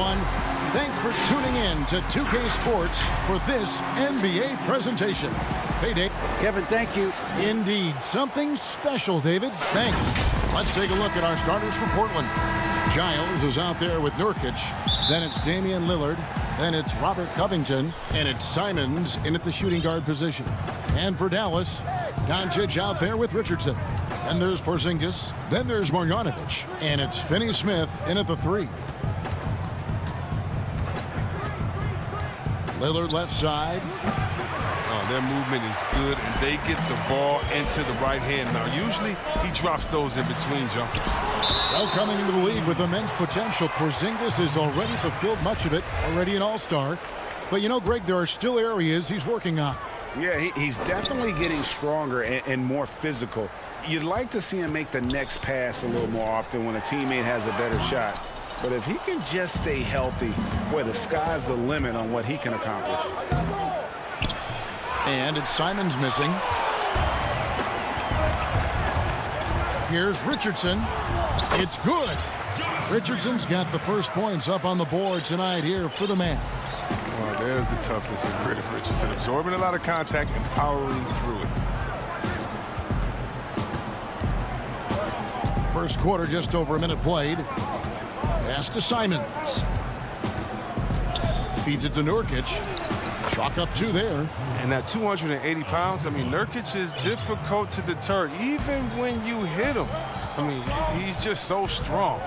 everyone. Thanks for tuning in to 2K Sports for this NBA presentation. Payday. Kevin, thank you. Indeed. Something special, David. Thanks. Let's take a look at our starters for Portland. Giles is out there with Nurkic. Then it's Damian Lillard. Then it's Robert Covington. And it's Simons in at the shooting guard position. And for Dallas, Doncic out there with Richardson. Then there's Porzingis. Then there's Marjanovic. And it's Finney-Smith in at the 3. Lillard left side. Oh, their movement is good, and they get the ball into the right hand. Now, usually he drops those in between jumpers. Well, coming into the league with immense potential, Porzingis has already fulfilled much of it, already an all-star. But, you know, Greg, there are still areas he's working on. Yeah, he's definitely getting stronger and more physical. You'd like to see him make the next pass a little more often when a teammate has a better shot. But if he can just stay healthy, boy, the sky's the limit on what he can accomplish. And it's Simons missing. Here's Richardson. It's good. Richardson's got the first points up on the board tonight here for the Mavs. Oh, there's the toughness and grit of Richardson, absorbing a lot of contact and powering through it. First quarter, just over a minute played. Pass to Simons. Feeds it to Nurkic. Chalk up 2 there. And at 280 pounds, I mean, Nurkic is difficult to deter, even when you hit him. I mean, he's just so strong.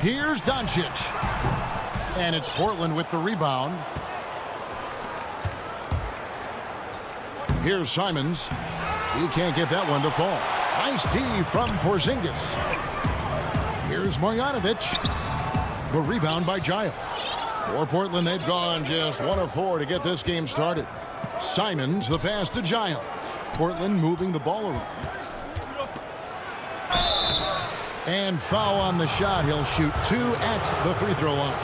Here's Doncic. And it's Portland with the rebound. Here's Simons. He can't get that one to fall. Nice D from Porzingis. Here's Marjanovic. The rebound by Giles. For Portland, they've gone just 1 of 4 to get this game started. Simons, the pass to Giles. Portland moving the ball around. And foul on the shot. He'll shoot 2 at the free throw line.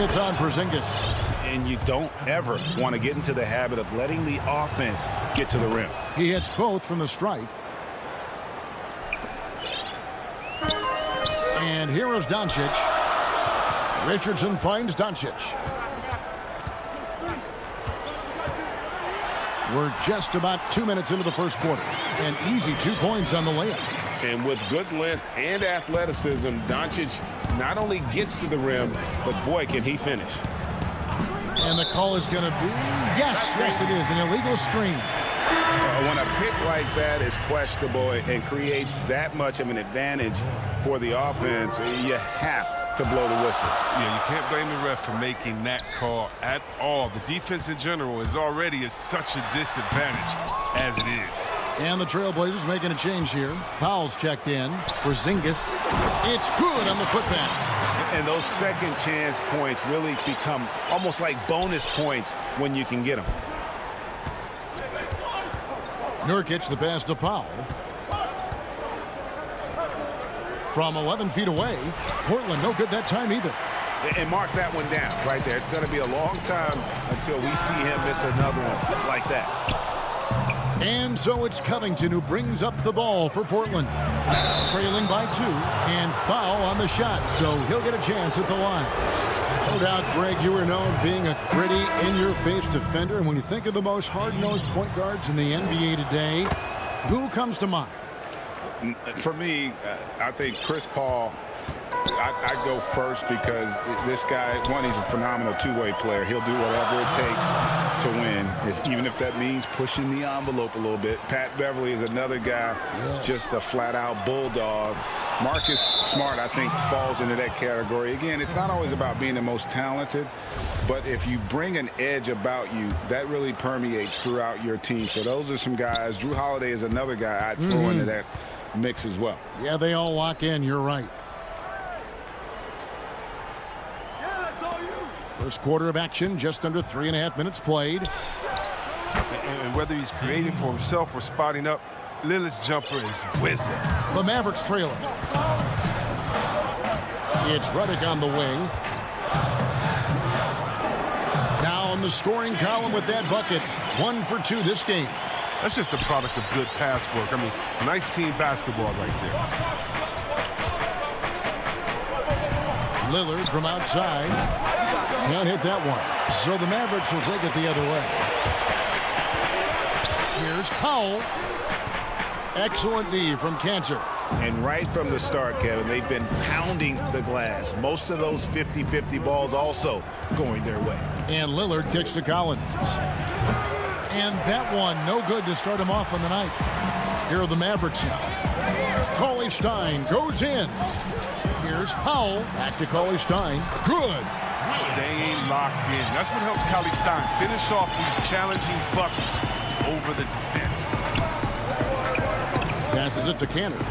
It's on Porzingis. And you don't ever want to get into the habit of letting the offense get to the rim. He hits both from the stripe. And here is Doncic. Richardson finds Doncic. We're just about 2 minutes into the first quarter. An easy 2 points on the layup. And with good length and athleticism, Doncic not only gets to the rim, but boy, can he finish. And the call is going to be, yes, it is, an illegal screen. When a pick like that is questionable and creates that much of an advantage for the offense, you have to blow the whistle. Yeah, you can't blame the ref for making that call at all. The defense in general is already at such a disadvantage as it is. And the Trailblazers making a change here. Powell's checked in. Porzingis. It's good on the putback. And those second chance points really become almost like bonus points when you can get them. Nurkic, the pass to Powell. From 11 feet away. Portland, no good that time either. And mark that one down right there. It's going to be a long time until we see him miss another one like that. And so it's Covington who brings up the ball for Portland. Trailing by 2 and foul on the shot, so he'll get a chance at the line. No doubt, Greg, you are known being a gritty, in-your-face defender. And when you think of the most hard-nosed point guards in the NBA today, who comes to mind? For me, I think Chris Paul. I go first because this guy, one, he's a phenomenal two-way player. He'll do whatever it takes to win, even if that means pushing the envelope a little bit. Pat Beverly is another guy, just a flat-out bulldog. Marcus Smart, I think, falls into that category. Again, it's not always about being the most talented, but if you bring an edge about you, that really permeates throughout your team. So those are some guys. Drew Holiday is another guy I'd throw into that mix as well. Yeah, they all lock in. You're right. First quarter of action, just under 3.5 minutes played. And whether he's creating for himself or spotting up, Lillard's jumper is whizzing. The Mavericks trailing. It's Redick on the wing. Now on the scoring column with that bucket. 1 for 2 this game. That's just a product of good pass work. I mean, nice team basketball right there. Lillard from outside. Can't hit that one. So the Mavericks will take it the other way. Here's Powell. Excellent D from Cantor. And right from the start, Kevin, they've been pounding the glass. Most of those 50-50 balls also going their way. And Lillard kicks to Collins. And that one, no good to start him off on the night. Here are the Mavericks now. Cauley Stein goes in. Here's Powell. Back to Cauley Stein. Good. Staying locked in. That's what helps Cauley Stein finish off these challenging buckets over the defense. Passes it to Cantor.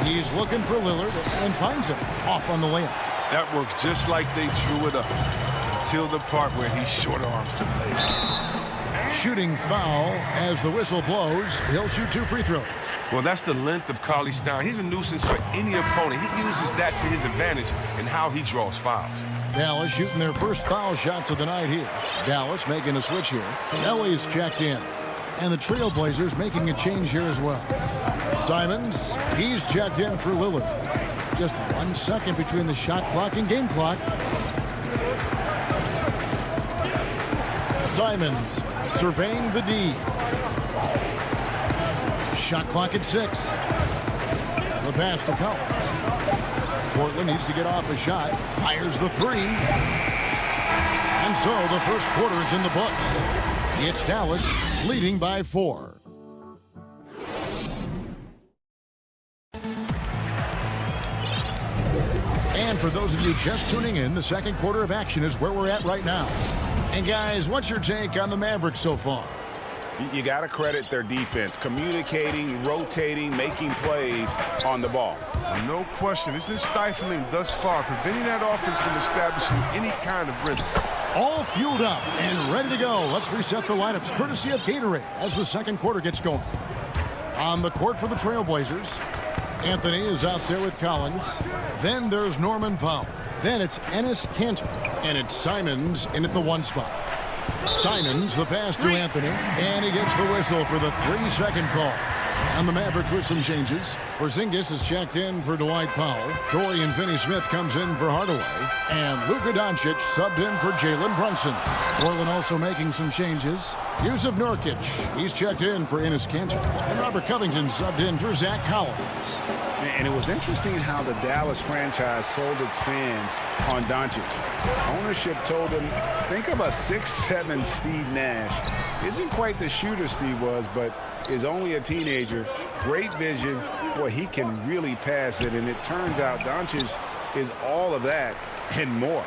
He's looking for Lillard and finds him off on the layup. That works just like they drew it up until the part where he short arms the play. Shooting foul as the whistle blows. He'll shoot 2 free throws. Well, that's the length of Cauley Stein. He's a nuisance for any opponent. He uses that to his advantage in how he draws fouls. Dallas shooting their first foul shots of the night here. Dallas making a switch here. Ellie's checked in. And the Trailblazers making a change here as well. Simons, he's checked in for Lillard. Just 1 second between the shot clock and game clock. Simons surveying the D. Shot clock at 6. The pass to Collins. Portland needs to get off a shot. Fires the 3. And so the first quarter is in the books. It's Dallas leading by 4. And for those of you just tuning in, the second quarter of action is where we're at right now. And guys, what's your take on the Mavericks so far? You got to credit their defense, communicating, rotating, making plays on the ball. No question. It's been stifling thus far, preventing that offense from establishing any kind of rhythm. All fueled up and ready to go. Let's reset the lineups courtesy of Gatorade as the second quarter gets going. On the court for the Trailblazers, Anthony is out there with Collins. Then there's Norman Powell. Then it's Enes Kanter. And it's Simons in at the 1 spot. Simons, the pass to Anthony. And he gets the whistle for the 3-second call. And the Mavericks with some changes. Porzingis is checked in for Dwight Powell. Dorian Finney-Smith comes in for Hardaway. And Luka Doncic subbed in for Jalen Brunson. Portland also making some changes. Yusuf Nurkic, he's checked in for Enes Kanter. And Robert Covington subbed in for Zach Collins. And it was interesting how the Dallas franchise sold its fans on Doncic. Ownership told them, think of a 6'7" Steve Nash. Isn't quite the shooter Steve was, but is only a teenager. Great vision. Boy, he can really pass it. And it turns out Doncic is all of that and more.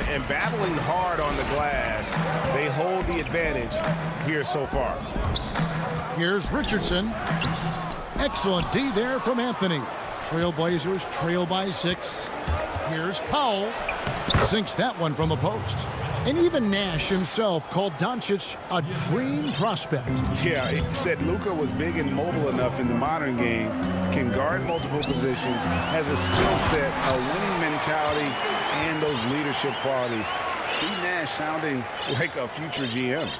And battling hard on the glass, they hold the advantage here so far. Here's Richardson. Excellent D there from Anthony. Trailblazers trail by 6. Here's Powell. Sinks that one from the post. And even Nash himself called Doncic a dream prospect. Yeah, he said Luka was big and mobile enough in the modern game, can guard multiple positions, has a skill set, a winning mentality, and those leadership qualities. Steve Nash sounding like a future GM.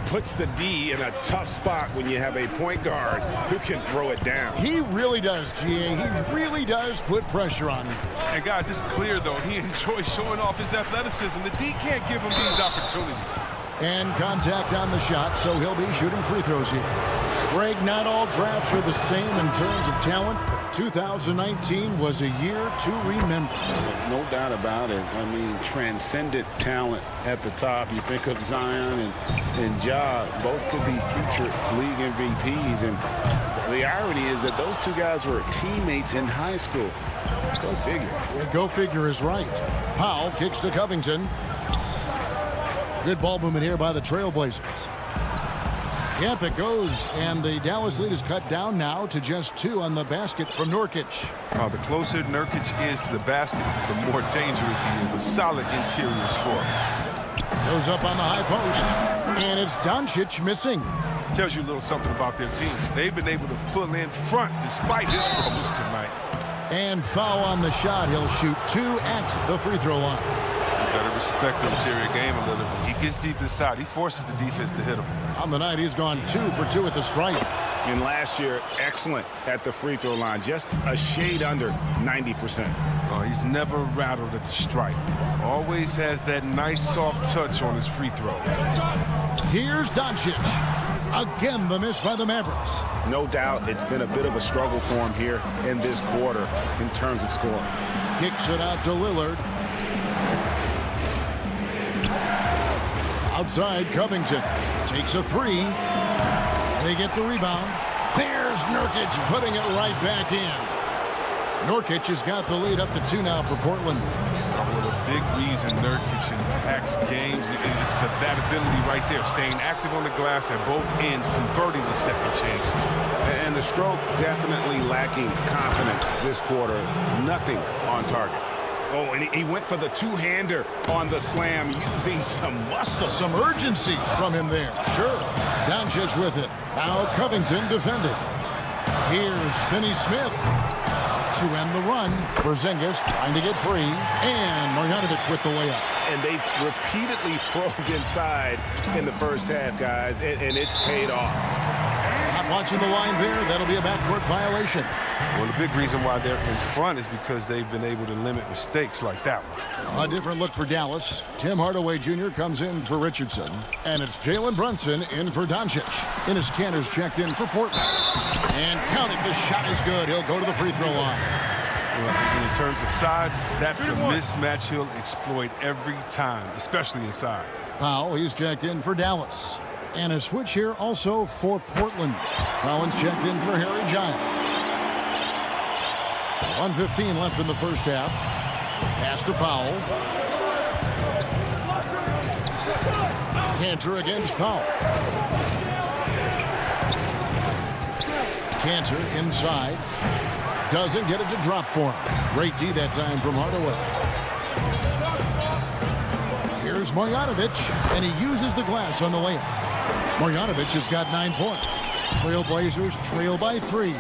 Puts the D in a tough spot when you have a point guard who can throw it down. He really does, GA. He really does put pressure on him. And guys, it's clear, though, he enjoys showing off his athleticism. The D can't give him these opportunities. And contact on the shot, so he'll be shooting free throws here. Greg, not all drafts are the same in terms of talent. 2019 was a year to remember. No doubt about it. I mean, transcendent talent at the top. You think of Zion and Ja, both could be future league MVPs. And the irony is that those two guys were teammates in high school. Go figure. Yeah, go figure is right. Powell kicks to Covington. Good ball movement here by the Trailblazers. Yep, it goes, and the Dallas lead is cut down now to just 2 on the basket from Nurkic. The closer Nurkic is to the basket, the more dangerous he is. A solid interior scorer. Goes up on the high post, and it's Doncic missing. Tells you a little something about their team. They've been able to pull in front despite his troubles tonight. And foul on the shot. He'll shoot 2 at the free throw line. Better respect the interior game a little bit. He gets deep inside. He forces the defense to hit him. On the night, he's gone 2 for 2 at the stripe. And last year, excellent at the free throw line, just a shade under 90%. Oh, he's never rattled at the stripe. Always has that nice soft touch on his free throw. Here's Doncic. Again, the miss by the Mavericks. No doubt it's been a bit of a struggle for him here in this quarter in terms of scoring. Kicks it out to Lillard. Outside, Covington takes a three. They get the rebound. There's Nurkic putting it right back in. Nurkic has got the lead up to 2 now for Portland. Well, a big reason Nurkic impacts games is for that ability right there, staying active on the glass at both ends, converting the second chances. And the stroke definitely lacking confidence this quarter. Nothing on target. Oh, and he went for the two-hander on the slam, using some muscle. Some urgency from him there. Sure. Doncic with it. Now Covington defended. Here's Finney-Smith to end the run. Porzingis trying to get free. And Marjanovic with the layup. And they've repeatedly probed inside in the first half, guys, and it's paid off. Not watching the line there. That'll be a backcourt violation. Well, the big reason why they're in front is because they've been able to limit mistakes like that one. A different look for Dallas. Tim Hardaway Jr. comes in for Richardson. And it's Jalen Brunson in for Doncic. Enes Kanter's checked in for Portland. And count it, the shot is good. He'll go to the free throw line. Well, in terms of size, that's a mismatch he'll exploit every time, especially inside. Powell, he's checked in for Dallas. And a switch here also for Portland. Collins checked in for Harry Giles. 1:15 left in the first half. Pass to Powell. Kanter against Powell. Kanter inside. Doesn't get it to drop for him. Great D that time from Hardaway. Here's Marjanovic, and he uses the glass on the layup. Marjanovic has got 9 points. Trailblazers trail by 3.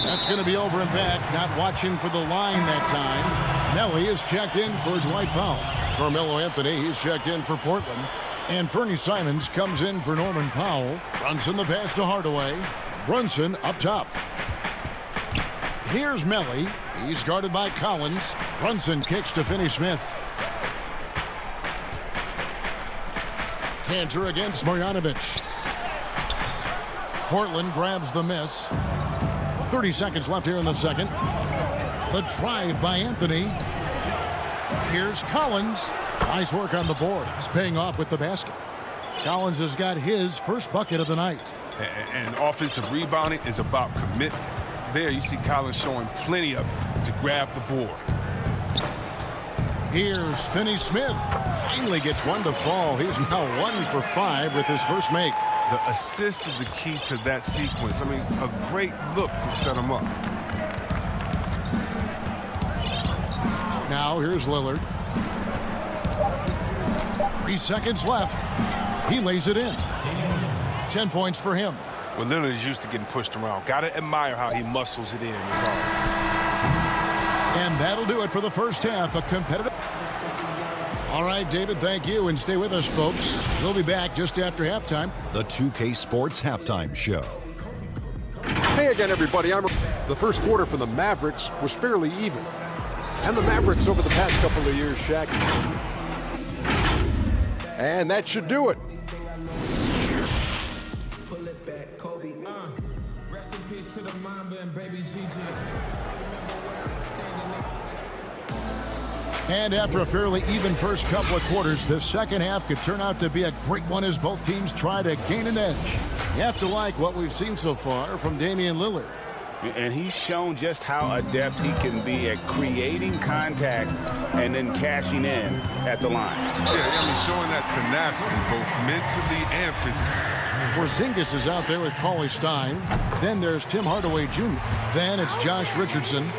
That's going to be over and back. Not watching for the line that time. Nelly is checked in for Dwight Powell. Carmelo Anthony, he's checked in for Portland. And Fernie Simons comes in for Norman Powell. Brunson the pass to Hardaway. Brunson up top. Here's Melly. He's guarded by Collins. Brunson kicks to Finney-Smith. Kanter against Marjanovic. Portland grabs the miss. 30 seconds left here in the second. The drive by Anthony. Here's Collins. Nice work on the board. It's paying off with the basket. Collins has got his first bucket of the night. And offensive rebounding is about commitment. There you see Collins showing plenty of it to grab the board. Here's Finney-Smith. Finally gets one to fall. He's now 1 for 5 with his first make. The assist is the key to that sequence. I mean, a great look to set him up. Now here's Lillard. 3 seconds left. He lays it in. 10 points for him. Well, Lillard is used to getting pushed around. Got to admire how he muscles it in. And that'll do it for the first half. A competitive. All right, David, thank you. And stay with us, folks. We'll be back just after halftime. The 2K Sports Halftime Show. Hey again, everybody. The first quarter for the Mavericks was fairly even. And the Mavericks over the past couple of years, Shaq. And that should do it. Pull it back, Kobe. Rest in peace to the Mamba and baby GG. And after a fairly even first couple of quarters, the second half could turn out to be a great one as both teams try to gain an edge. You have to like what we've seen so far from Damian Lillard. And he's shown just how adept he can be at creating contact and then cashing in at the line. Yeah, I mean, showing that tenacity both mentally and physically. Porzingis is out there with Cauley Stein. Then there's Tim Hardaway Jr. Then it's Josh Richardson.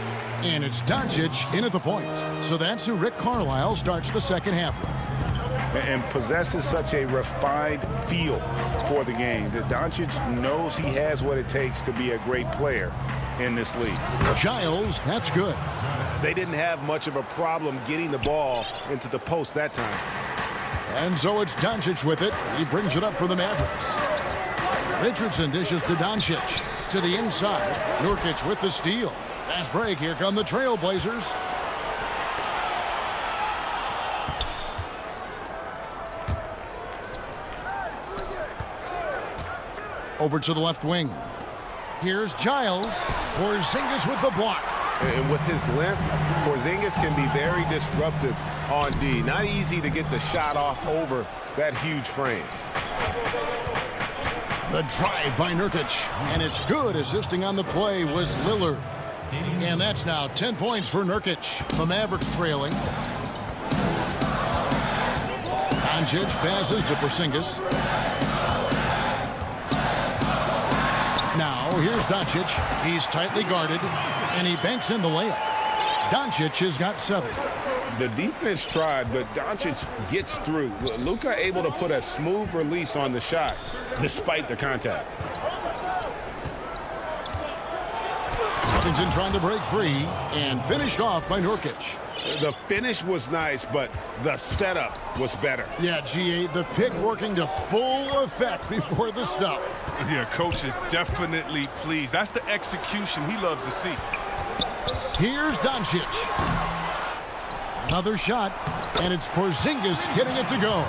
And it's Doncic in at the point. So that's who Rick Carlisle starts the second half with. And possesses such a refined feel for the game that Doncic knows he has what it takes to be a great player in this league. Giles, that's good. They didn't have much of a problem getting the ball into the post that time. And so it's Doncic with it. He brings it up for the Mavericks. Richardson dishes to Doncic. To the inside. Nurkic with the steal. Fast break. Here come the Trailblazers. Over to the left wing. Here's Giles. Porzingis with the block. And with his length, Porzingis can be very disruptive on D. Not easy to get the shot off over that huge frame. The drive by Nurkic. And it's good. Assisting on the play was Lillard. And that's now 10 points for Nurkic. The Mavericks trailing. Doncic passes to Porzingis. Now, here's Doncic. He's tightly guarded, and he banks in the layup. Doncic has got 7. The defense tried, but Doncic gets through. Luka able to put a smooth release on the shot despite the contact. Covington trying to break free and finished off by Nurkic. The finish was nice, but the setup was better. Yeah, G8, the pick working to full effect before the stuff. Yeah, coach is definitely pleased. That's the execution he loves to see. Here's Doncic. Another shot, and it's Porzingis getting it to go.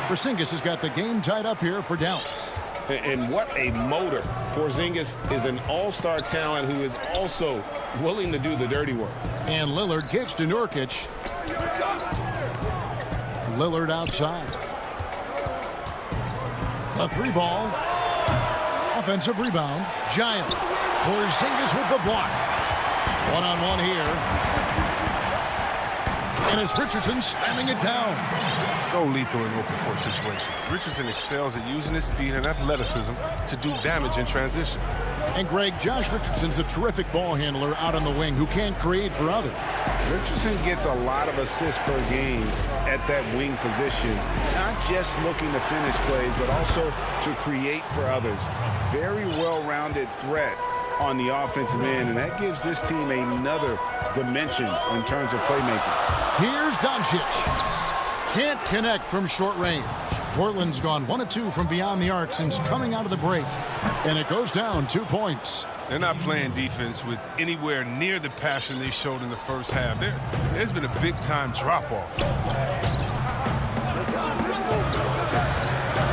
Porzingis has got the game tied up here for Dallas. And what a motor. Porzingis is an all-star talent who is also willing to do the dirty work. And Lillard kicks to Nurkic. Lillard outside. A 3-ball. Offensive rebound. Giles. Porzingis with the block. One-on-one here. And it's Richardson slamming it down. So lethal in open court situations. Richardson excels at using his speed and athleticism to do damage in transition. And Greg, Josh Richardson's a terrific ball handler out on the wing who can create for others. Richardson gets a lot of assists per game at that wing position. Not just looking to finish plays, but also to create for others. Very well-rounded threat on the offensive end, and that gives this team another dimension in terms of playmaking. Here's Doncic. Can't connect from short range. Portland's gone 1 of 2 from beyond the arc since coming out of the break. And it goes down 2 points. They're not playing defense with anywhere near the passion they showed in the first half. There's been a big-time drop-off.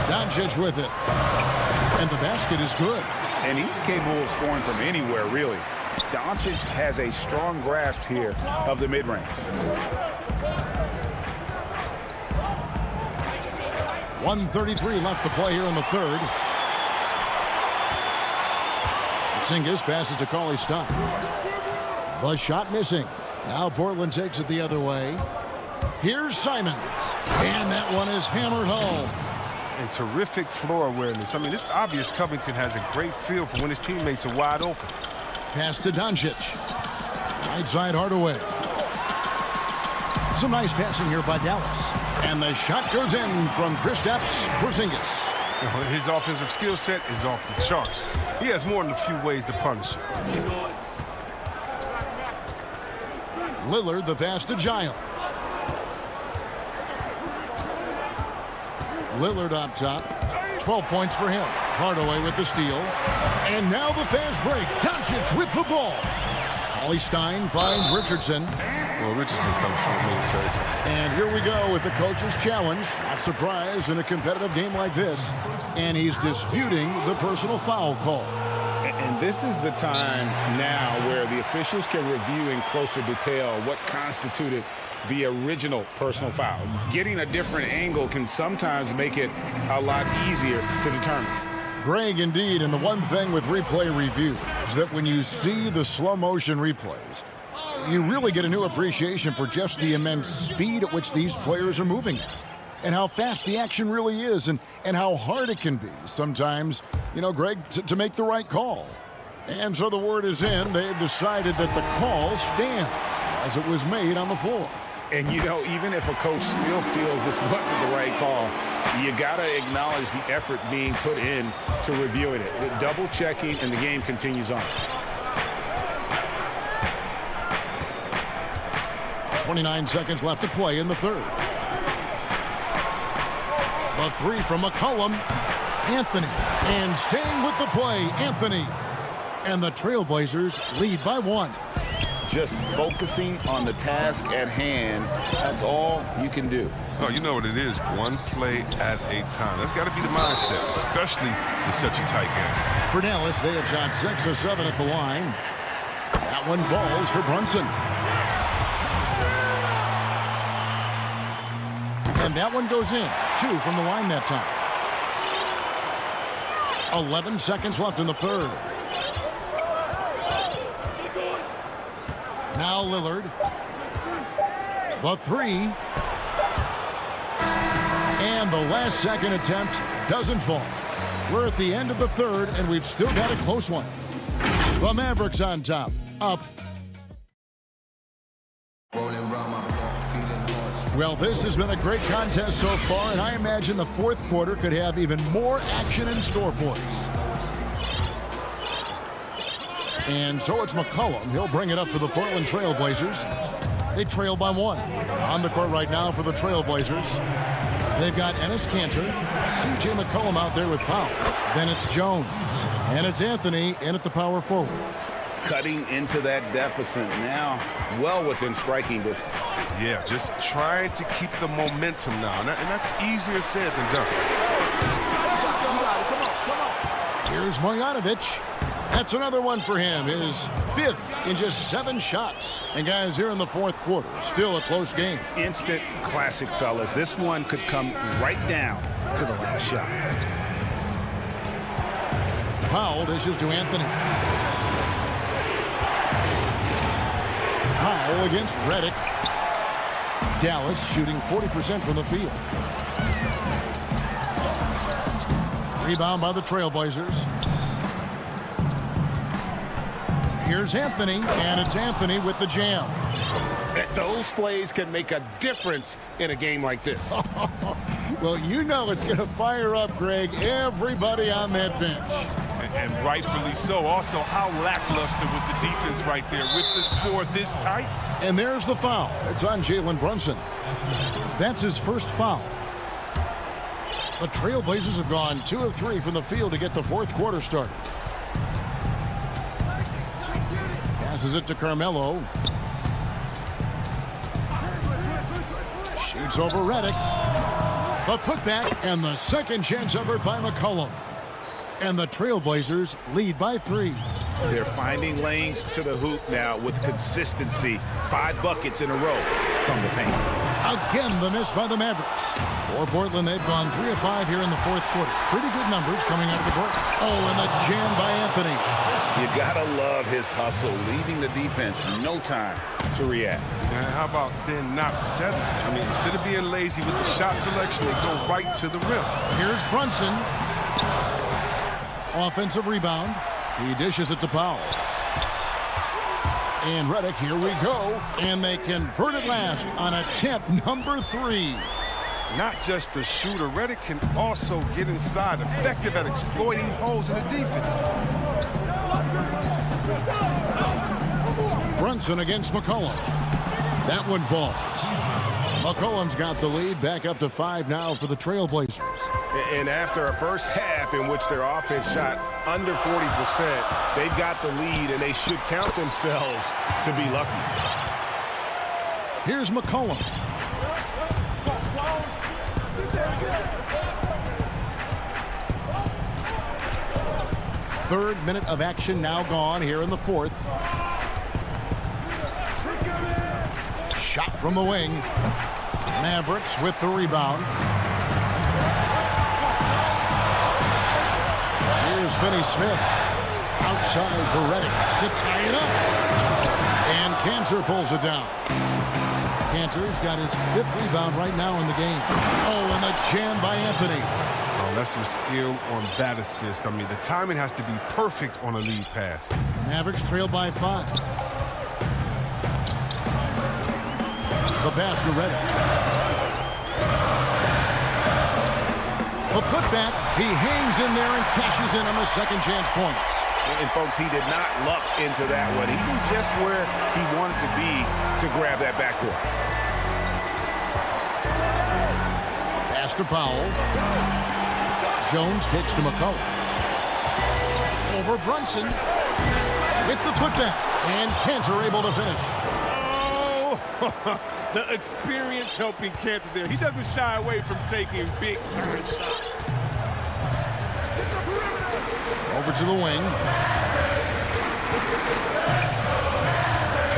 Doncic with it. And the basket is good. And he's capable of scoring from anywhere, really. Doncic has a strong grasp here of the mid-range. 1:33 left to play here in the third. Porzingis passes to Cauley-Stein. The shot missing. Now Portland takes it the other way. Here's Simons. And that one is hammered home. And terrific floor awareness. I mean, it's obvious Covington has a great feel for when his teammates are wide open. Pass to Doncic. Right side Hardaway. Some nice passing here by Dallas. And the shot goes in from Kristaps Porzingis. His offensive skill set is off the charts. He has more than a few ways to punish him. Lillard the pass to Giles. Lillard up top. 12 points for him. Hardaway with the steal. And now the fast break. Doncic with the ball. Cauley-Stein finds Richardson. Well, Richardson comes from the military. And here we go with the coach's challenge. Not surprised in a competitive game like this. And he's disputing the personal foul call. And this is the time now where the officials can review in closer detail what constituted the original personal foul. Getting a different angle can sometimes make it a lot easier to determine. Greg, indeed, and the one thing with replay review is that when you see the slow motion replays, you really get a new appreciation for just the immense speed at which these players are moving at, and how fast the action really is, and how hard it can be sometimes, you know, Greg, to make the right call. And so the word is in. They've decided that the call stands as it was made on the floor. And, you know, even if a coach still feels this wasn't the right call, you got to acknowledge the effort being put in to reviewing it. Double checking, and the game continues on. 29 seconds left to play in the third. The three from McCollum. Anthony And staying with the play, Anthony. And the Trailblazers lead by 1. Just focusing on the task at hand, that's all you can do. Oh, you know what it is. One play at a time. That's got to be the mindset, especially in such a tight game. For Dallas, they have shot 6 of 7 at the line. That one falls for Brunson. And that one goes in. 2 from the line that time. 11 seconds left in the third. Now Lillard. The 3. And the last second attempt doesn't fall. We're at the end of the third, and we've still got a close one. The Mavericks on top. Up. Well, this has been a great contest so far, and I imagine the fourth quarter could have even more action in store for us. And so it's McCollum. He'll bring it up for the Portland Trailblazers. They trail by 1. On the court right now for the Trailblazers. They've got Enes Kanter, C.J. McCollum out there with Powell. Then it's Jones. And it's Anthony in at the power forward. Cutting into that deficit now, well within striking distance. Yeah, just trying to keep the momentum now. And that's easier said than done. Here's Marjanovic. That's another one for him. His 5th in just 7 shots. And guys, here in the fourth quarter, still a close game. Instant classic, fellas. This one could come right down to the last shot. Powell dishes to Anthony. Powell against Redick. Dallas shooting 40% from the field. Rebound by the Trailblazers. Here's Anthony, and it's Anthony with the jam. Those plays can make a difference in a game like this. Well, you know it's going to fire up, Greg, everybody on that bench. And rightfully so. Also, how lackluster was the defense right there with the score this tight. And there's the foul. It's on Jalen Brunson. That's his first foul. The Trailblazers have gone 2 of 3 from the field to get the fourth quarter started. Passes it to Carmelo. Shoots over Redick. The putback and the second chance effort by McCollum. And the Trailblazers lead by 3. They're finding lanes to the hoop now with consistency. 5 buckets in a row from the paint. Again, the miss by the Mavericks. For Portland, they've gone 3 of 5 here in the fourth quarter. Pretty good numbers coming out of the court. Oh, and the jam by Anthony. You gotta love his hustle, leaving the defense no time to react. And how about then not settling? I mean, instead of being lazy with the shot selection, they go right to the rim. Here's Brunson. Offensive rebound. He dishes it to Powell. And Redick, here we go. And they convert it last on attempt number 3. Not just the shooter, Redick can also get inside, effective at exploiting holes in the defense. Brunson against McCollum. That one falls. McCollum's got the lead, back up to 5 now for the Trailblazers. And after a first half in which their offense shot under 40%, they've got the lead, and they should count themselves to be lucky. Here's McCollum. Third minute of action now gone here in the fourth. Shot from the wing. Mavericks with the rebound. Here's Finney Smith. Outside for Redick to tie it up. And Kanter pulls it down. Kanter's got his 5th rebound right now in the game. Oh, and the jam by Anthony. Oh, that's some skill on that assist. I mean, the timing has to be perfect on a lead pass. Mavericks trail by 5. The pass to Redick. The putback. He hangs in there and cashes in on the second chance points. And folks, he did not luck into that one. He knew just where he wanted to be to grab that backboard. Pass to Powell. Jones kicks to McCollum. over Brunson with the putback. And Cantor able to finish. Oh, the experience helping Cantor there. He doesn't shy away from taking big-time shots. Over to the wing.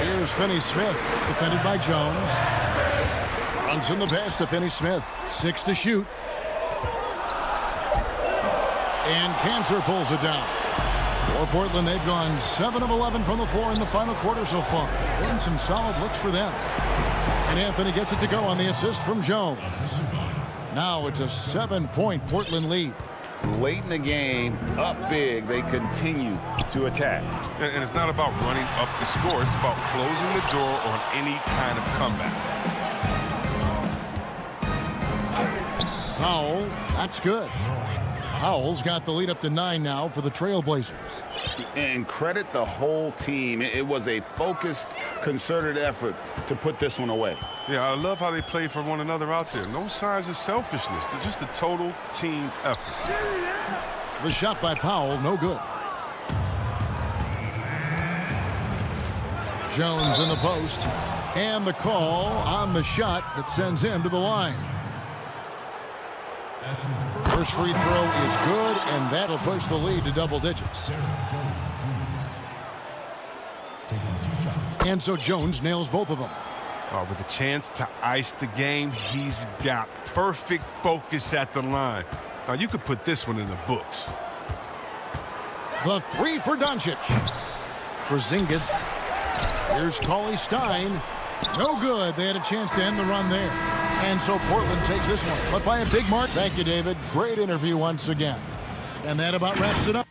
Here's Finney-Smith, defended by Jones. Runs in the pass to Finney-Smith. 6 to shoot. And Cantor pulls it down. For Portland, they've gone 7 of 11 from the floor in the final quarter so far. Getting some solid looks for them. And Anthony gets it to go on the assist from Jones. Now it's a 7-point Portland lead. Late in the game, up big, they continue to attack. And it's not about running up to score. It's about closing the door on any kind of comeback. Powell, that's good. Powell's got the lead up to 9 now for the Trailblazers. And credit the whole team. It was a focused, concerted effort to put this one away. Yeah, I love how they play for one another out there. No signs of selfishness. They're just a total team effort. The shot by Powell, no good. Jones in the post. And the call on the shot that sends him to the line. First free throw is good, and that'll push the lead to double digits. And so Jones nails both of them. With a chance to ice the game, he's got perfect focus at the line. Now, you could put this one in the books. The 3 for Doncic. For Porzingis. Here's Cauley-Stein. No good. They had a chance to end the run there. And so Portland takes this one, but by a big mark. Thank you, David. Great interview once again. And that about wraps it up.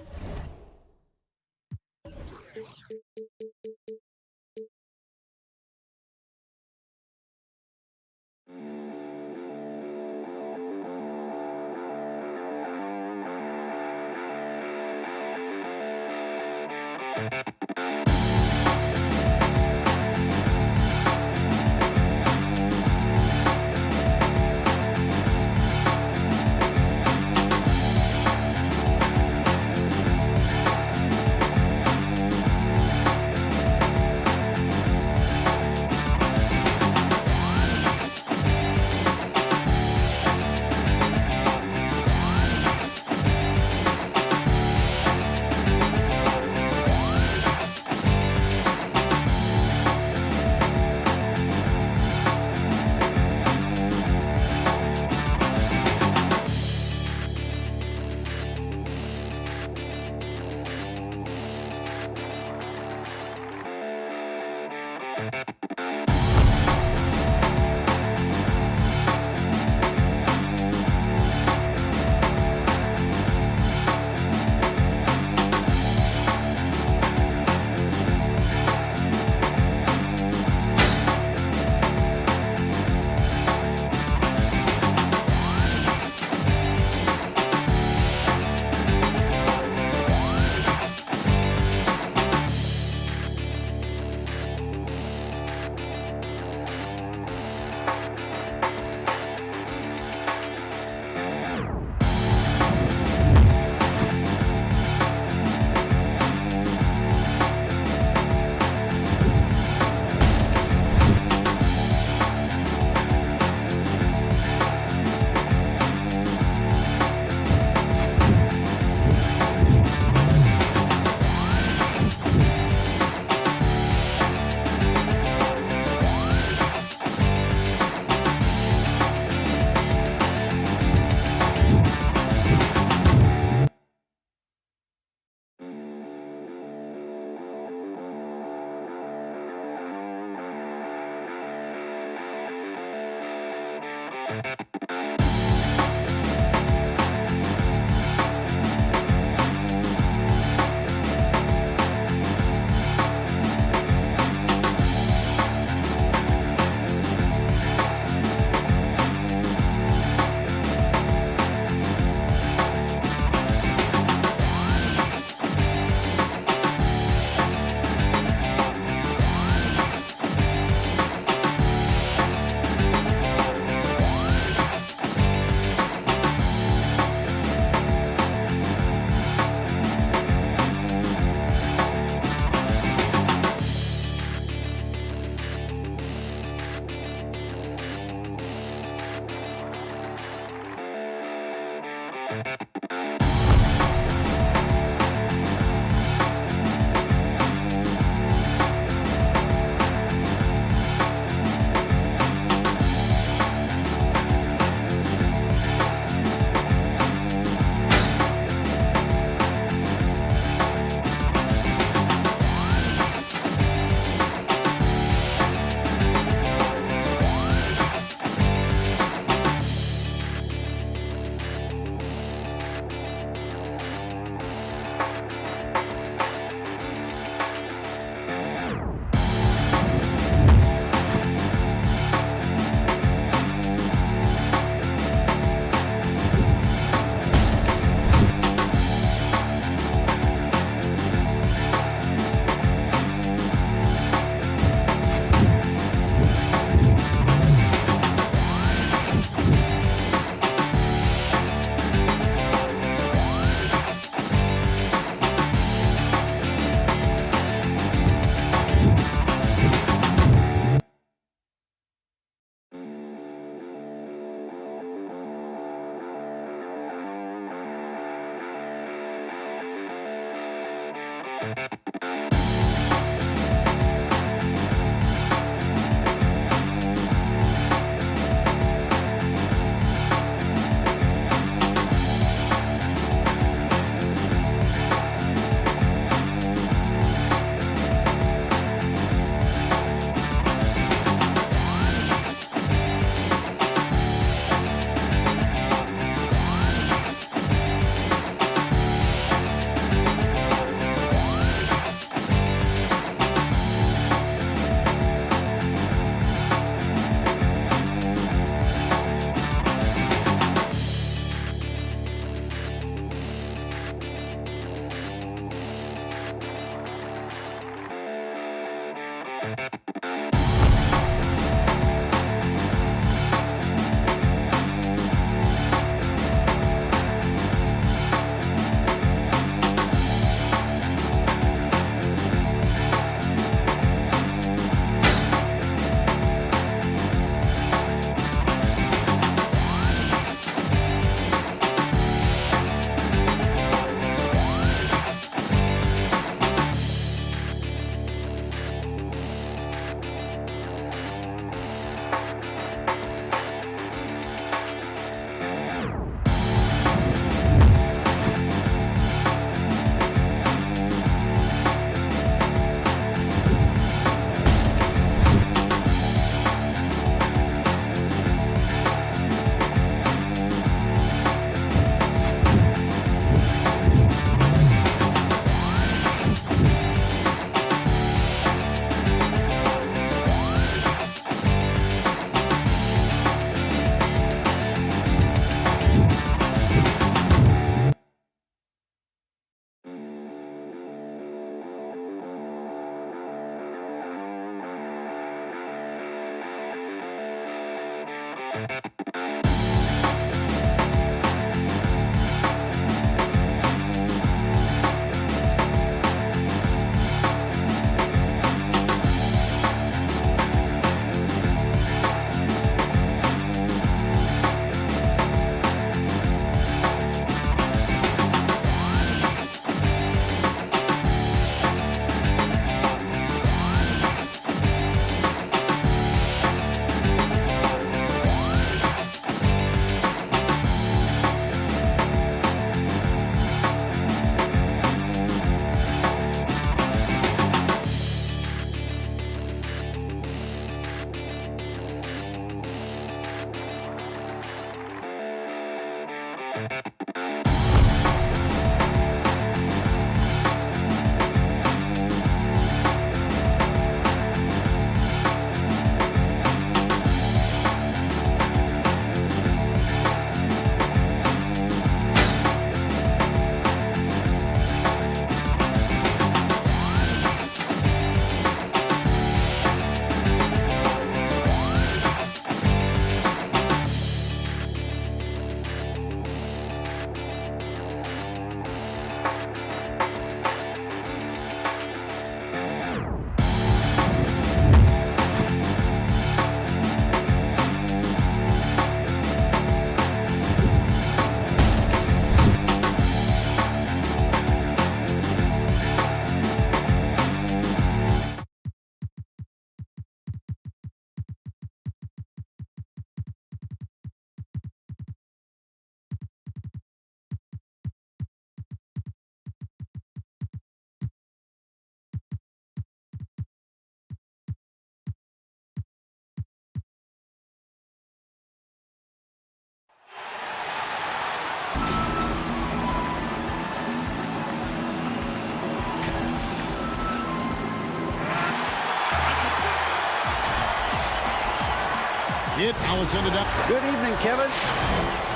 Now it's ended up. Good evening, Kevin.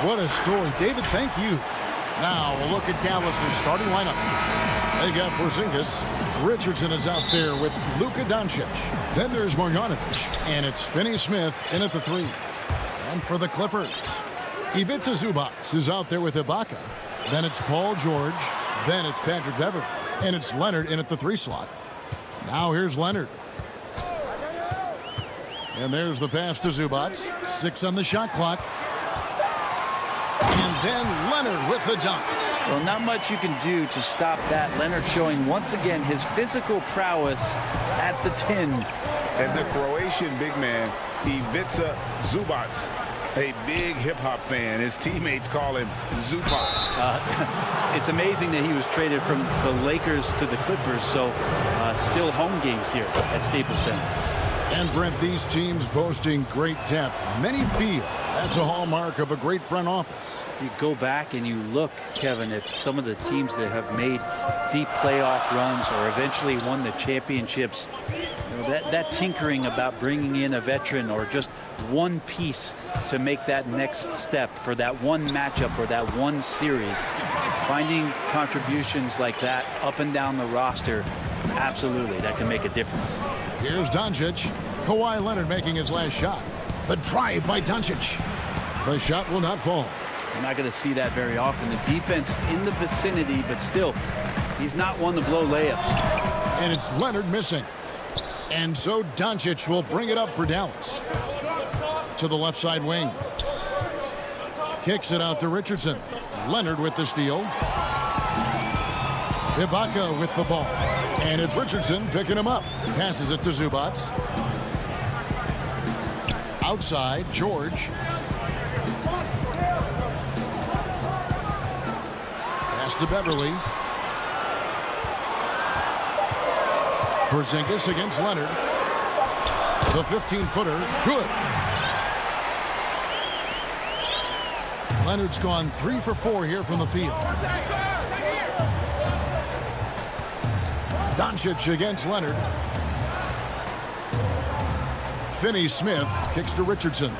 What a story. David, thank you. Now we'll look at Dallas' starting lineup. They got Porzingis. Richardson is out there with Luka Doncic. Then there's Marjanovic. And it's Finney Smith in at the 3. And for the Clippers, Ivica Zubac is out there with Ibaka. Then it's Paul George. Then it's Patrick Beverley. And it's Leonard in at the 3 slot. Now here's Leonard. And there's the pass to Zubac. 6 on the shot clock. And then Leonard with the dunk. Well, not much you can do to stop that. Leonard showing once again his physical prowess at the 10. And the Croatian big man, Ivica Zubac, a big hip-hop fan. His teammates call him Zupac. It's amazing that he was traded from the Lakers to the Clippers, so still home games here at Staples Center. And Brent, these teams boasting great depth. Many feel that's a hallmark of a great front office. You go back and you look, Kevin, at some of the teams that have made deep playoff runs or eventually won the championships. You know, that tinkering about bringing in a veteran or just one piece to make that next step for that one matchup or that one series. Finding contributions like that up and down the roster, absolutely, that can make a difference. Here's Doncic. Kawhi Leonard making his last shot. The drive by Doncic. The shot will not fall. You're not going to see that very often. The defense in the vicinity, but still, he's not one to blow layups. And it's Leonard missing. And so Doncic will bring it up for Dallas. To the left side wing. Kicks it out to Richardson. Leonard with the steal. Ibaka with the ball. And it's Richardson picking him up. Passes it to Zubac. Outside, George. Pass to Beverley. Porzingis against Leonard. The 15-footer. Good. Leonard's gone 3 for 4 here from the field. Doncic against Leonard. Finney Smith kicks to Richardson.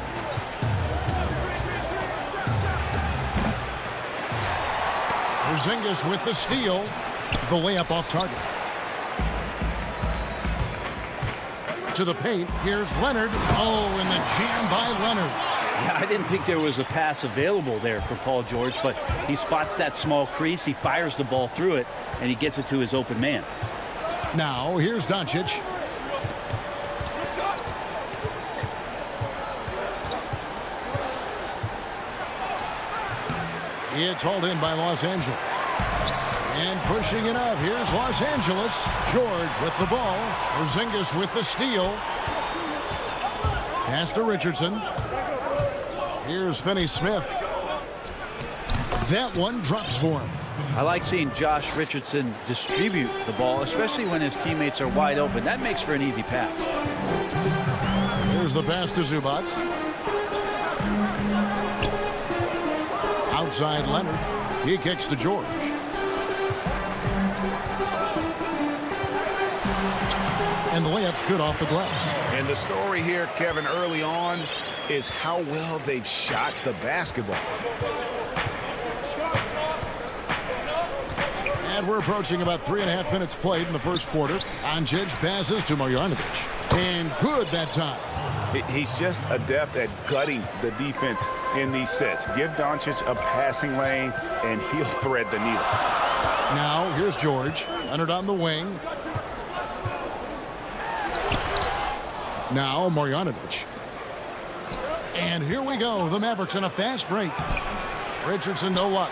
Porzingis with the steal. The layup off target. To the paint. Here's Leonard. Oh, and the jam by Leonard. Yeah, I didn't think there was a pass available there for Paul George, but he spots that small crease. He fires the ball through it, and he gets it to his open man. Now, here's Doncic. It's hauled in by Los Angeles. And pushing it up. Here's Los Angeles. George with the ball. Porzingis with the steal. Pass to Richardson. Here's Finney Smith. That one drops for him. I like seeing Josh Richardson distribute the ball, especially when his teammates are wide open. That makes for an easy pass. Here's the pass to Zubac. Outside Leonard. He kicks to George. And the layup's good off the glass. And the story here, Kevin, early on is how well they've shot the basketball. And we're approaching about 3.5 minutes played in the first quarter. Doncic passes to Marjanovic. And good that time. He's just adept at gutting the defense in these sets. Give Doncic a passing lane, and he'll thread the needle. Now, here's George. Leonard on the wing. Now, Marjanovic. And here we go. The Mavericks in a fast break. Richardson, no luck.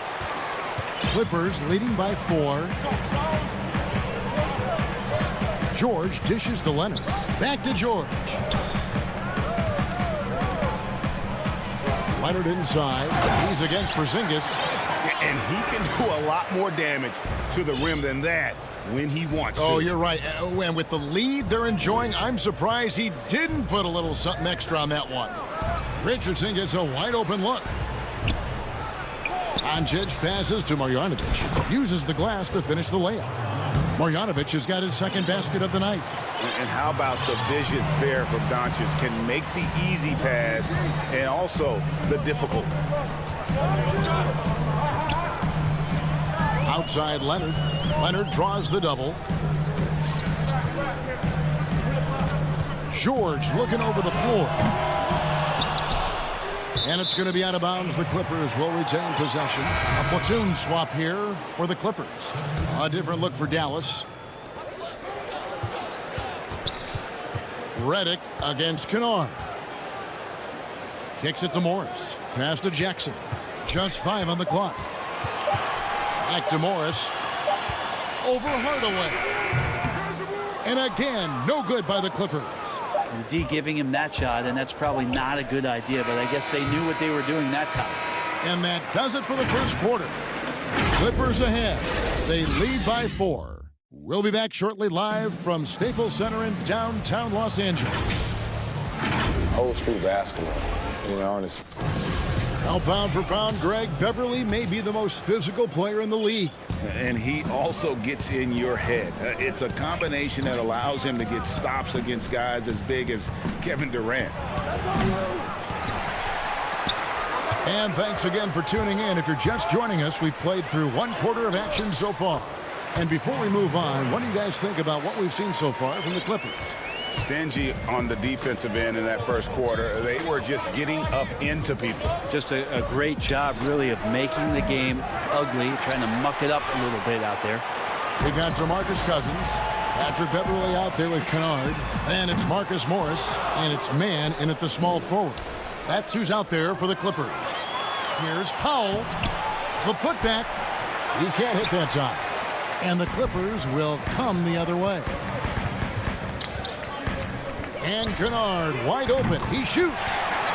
Clippers leading by 4. George dishes to Leonard. Back to George. Leonard inside. He's against Porzingis. And he can do a lot more damage to the rim than that when he wants to. Oh, you're right. And with the lead they're enjoying, I'm surprised he didn't put a little something extra on that one. Richardson gets a wide open look. Doncic passes to Marjanovic. Uses the glass to finish the layup. Marjanovic has got his second basket of the night. And how about the vision there from Doncic? Can make the easy pass and also the difficult. Outside Leonard. Leonard draws the double. George looking over the floor. And it's going to be out of bounds. The Clippers will retain possession. A platoon swap here for the Clippers. A different look for Dallas. Redick against Kennard. Kicks it to Morris. Pass to Jackson. Just 5 on the clock. Back to Morris. Over Hardaway. And again, no good by the Clippers. The D giving him that shot, and that's probably not a good idea, but I guess they knew what they were doing that time. And that does it for the first quarter. Clippers ahead. They lead by 4. We'll be back shortly live from Staples Center in downtown Los Angeles. Old school basketball, you know, and it's... Now, pound for pound, Greg, Beverly may be the most physical player in the league. And he also gets in your head. It's a combination that allows him to get stops against guys as big as Kevin Durant. And thanks again for tuning in. If you're just joining us, we've played through 1 quarter of action so far. And before we move on, what do you guys think about what we've seen so far from the Clippers? Stingy on the defensive end in that first quarter. They were just getting up into people. Just a great job, really, of making the game ugly, trying to muck it up a little bit out there. We got DeMarcus Cousins. Patrick Beverly out there with Kennard. And it's Marcus Morris. And it's Mann in at the small forward. That's who's out there for the Clippers. Here's Powell. The putback. He can't hit that time. And the Clippers will come the other way. And Kennard wide open. He shoots.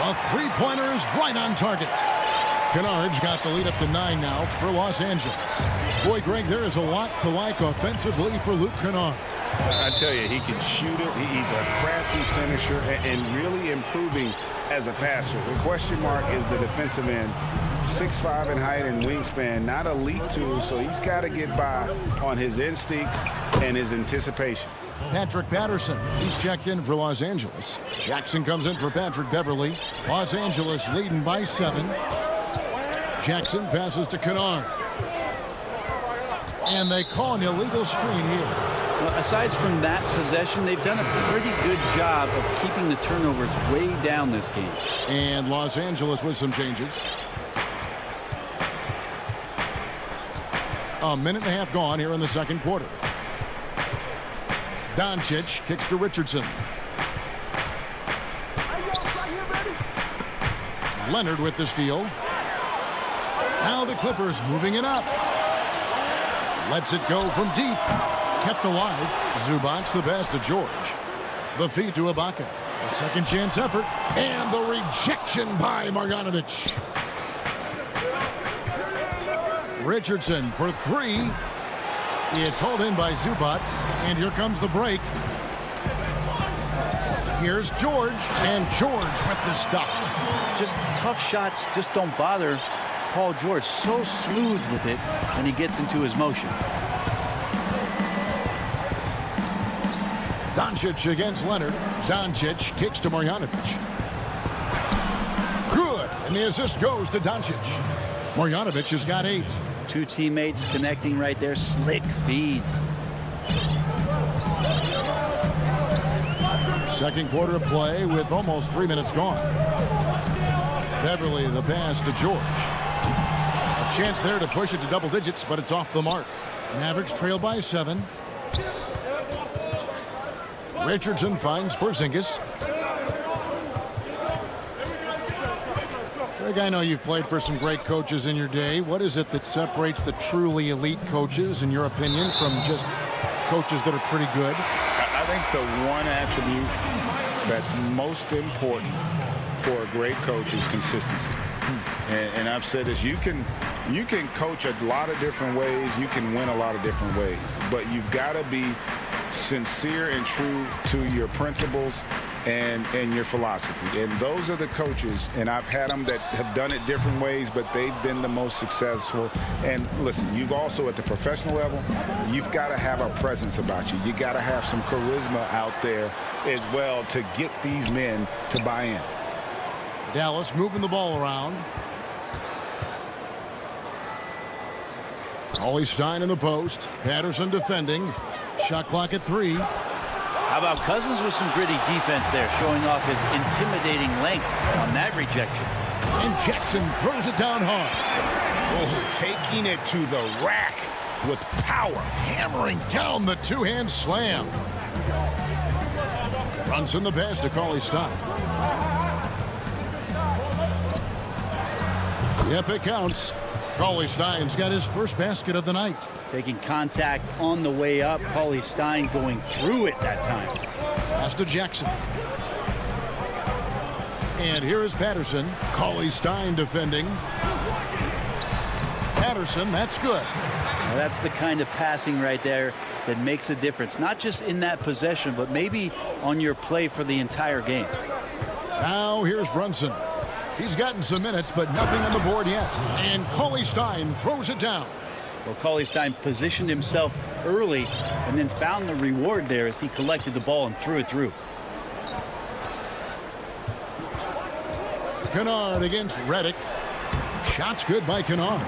A three-pointer is right on target. Kennard's got the lead up to 9 now for Los Angeles. Boy, Greg, there is a lot to like offensively for Luke Kennard. I tell you, he can shoot it. He's a crafty finisher and really improving as a passer. The question mark is the defensive end. 6'5" in height and wingspan, not elite tool, so he's got to get by on his instincts and his anticipation. Patrick Patterson, he's checked in for Los Angeles. Jackson comes in for Patrick Beverly. Los Angeles leading by 7. Jackson passes to Kennard. And they call an illegal screen here. Well, aside from that possession, they've done a pretty good job of keeping the turnovers way down this game. And Los Angeles with some changes. A minute and a half gone here in the second quarter. Doncic kicks to Richardson. Leonard with the steal. Now the Clippers moving it up. Lets it go from deep. Kept alive. Zubac the pass to George. The feed to Ibaka. A second chance effort. And the rejection by Marjanovic. Richardson for 3. It's hauled in by Zubac, and here comes the break. Here's George, and George with the stuff. Just tough shots just don't bother Paul George. So smooth with it when he gets into his motion. Doncic against Leonard. Doncic kicks to Marjanovic. Good, and the assist goes to Doncic. Marjanovic has got 8. 2 teammates connecting right there. Slick feed. Second quarter of play with almost 3 minutes gone. Beverly the pass to George. A chance there to push it to double digits, but it's off the mark. Mavericks trail by 7. Richardson finds Porzingis. Greg, I know you've played for some great coaches in your day. What is it that separates the truly elite coaches, in your opinion, from just coaches that are pretty good? I think the one attribute that's most important for a great coach is consistency. And I've said this, you can coach a lot of different ways, you can win a lot of different ways, but you've got to be sincere and true to your principles and your philosophy. And those are the coaches, and I've had them that have done it different ways, but they've been the most successful. And listen, you've also at the professional level, you've got to have a presence about you. You got to have some charisma out there as well to get these men to buy in. Dallas moving the ball around. Ollie Stein in the post. Patterson defending. Shot clock at 3. How about Cousins with some gritty defense there, showing off his intimidating length on that rejection. And Jackson throws it down hard. Oh, taking it to the rack with power. Hammering down the two-hand slam. Brunson the pass to Cauley Stein. Yep, it counts. Cauley Stein's got his first basket of the night. Taking contact on the way up. Cauley Stein going through it that time. Pass to Jackson. And here is Patterson. Cauley Stein defending. Patterson, that's good. Now that's the kind of passing right there that makes a difference. Not just in that possession, but maybe on your play for the entire game. Now here's Brunson. He's gotten some minutes, but nothing on the board yet. And Cauley Stein throws it down. Well, Cauley Stein positioned himself early and then found the reward there as he collected the ball and threw it through. Kennard against Redick. Shots good by Kennard.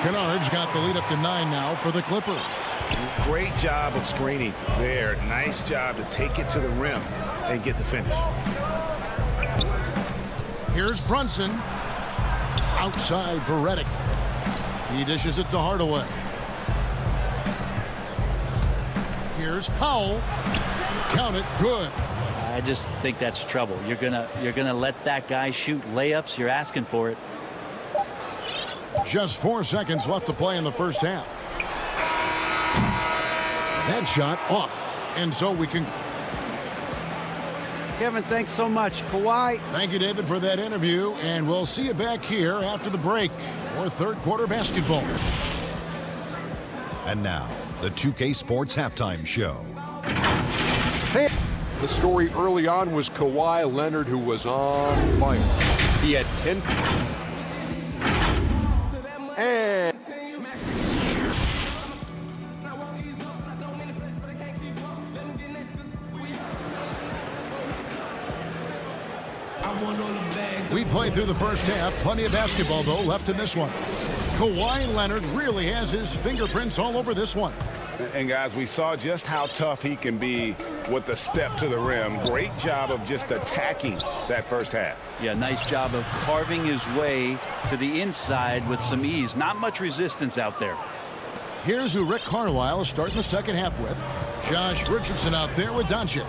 Kennard's got the lead up to 9 now for the Clippers. Great job of screening there. Nice job to take it to the rim and get the finish. Here's Brunson. Outside for Redick. He dishes it to Hardaway. Here's Powell. Count it. Good. I just think that's trouble. You're gonna let that guy shoot layups. You're asking for it. Just 4 seconds left to play in the first half. That shot off. And so we can... Kevin, thanks so much. Kawhi. Thank you, David, for that interview. And we'll see you back here after the break for third quarter basketball. And now, the 2K Sports Halftime Show. Hey. The story early on was Kawhi Leonard, who was on fire. He had 10. And we played through the first half. Plenty of basketball, though, left in this one. Kawhi Leonard really has his fingerprints all over this one. And, guys, we saw just how tough he can be with the step to the rim. Great job of just attacking that first half. Yeah, nice job of carving his way to the inside with some ease. Not much resistance out there. Here's who Rick Carlisle is starting the second half with. Josh Richardson out there with Doncic.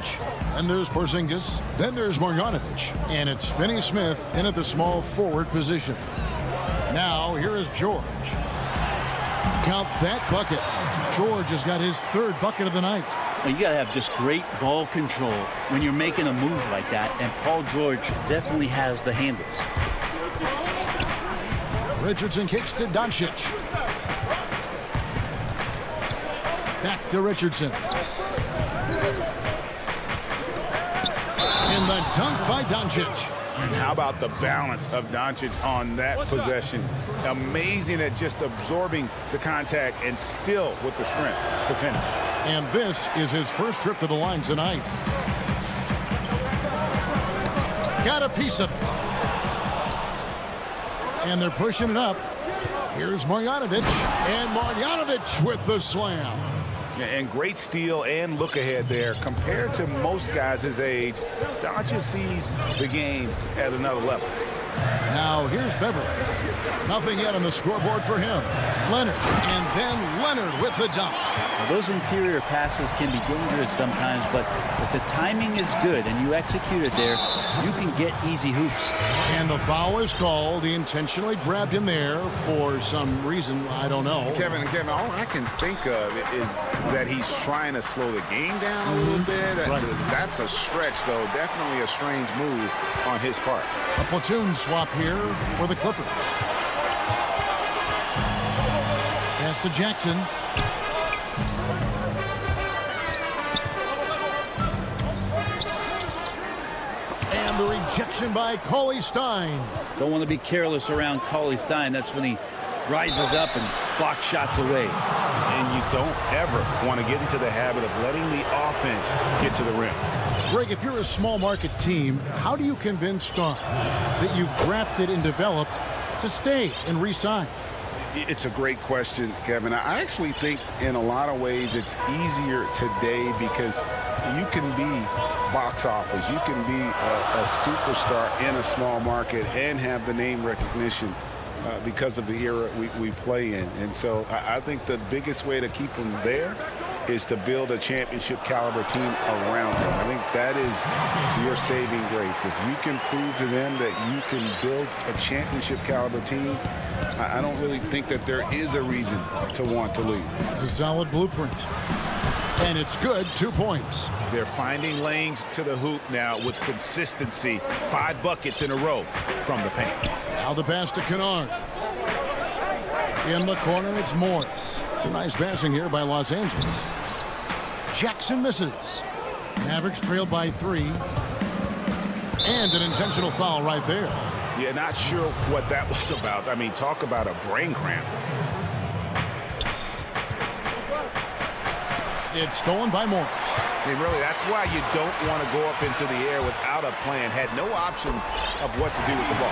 And there's Porzingis. Then there's Marjanovic. And it's Finney-Smith in at the small forward position. Now, here is George. Count that bucket. George has got his third bucket of the night. You got to have just great ball control when you're making a move like that. And Paul George definitely has the handles. Richardson kicks to Doncic. Back to Richardson. And the dunk by Doncic. And how about the balance of Doncic on that possession? Amazing at just absorbing the contact and still with the strength to finish. And this is his first trip to the line tonight. Got a piece of it. And they're pushing it up. Here's Marjanovic. And Marjanovic with the slam. And great steal and look ahead there. Compared to most guys his age, Doncic sees the game at another level. Now here's Beverly. Nothing yet on the scoreboard for him. Leonard. And then Leonard with the dunk. Well, those interior passes can be dangerous sometimes, but if the timing is good and you execute it there, you can get easy hoops. And the foul is called. He intentionally grabbed him there for some reason. I don't know. Kevin, all I can think of is that he's trying to slow the game down a little bit. Right. That's a stretch, though. Definitely a strange move on his part. A platoon swap here for the Clippers. Pass to Jackson. And the rejection by Cauley Stein. Don't want to be careless around Cauley Stein. That's when he rises up and blocks shots away. And you don't ever want to get into the habit of letting the offense get to the rim. Greg, if you're a small market team, how do you convince stars that you've drafted and developed to stay and re-sign? It's a great question, Kevin. I actually think in a lot of ways it's easier today because you can be box office. You can be a superstar in a small market and have the name recognition because of the era we play in. And so I think the biggest way to keep them there is to build a championship caliber team around them. I think that is your saving grace. If you can prove to them that you can build a championship caliber team, I don't really think that there is a reason to want to leave. It's a solid blueprint. And it's good, 2 points. They're finding lanes to the hoop now with consistency. 5 buckets in a row from the paint. Now the pass to Kennard. In the corner, it's Morris. Some nice passing here by Los Angeles. Jackson misses. Mavericks trailed by 3. And an intentional foul right there. Yeah, not sure what that was about. I mean, talk about a brain cramp. It's stolen by Morris. I mean, really, that's why you don't want to go up into the air without a plan. Had no option of what to do with the ball.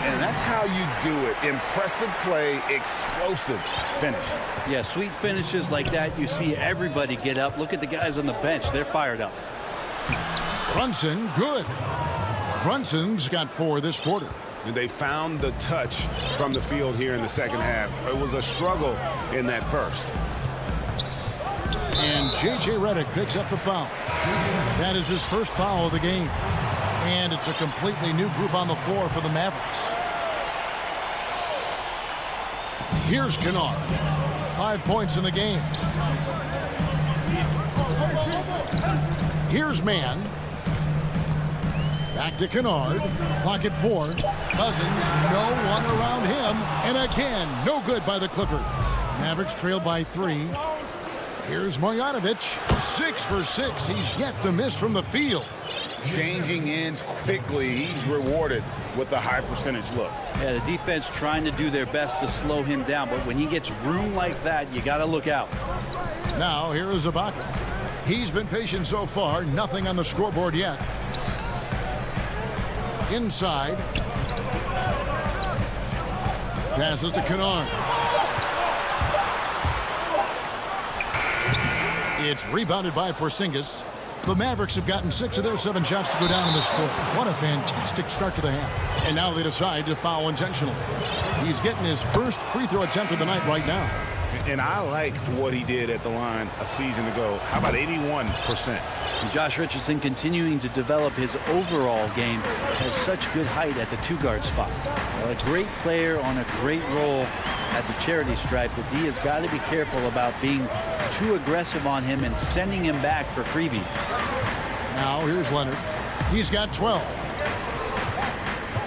And that's how you do it. Impressive play, explosive finish. Yeah, sweet finishes like that, you see everybody get up. Look at the guys on the bench. They're fired up. Brunson, good. Brunson's got 4 this quarter. And they found the touch from the field here in the second half. It was a struggle in that first. And J.J. Redick picks up the foul. That is his first foul of the game. And it's a completely new group on the floor for the Mavericks. Here's Kennard. 5 points in the game. Here's Mann. Back to Kennard. Clock at 4. Cousins, no one around him. And again, no good by the Clippers. Mavericks trailed by 3. Here's Marjanovic, 6 for 6. He's yet to miss from the field. Changing ends quickly. He's rewarded with a high percentage look. Yeah, the defense trying to do their best to slow him down, but when he gets room like that, you got to look out. Now, here is Ibaka. He's been patient so far. Nothing on the scoreboard yet. Inside. Passes to Kennard. It's rebounded by Porzingis. The Mavericks have gotten 6 of their 7 shots to go down in this quarter. What a fantastic start to the half. And now they decide to foul intentionally. He's getting his first free throw attempt of the night right now. And I like what he did at the line a season ago. How about 81%? And Josh Richardson continuing to develop his overall game, has such good height at the 2-guard spot. A great player on a great role at the charity stripe. The D has got to be careful about being too aggressive on him and sending him back for freebies. Now here's Leonard. He's got 12.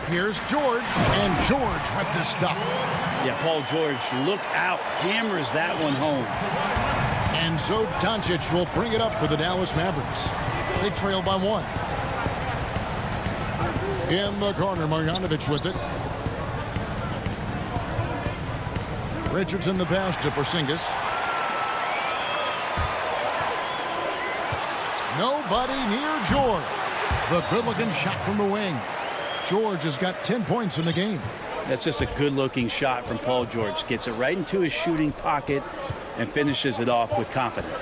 Here's George, and George with the stuff. Yeah, Paul George, look out, hammers that one home. And so Doncic will bring it up for the Dallas Mavericks. They trail by 1. In the corner, Marjanovic with it. Richardson the pass to Porzingis. Nobody near George. The good-looking shot from the wing. George has got 10 points in the game. That's just a good-looking shot from Paul George. Gets it right into his shooting pocket and finishes it off with confidence.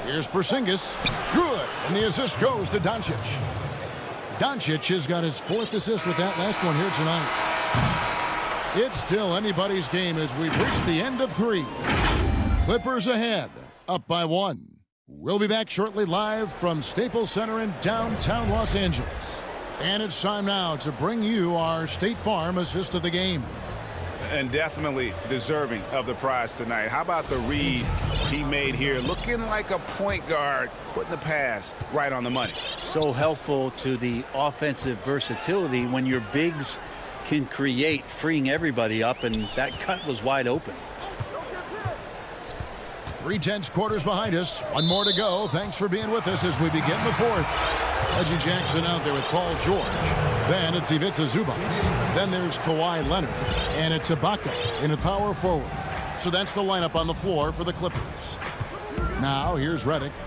Here's Porzingis. Good. And the assist goes to Doncic. Doncic has got his 4th assist with that last one here tonight. It's still anybody's game as we reach the end of 3. Clippers ahead, up by 1. We'll be back shortly live from Staples Center in downtown Los Angeles. And it's time now to bring you our State Farm assist of the game. And definitely deserving of the prize tonight. How about the read he made here? Looking like a point guard, putting the pass right on the money. So helpful to the offensive versatility when your bigs can create, freeing everybody up, and that cut was wide open. 3/10 quarters behind us. 1 more to go. Thanks for being with us as we begin the 4th. Reggie Jackson out there with Paul George. Then it's Ivica Zubac. Then there's Kawhi Leonard. And it's Ibaka in the power forward. So that's the lineup on the floor for the Clippers. Now here's Redick.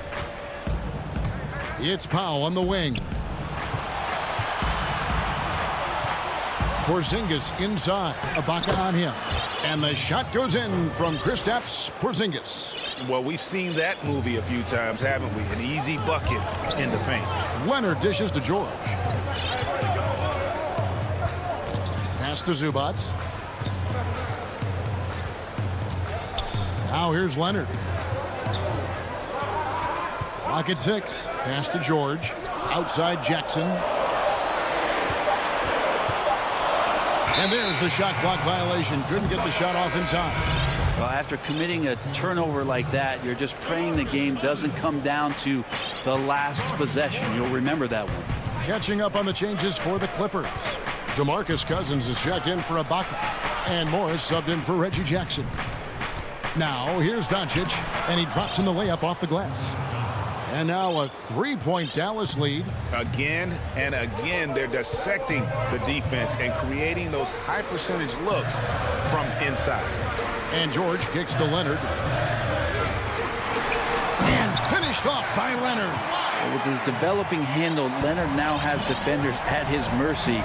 It's Powell on the wing. Porzingis inside. Ibaka on him. And the shot goes in from Kristaps Porzingis. Well, we've seen that movie a few times, haven't we? An easy bucket in the paint. Leonard dishes to George. Pass to Zubac. Now here's Leonard. Clock at 6. Pass to George. Outside Jackson. And there's the shot clock violation. Couldn't get the shot off in time. Well, after committing a turnover like that, you're just praying the game doesn't come down to the last possession. You'll remember that one. Catching up on the changes for the Clippers. DeMarcus Cousins is checked in for Ibaka. And Morris subbed in for Reggie Jackson. Now, here's Doncic, and he drops in the layup off the glass. And now a three-point Dallas lead. Again and again, they're dissecting the defense and creating those high-percentage looks from inside. And George kicks to Leonard. And finished off by Leonard. With his developing handle, Leonard now has defenders at his mercy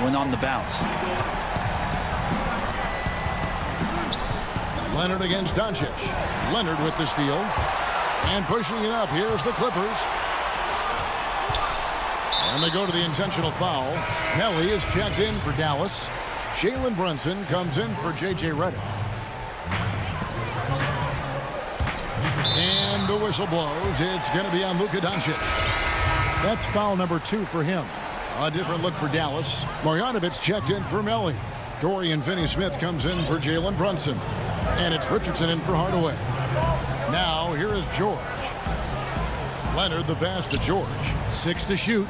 when on the bounce. Leonard against Doncic. Leonard with the steal. And pushing it up, here's the Clippers. And they go to the intentional foul. Kelly is checked in for Dallas. Jalen Brunson comes in for J.J. Redick. And the whistle blows. It's going to be on Luka Doncic. That's foul number 2 for him. A different look for Dallas. Marjanovic checked in for Melly. Dorian Finney-Smith comes in for Jalen Brunson. And it's Richardson in for Hardaway. Now, here is George. Leonard, the pass to George. 6 to shoot.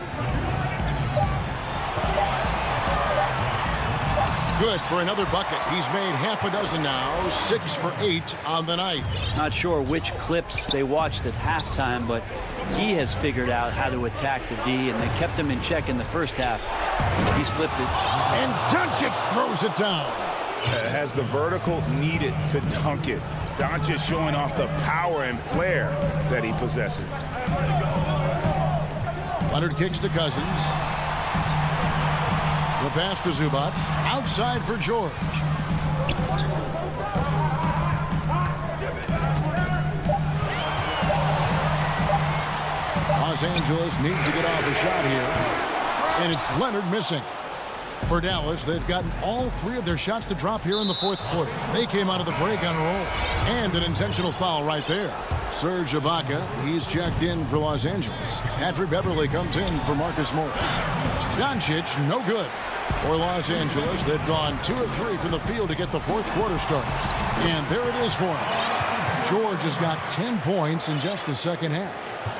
Good for another bucket. He's made half a dozen now. 6 for 8 on the night. Not sure which clips they watched at halftime, but he has figured out how to attack the D, and they kept him in check in the first half. He's flipped it. And Doncic throws it down. Has the vertical needed to dunk it. Doncic showing off the power and flair that he possesses. Leonard kicks to Cousins. The pass to Zubac. Outside for George. Los Angeles needs to get off a shot here. And it's Leonard missing. For Dallas, they've gotten all 3 of their shots to drop here in the fourth quarter. They came out of the break on a roll. And an intentional foul right there. Serge Ibaka, he's checked in for Los Angeles. Patrick Beverly comes in for Marcus Morris. Doncic, no good. For Los Angeles, they've gone 2 of 3 from the field to get the fourth quarter started. And there it is for him. George has got 10 points in just the second half.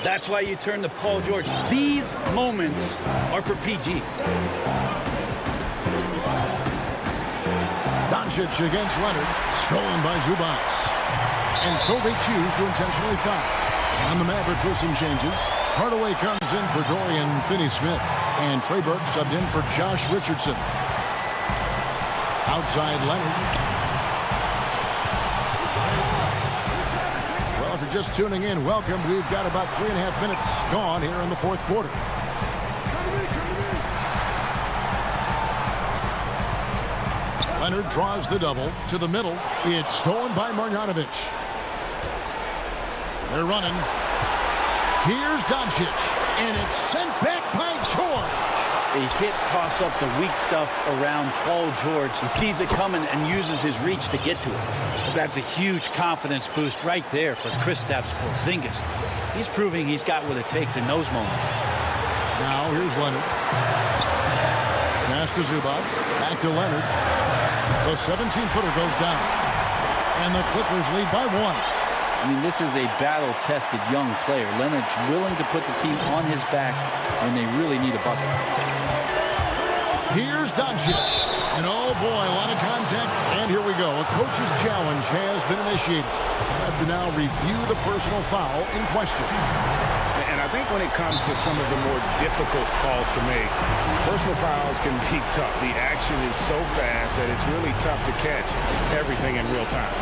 That's why you turn to Paul George. These moments are for PG. Doncic against Leonard, stolen by Zubac. And so they choose to intentionally foul. On the Mavericks with some changes, Hardaway comes in for Dorian Finney-Smith. And Trey Burke subbed in for Josh Richardson. Outside Leonard. Well, if you're just tuning in, welcome. We've got about 3.5 minutes gone here in the fourth quarter. Leonard draws the double to the middle. It's stolen by Marjanovic. They're running. Here's Doncic. And it's sent back by George. You can't toss up the weak stuff around Paul George. He sees it coming and uses his reach to get to it. That's a huge confidence boost right there for Kristaps Porzingis. He's proving he's got what it takes in those moments. Now here's Leonard. Pass to Zubac. Back to Leonard. The 17-footer goes down. And the Clippers lead by 1. I mean, this is a battle-tested young player. Leonard's willing to put the team on his back when they really need a bucket. Here's Doncic. And oh boy, a lot of contact. And here we go. A coach's challenge has been initiated. We have to now review the personal foul in question. And I think when it comes to some of the more difficult calls to make, personal fouls can be tough. The action is so fast that it's really tough to catch everything in real time.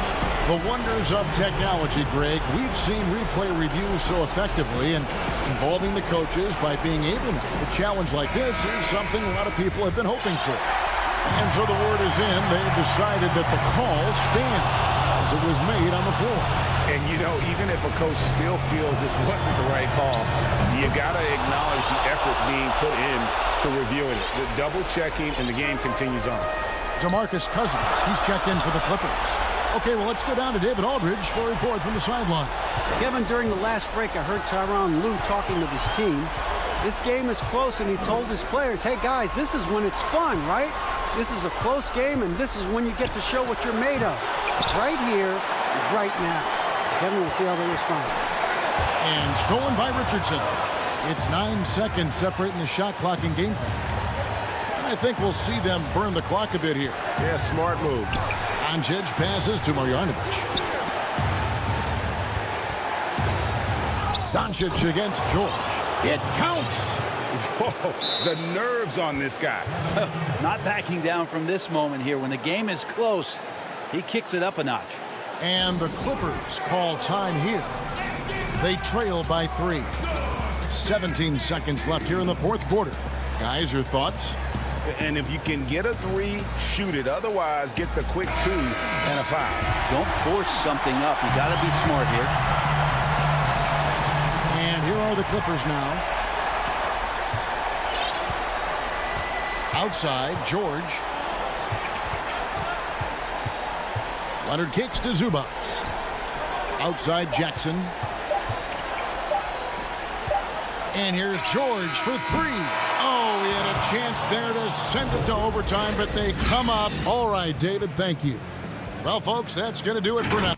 The wonders of technology, Greg. We've seen replay reviews so effectively, and involving the coaches by being able to a challenge like this is something a lot of people have been hoping for. And so the word is in. They've decided that the call stands as it was made on the floor. And, you know, even if a coach still feels this wasn't the right call, you got to acknowledge the effort being put in to reviewing it. The double-checking, and the game continues on. DeMarcus Cousins, he's checked in for the Clippers. Okay, well, let's go down to David Aldridge for a report from the sideline. Kevin, during the last break, I heard Tyronn Lue talking with his team. This game is close, and he told his players, hey, guys, this is when it's fun, right? This is a close game, and this is when you get to show what you're made of. Right here, right now. Kevin, we'll see how they respond. And stolen by Richardson. It's 9 seconds separating the shot clock and game clock. And I think we'll see them burn the clock a bit here. Yeah, smart move. Doncic passes to Marjanovic. Doncic against George. It counts. Whoa, the nerves on this guy. Not backing down from this moment here. When the game is close, he kicks it up a notch. And the Clippers call time here. They trail by 3. 17 seconds left here in the fourth quarter. Guys, your thoughts? And if you can get a 3, shoot it. Otherwise, get the quick 2 and a foul. Don't force something up. You got to be smart here. And here are the Clippers now. Outside, George. Leonard kicks to Zubats. Outside, Jackson. And here's George for 3. Oh, he had a chance there to send it to overtime, but they come up. All right, David, thank you. Well, folks, that's going to do it for now.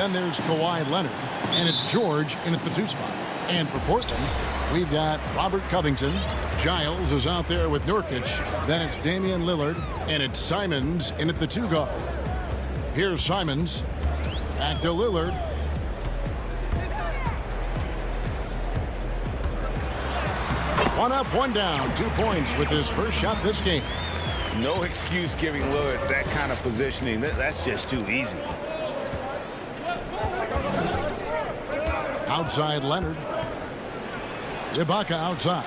Then there's Kawhi Leonard, and it's George in at the 2 spot. And for Portland, we've got Robert Covington. Giles is out there with Nurkic. Then it's Damian Lillard, and it's Simons in at the 2 guard. Here's Simons. Back to Lillard. One up, one down. 2 points with his first shot this game. No excuse giving Lillard that kind of positioning. That's just too easy. Outside Leonard. Ibaka outside.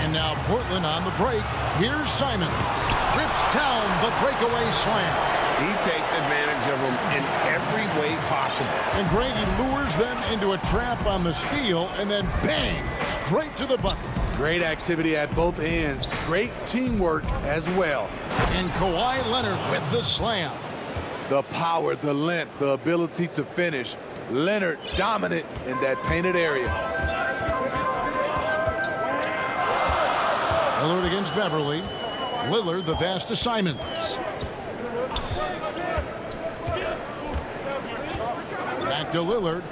And now Portland on the break. Here's Simons. Rips down the breakaway slam. He takes advantage of them in every way possible. And Grady lures them into a trap on the steal and then bang, straight to the bucket. Great activity at both ends. Great teamwork as well. And Kawhi Leonard with the slam. The power, the length, the ability to finish. Leonard dominant in that painted area. Lillard against Beverly. Lillard the pass to Simons. Back to Lillard.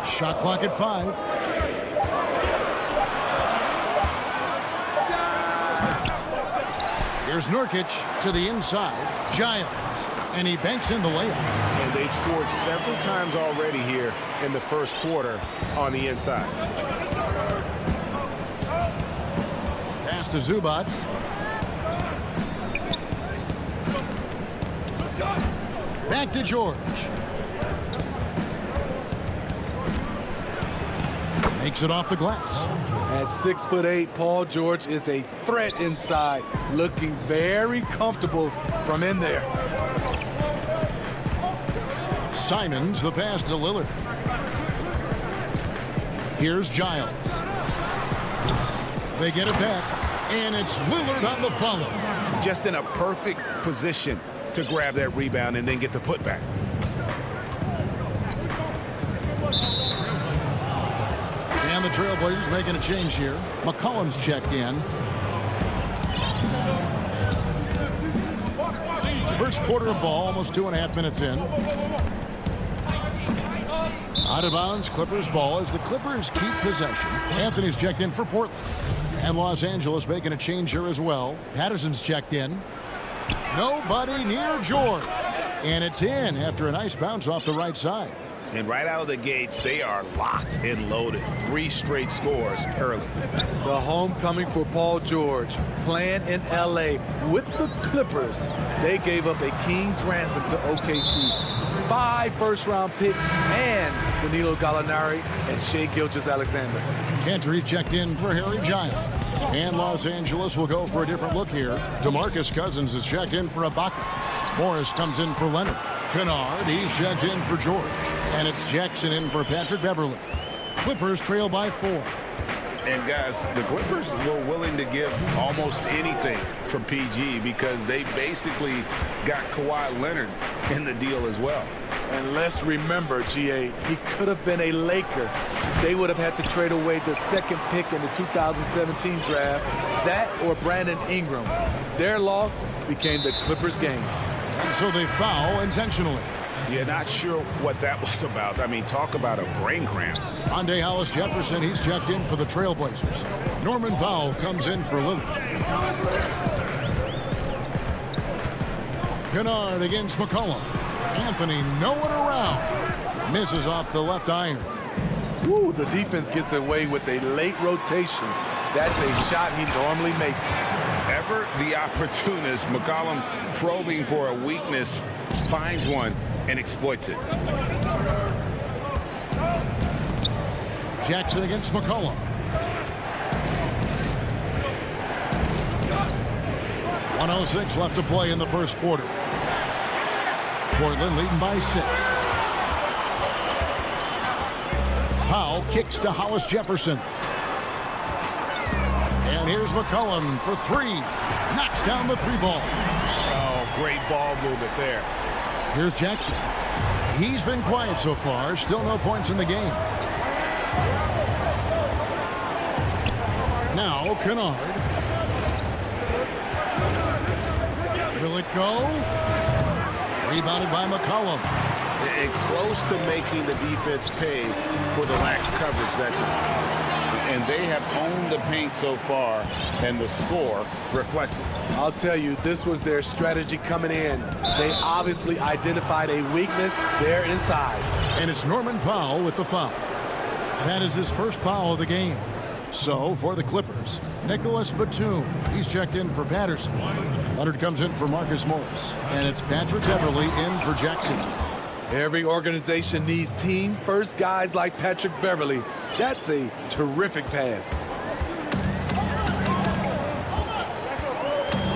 Shot clock at 5. Here's Nurkic to the inside. Giles. And he banks in the layup. And they've scored several times already here in the first quarter on the inside. Pass to Zubac. Back to George. Makes it off the glass. At 6'8", Paul George is a threat inside, looking very comfortable from in there. Simons the pass to Lillard. Here's Giles. They get it back, and it's Lillard on the follow. Just in a perfect position to grab that rebound and then get the putback. And the Trailblazers making a change here. McCollum's checked in. First quarter of ball, almost 2.5 minutes in. Out of bounds, Clippers ball as the Clippers keep possession. Anthony's checked in for Portland. And Los Angeles making a change here as well. Patterson's checked in. Nobody near George. And it's in after a nice bounce off the right side. And right out of the gates, they are locked and loaded. 3 straight scores early. The homecoming for Paul George, playing in L.A. with the Clippers. They gave up a king's ransom to OKC. 5 first-round picks and Danilo Gallinari and Shai Gilgeous-Alexander. Cantor checked in for Harry Giles. And Los Angeles will go for a different look here. DeMarcus Cousins is checked in for Ibaka. Morris comes in for Leonard. Kennard, he's checked in for George. And it's Jackson in for Patrick Beverly. Clippers trail by 4. And guys, the Clippers were willing to give almost anything for PG because they basically got Kawhi Leonard in the deal as well. And let's remember, GA, he could have been a Laker. They would have had to trade away the 2nd pick in the 2017 draft. That or Brandon Ingram. Their loss became the Clippers' game. And so they foul intentionally. Yeah, not sure what that was about. I mean, talk about a brain cramp. Andre Hollis Jefferson, he's checked in for the Trailblazers. Norman Powell comes in for Lillard. Kennard against McCollum. Anthony nowhere around. Misses off the left iron. Ooh, the defense gets away with a late rotation. That's a shot he normally makes. Ever the opportunist, McCollum probing for a weakness, finds one and exploits it. Jackson against McCollum. .106 left to play in the first quarter. Portland leading by 6. Powell kicks to Hollis Jefferson. And here's McCollum for 3. Knocks down the 3-ball. Oh, great ball movement there. Here's Jackson. He's been quiet so far. Still no points in the game. Now Kennard. Will it go? Rebounded by McCollum. And close to making the defense pay for the lax coverage. That's it. And they have owned the paint so far, and the score reflects it. I'll tell you, this was their strategy coming in. They obviously identified a weakness there inside. And it's Norman Powell with the foul. That is his first foul of the game. So, for the Clippers, Nicholas Batum. He's checked in for Patterson. Leonard comes in for Marcus Morris. And it's Patrick Beverly in for Jackson. Every organization needs team-first guys like Patrick Beverly. That's a terrific pass.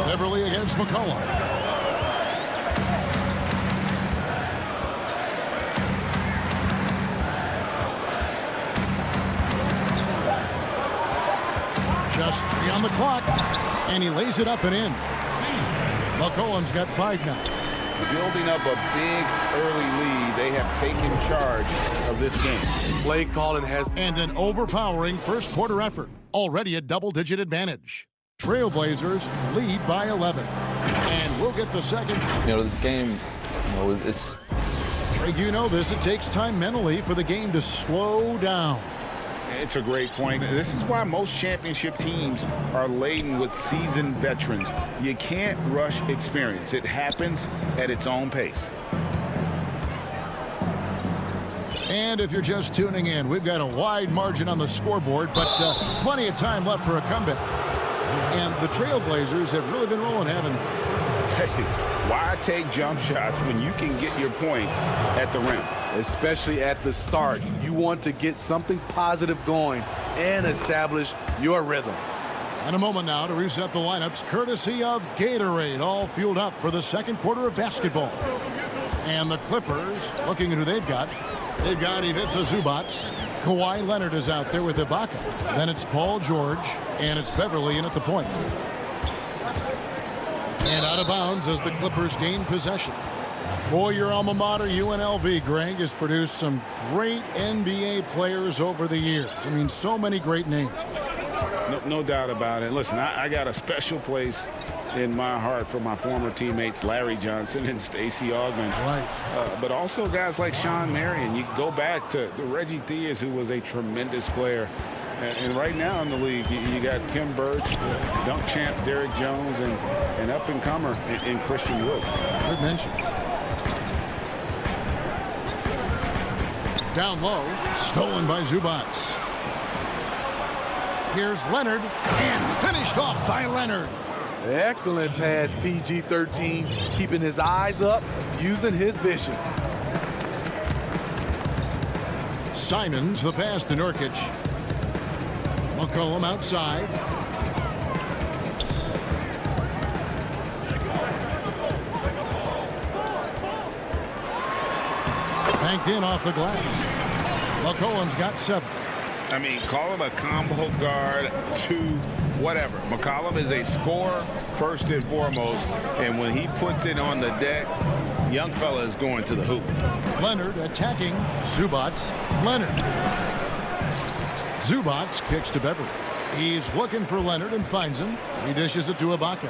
Beverly against McCollum. Just 3 on the clock, and he lays it up and in. McCollum's got 5 now. Building up a big early lead, they have taken charge of this game. Play calling has... And an overpowering first quarter effort. Already a double-digit advantage. Trailblazers lead by 11. And we'll get the second. This game, it's... Greg, you know this. It takes time mentally for the game to slow down. It's a great point. This is why most championship teams are laden with seasoned veterans. You can't rush experience. It happens at its own pace. And if you're just tuning in, we've got a wide margin on the scoreboard, but plenty of time left for a comeback. And the Trailblazers have really been rolling, haven't they? Hey, why take jump shots when you can get your points at the rim? Especially at the start. You want to get something positive going and establish your rhythm. And a moment now to reset the lineups, courtesy of Gatorade, all fueled up for the second quarter of basketball. And the Clippers, looking at who they've got. They've got Ivica Zubac. Kawhi Leonard is out there with Ibaka. Then it's Paul George, and it's Beverly in at the point. And out of bounds as the Clippers gain possession. Boy, your alma mater, UNLV, Greg, has produced some great NBA players over the years. I mean, so many great names. No doubt about it. Listen, I got a special place in my heart for my former teammates Larry Johnson and Stacey Augmon. Right. But also guys like Sean Marion. You go back to Reggie Theus, who was a tremendous player. And right now in the league, you got Kim Birch, dunk champ Derrick Jones, and up-and-comer in Christian Wood. Good mentions. Down low, stolen by Zubac. Here's Leonard, and finished off by Leonard. Excellent pass, PG-13, keeping his eyes up, using his vision. Simons, the pass to Nurkic. McCollum outside. Banked in off the glass. McCollum's got 7. I mean, call him a combo guard to whatever. McCollum is a scorer first and foremost, and when he puts it on the deck, young fella is going to the hoop. Leonard attacking Zubac. Leonard. Zubac kicks to Beverly. He's looking for Leonard and finds him. He dishes it to Ibaka.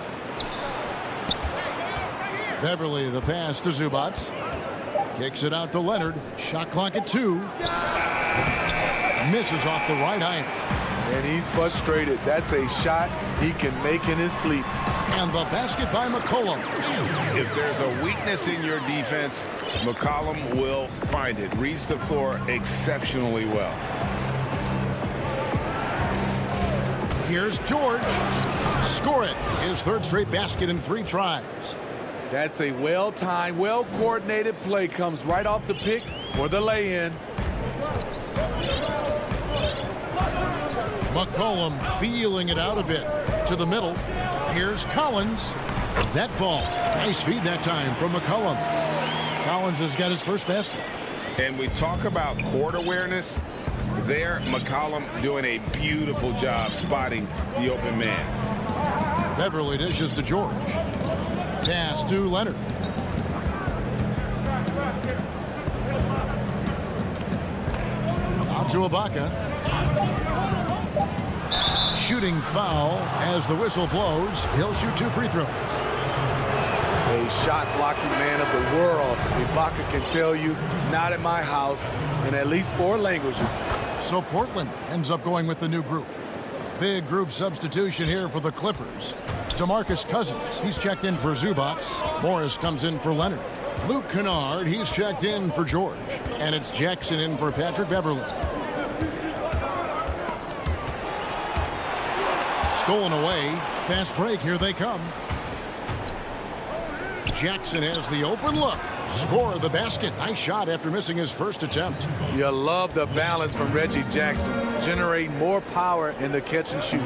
Beverly, the pass to Zubac. Kicks it out to Leonard. Shot clock at 2. Misses off the right eye. And he's frustrated. That's a shot he can make in his sleep. And the basket by McCollum. If there's a weakness in your defense, McCollum will find it. Reads the floor exceptionally well. Here's George. Score it. His 3rd straight basket in 3 tries. That's a well-timed, well-coordinated play. Comes right off the pick for the lay-in. McCollum feeling it out a bit. To the middle. Here's Collins. That falls. Nice feed that time from McCollum. Collins has got his first basket. And we talk about court awareness. There, McCollum doing a beautiful job spotting the open man. Beverly dishes to George. Pass to Leonard. Out to Ibaka. Shooting foul as the whistle blows. He'll shoot 2 free throws. A shot-blocking man of the world. Ibaka can tell you, not in my house, in at least 4 languages. So Portland ends up going with the new group. Big group substitution here for the Clippers. DeMarcus Cousins, he's checked in for Zubac. Morris comes in for Leonard. Luke Kennard, he's checked in for George. And it's Jackson in for Patrick Beverly. Stolen away. Fast break. Here they come. Jackson has the open look. Score the basket. Nice shot after missing his first attempt. You love the balance from Reggie Jackson. Generating more power in the catch and shoot.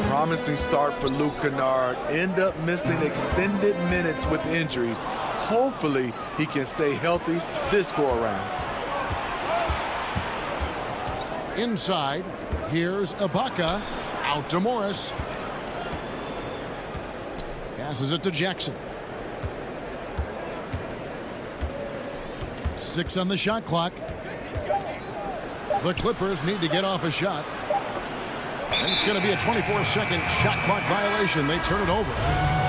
Promising start for Luke Kennard. End up missing extended minutes with injuries. Hopefully he can stay healthy this go-around. Inside. Here's Ibaka. Out to Morris. Passes it to Jackson. 6 on the shot clock. The Clippers need to get off a shot. And it's going to be a 24-second shot clock violation. They turn it over.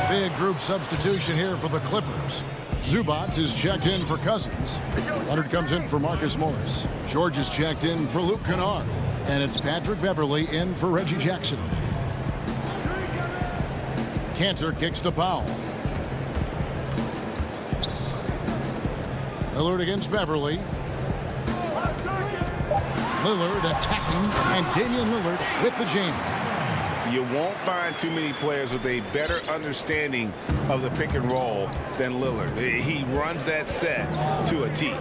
Big group substitution here for the Clippers. Zubac is checked in for Cousins. Leonard comes in for Marcus Morris. George is checked in for Luke Kennard. And it's Patrick Beverly in for Reggie Jackson. Cantor kicks to Powell. Lillard against Beverly. Lillard attacking, and Damian Lillard with the jam. You won't find too many players with a better understanding of the pick and roll than Lillard. He runs that set to a T.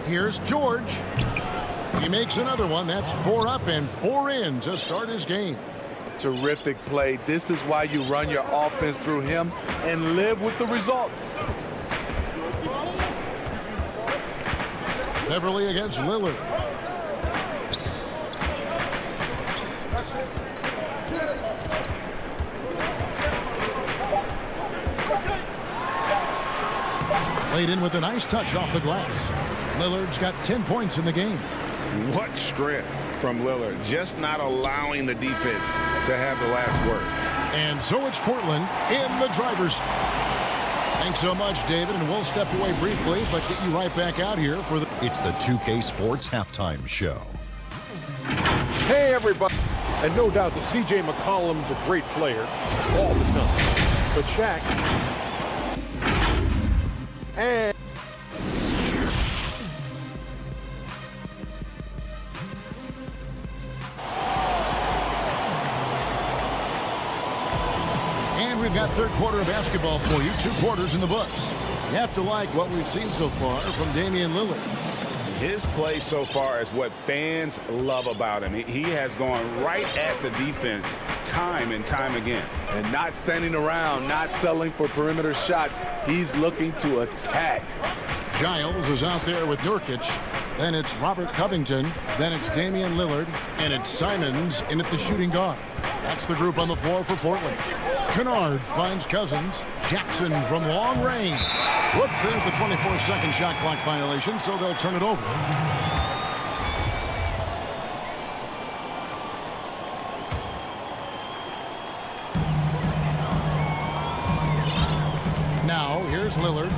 Here's George. He makes another one. That's 4 up and 4 in to start his game. Terrific play. This is why you run your offense through him and live with the results. Beverly against Lillard. Laid in with a nice touch off the glass. Lillard's got 10 points in the game. What strength from Lillard. Just not allowing the defense to have the last word. And so it's Portland in the driver's seat. Thanks so much, David, and we'll step away briefly, but get you right back out here for the... It's the 2K Sports Halftime Show. Hey, everybody. And no doubt that C.J. McCollum's a great player all the time. But Shaq And we've got third quarter of basketball for you. 2 quarters in the books. You have to like what we've seen so far from Damian Lillard. His play so far is what fans love about him. He has gone right at the defense time and time again. And not standing around, not settling for perimeter shots. He's looking to attack. Giles is out there with Nurkic. Then it's Robert Covington. Then it's Damian Lillard. And it's Simons in at the shooting guard. That's the group on the floor for Portland. Kennard finds Cousins. Jackson from long range. Whoops, there's the 24-second shot clock violation, so they'll turn it over. Now, here's Lillard.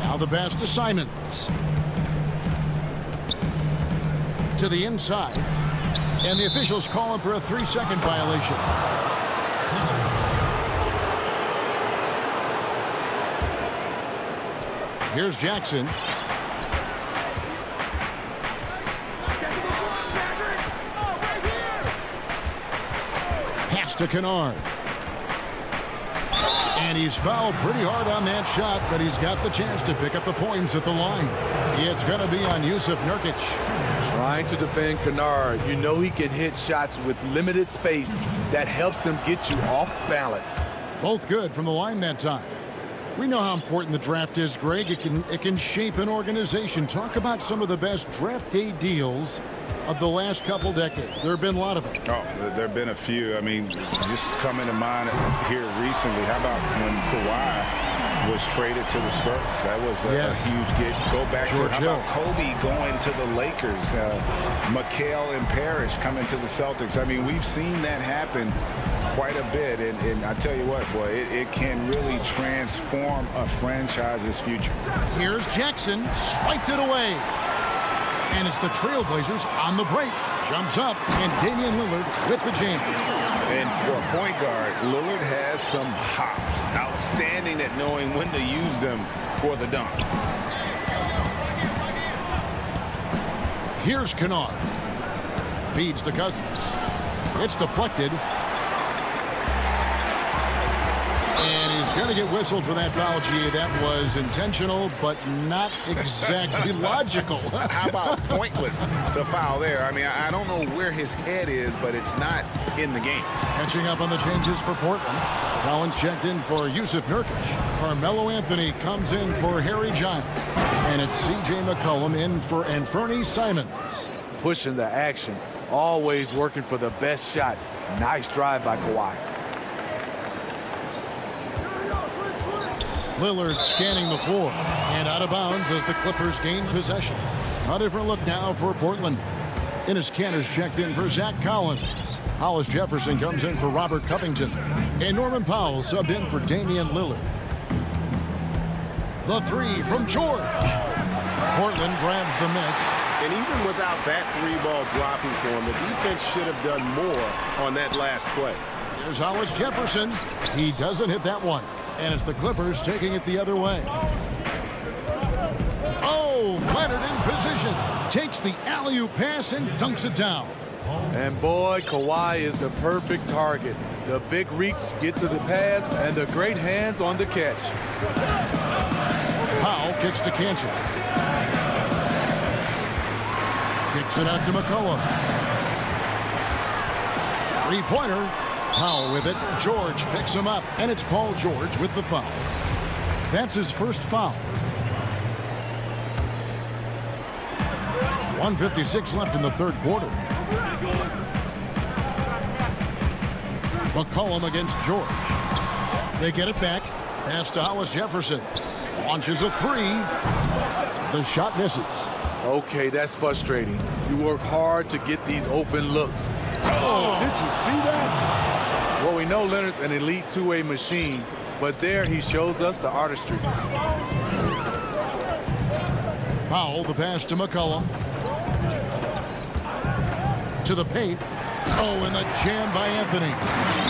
Now the pass to Simons. To the inside. And the officials call him for a 3-second violation. Here's Jackson. Pass to Kennard. And he's fouled pretty hard on that shot, but he's got the chance to pick up the points at the line. It's going to be on Yusuf Nurkic. Trying to defend Kennard. You know he can hit shots with limited space. That helps him get you off balance. Both good from the line that time. We know how important the draft is, Greg. It can shape an organization. Talk about some of the best draft day deals of the last couple decades. There have been a lot of them. Oh, there have been a few. I mean, just coming to mind here recently. How about when Kawhi was traded to the Spurs? That was a huge get. Go back to how about Kobe going to the Lakers? Mikal and Parrish coming to the Celtics. I mean, we've seen that happen quite a bit. And I tell you what, boy, it can really transform a franchise's future. Here's Jackson. Swiped it away. And it's the Trailblazers on the break. Jumps up, and Damian Lillard with the jam. And for a point guard, Lillard has some hops. Outstanding at knowing when to use them for the dunk. Here's Kennard. Feeds to Cousins. It's deflected. And he's going to get whistled for that foul, G. That was intentional, but not exactly logical. How about pointless to foul there? I mean, I don't know where his head is, but it's not in the game. Catching up on the changes for Portland. Collins checked in for Yusuf Nurkic. Carmelo Anthony comes in for Harry Giles. And it's C.J. McCollum in for Anthony Simons. Pushing the action. Always working for the best shot. Nice drive by Kawhi. Lillard scanning the floor and out of bounds as the Clippers gain possession. A different look now for Portland. Enes Kanter's checked in for Zach Collins. Hollis Jefferson comes in for Robert Covington. And Norman Powell subbed in for Damian Lillard. The three from George. Portland grabs the miss. And even without that three-ball dropping for him, the defense should have done more on that last play. Here's Hollis Jefferson. He doesn't hit that one. And it's the Clippers taking it the other way. Oh, Leonard in position. Takes the alley-oop pass and dunks it down. And boy, Kawhi is the perfect target. The big reach to get to the pass and the great hands on the catch. Powell kicks to Kanter. Kicks it out to McCollum. Three-pointer. Powell with it. George picks him up. And it's Paul George with the foul. That's his first foul. 1:56 left in the third quarter. McCollum against George. They get it back. Pass to Hollis Jefferson. Launches a three. The shot misses. Okay, that's frustrating. You work hard to get these open looks. Oh, did you see that? Well, we know Leonard's an elite two-way machine, but there he shows us the artistry. Powell, the pass to McCollum. To the paint. Oh, and the jam by Anthony.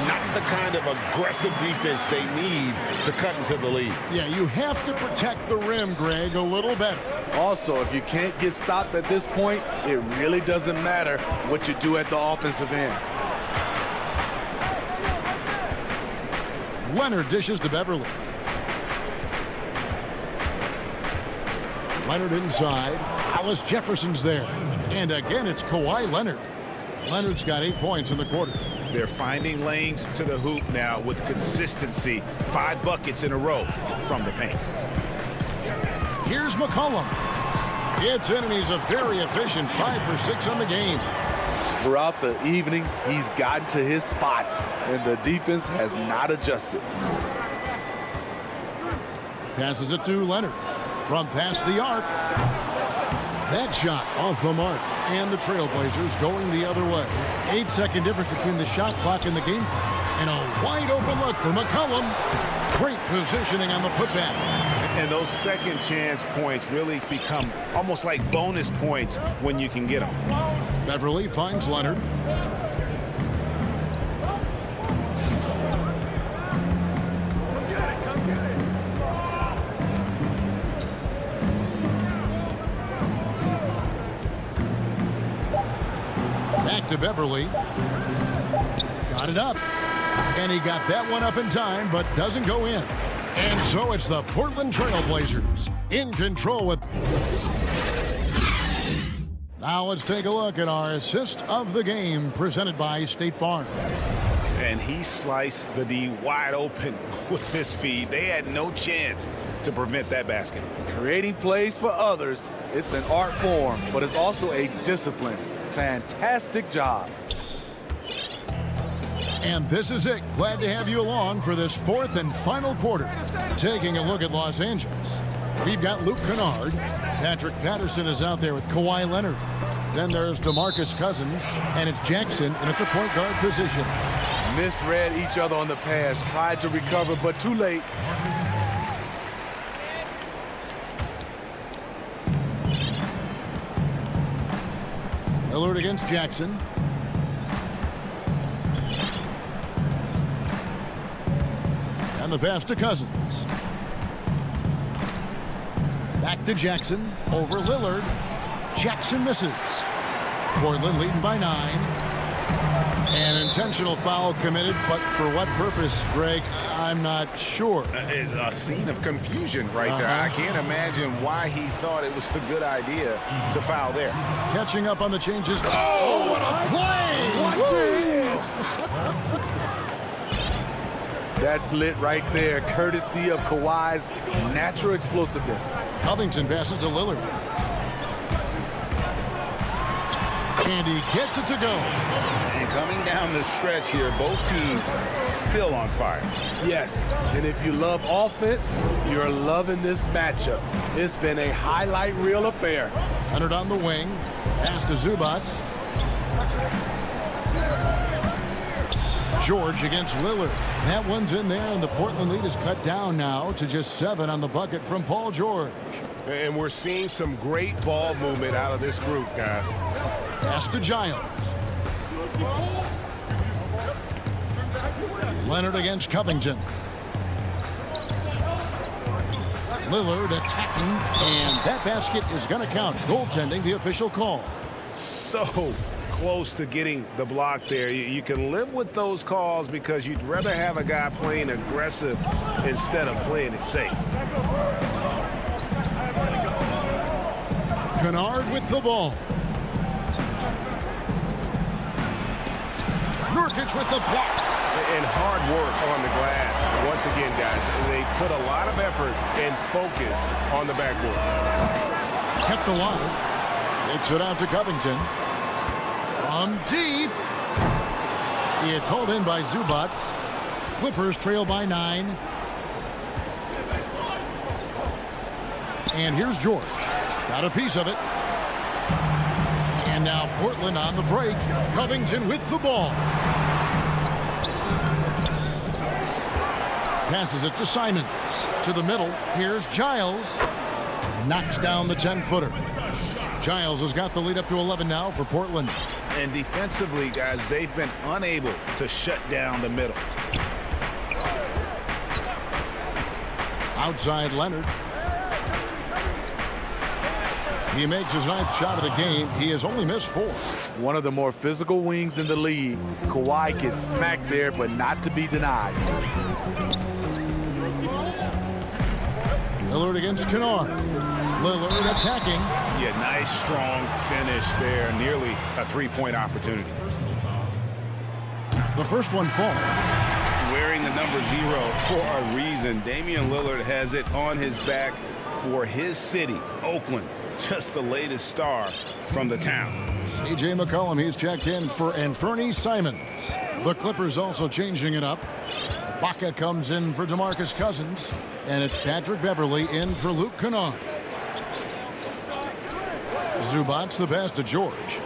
Not the kind of aggressive defense they need to cut into the lead. Yeah, you have to protect the rim, Greg, a little better. Also, if you can't get stops at this point, it really doesn't matter what you do at the offensive end. Leonard dishes to Beverly. Leonard inside. Alice Jefferson's there. And again, it's Kawhi Leonard. Leonard's got 8 points in the quarter. They're finding lanes to the hoop now with consistency. 5 buckets in a row from the paint. Here's McCollum. It's in, and he's a very efficient 5 for 6 on the game. Throughout the evening, he's gotten to his spots, and the defense has not adjusted. Passes it to Leonard. From past the arc. That shot off the mark. And the Trailblazers going the other way. 8-second difference between the shot clock and the game clock. And a wide open look for McCollum. Great positioning on the putback. And those second chance points really become almost like bonus points when you can get them. Beverly finds Leonard. Back to Beverly. Got it up. And he got that one up in time, but doesn't go in. And so it's the Portland Trailblazers in control with... Now let's take a look at our assist of the game presented by State Farm. And he sliced the D wide open with his feed. They had no chance to prevent that basket. Creating plays for others, it's an art form, but it's also a discipline. Fantastic job. And this is it. Glad to have you along for this 4th and final quarter. Taking a look at Los Angeles. We've got Luke Kennard. Patrick Patterson is out there with Kawhi Leonard. Then there's DeMarcus Cousins, and it's Jackson in at the point guard position. Misread each other on the pass, tried to recover, but too late. Lillard against Jackson. And the pass to Cousins. Back to Jackson. Over Lillard. Jackson misses. Portland leading by 9. An intentional foul committed, but for what purpose, Greg? I'm not sure. It's a scene of confusion right there. I can't imagine why he thought it was a good idea to foul there. Catching up on the changes. Oh, what a play! That's lit right there, courtesy of Kawhi's natural explosiveness. Covington passes to Lillard. And he gets it to go. And coming down the stretch here, both teams still on fire. Yes, and if you love offense, you're loving this matchup. It's been a highlight reel affair. Leonard on the wing. Pass to Zubac. George against Lillard. That one's in there, and the Portland lead is cut down now to just 7 on the bucket from Paul George. And we're seeing some great ball movement out of this group, guys. Pass to Giles. Leonard against Covington. Lillard attacking, and that basket is going to count. Goaltending, the official call. So close to getting the block there. You can live with those calls because you'd rather have a guy playing aggressive instead of playing it safe. Kennard with the ball. Nurkic with the block. And hard work on the glass. Once again, guys, they put a lot of effort and focus on the backboard. Kept alive. Takes it out to Covington. From deep. It's hauled in by Zubac. Clippers trail by 9. And here's George. Got a piece of it. And now Portland on the break. Covington with the ball. Passes it to Simons. To the middle. Here's Giles. Knocks down the 10-footer. Giles has got the lead up to 11 now for Portland. And defensively, guys, they've been unable to shut down the middle. Outside Leonard. He makes his 9th shot of the game. He has only missed 4. One of the more physical wings in the league. Kawhi gets smacked there, but not to be denied. Lillard against Kennard. Lillard attacking. Yeah, nice, strong finish there. Nearly a 3-point opportunity. The first one falls. Wearing the number 0 for a reason. Damian Lillard has it on his back for his city, Oakland. Just the latest star from the town. C.J. McCollum, he's checked in for Anthony Simons. The Clippers also changing it up. Ibaka comes in for DeMarcus Cousins. And it's Patrick Beverley in for Luke Kennard. Zubac's the pass to George.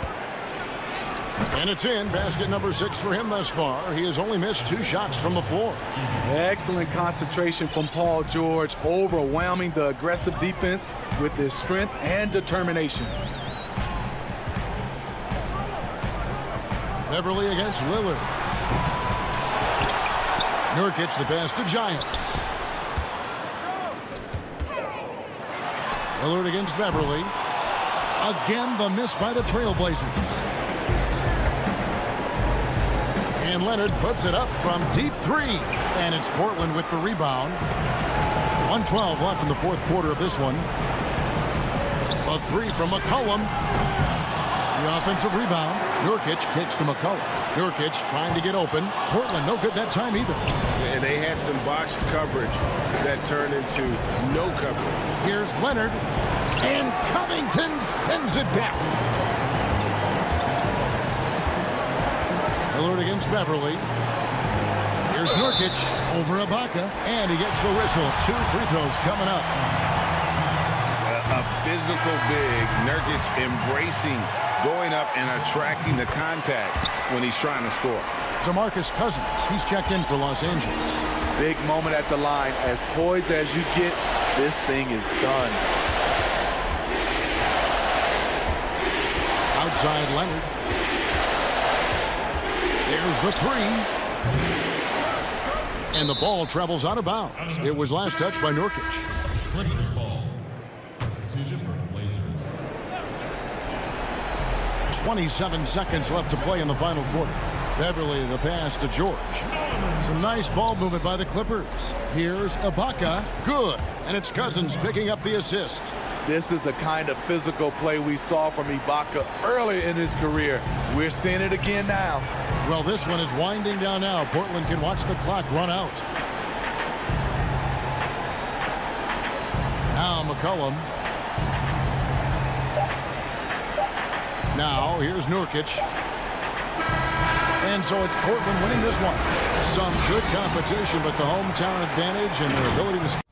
And it's in. Basket number 6 for him thus far. He has only missed 2 shots from the floor. Excellent concentration from Paul George, overwhelming the aggressive defense with his strength and determination. Beverley against Lillard. Nurkic the pass to Giants. Lillard against Beverley. Again, the miss by the Trailblazers. And Leonard puts it up from deep 3. And it's Portland with the rebound. 1:12 left in the 4th quarter of this one. A 3 from McCollum. The offensive rebound. Nurkic kicks to McCollum. Nurkic trying to get open. Portland no good that time either. And they had some botched coverage that turned into no coverage. Here's Leonard. And Covington sends it back. Lillard against Beverley. Here's Nurkic over Ibaka. And he gets the whistle. 2 free throws coming up. A physical big. Nurkic embracing, going up and attracting the contact when he's trying to score. DeMarcus Cousins. He's checked in for Los Angeles. Big moment at the line. As poised as you get, this thing is done. Outside Leonard. There's the 3. And the ball travels out of bounds. It was last touched by Nurkic. Clippers ball. Substitution for Blazers. 27 seconds left to play in the final quarter. Beverley the pass to George. Some nice ball movement by the Clippers. Here's Ibaka. Good. And it's Cousins picking up the assist. This is the kind of physical play we saw from Ibaka early in his career. We're seeing it again now. Well, this one is winding down now. Portland can watch the clock run out. Now McCollum. Now here's Nurkic. And so it's Portland winning this one. Some good competition, but the hometown advantage and their ability to...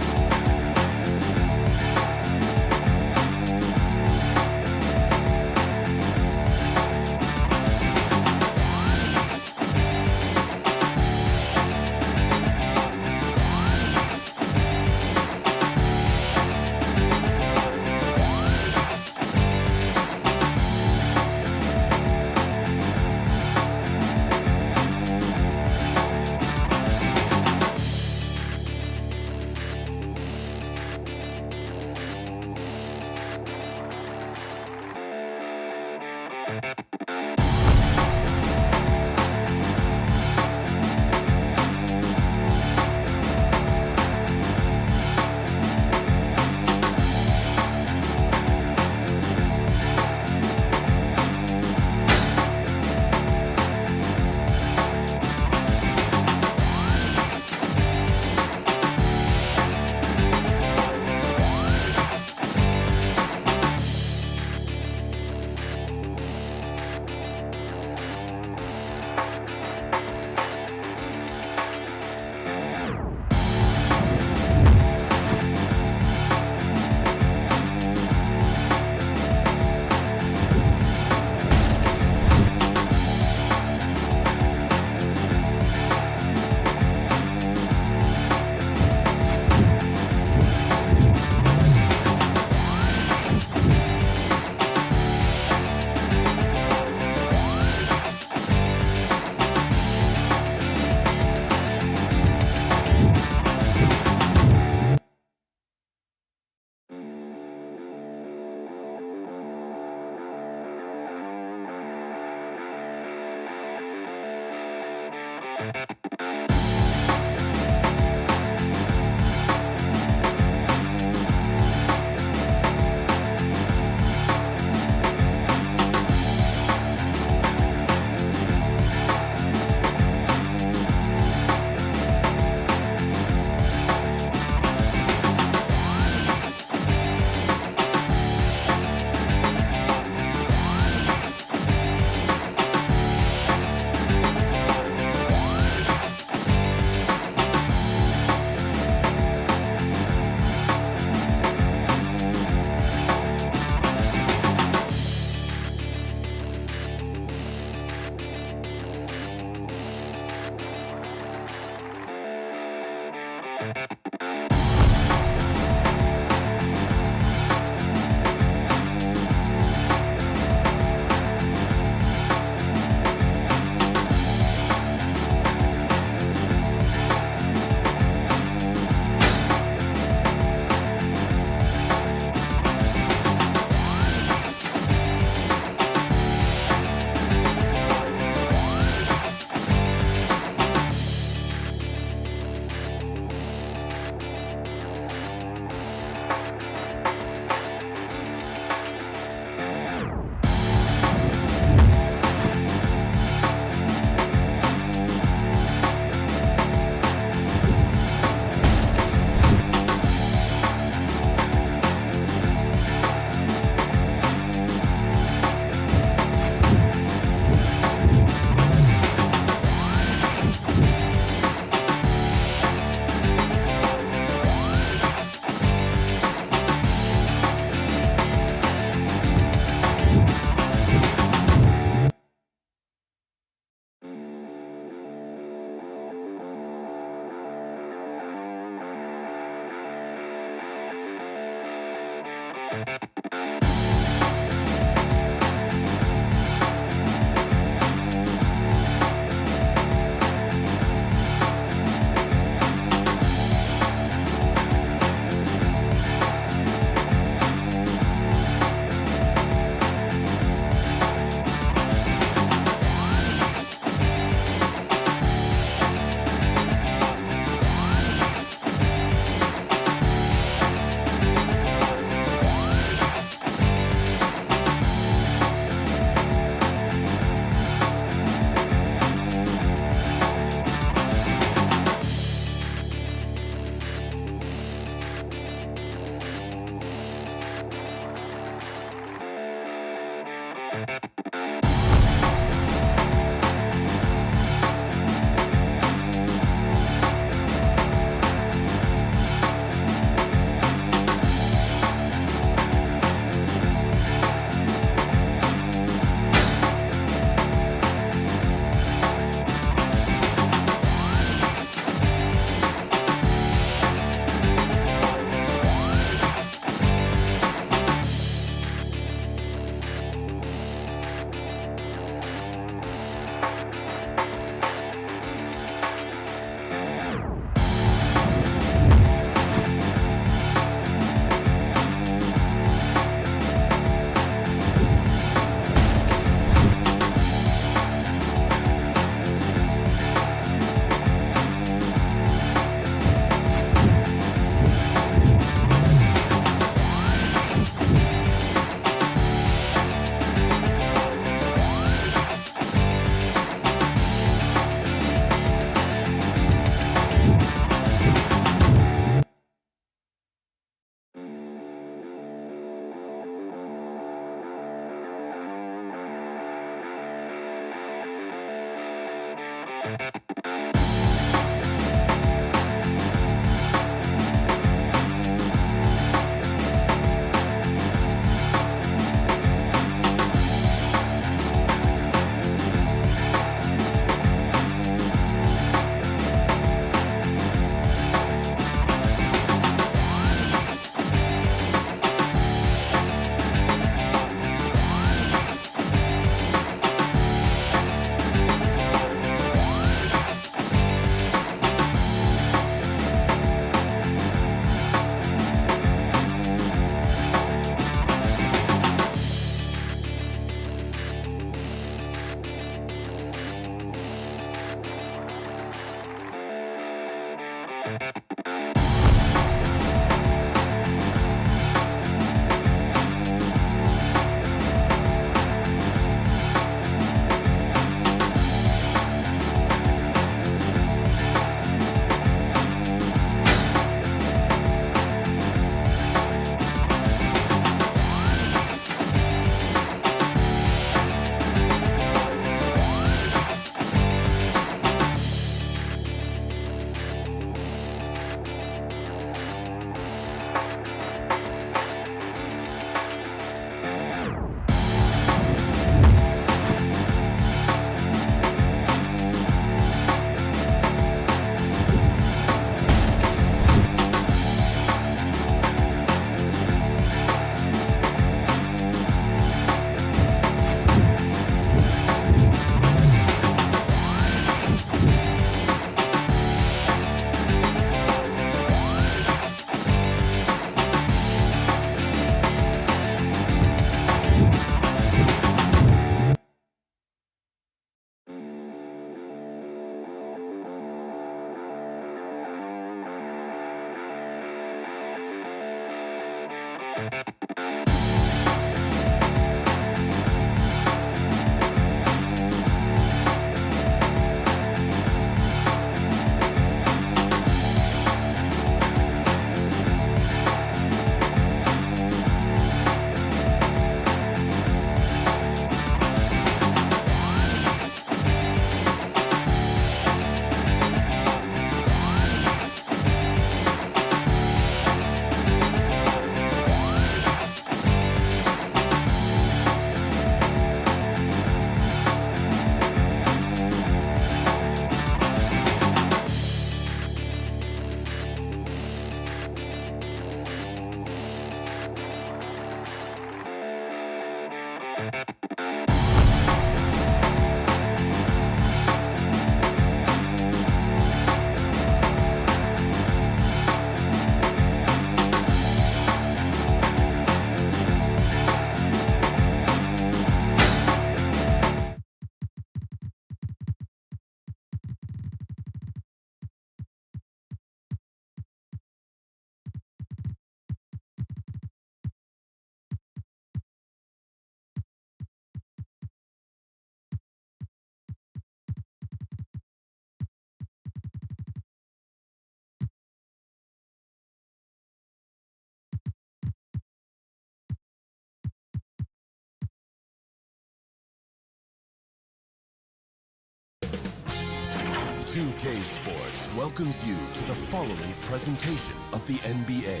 2K Sports welcomes you to the following presentation of the NBA.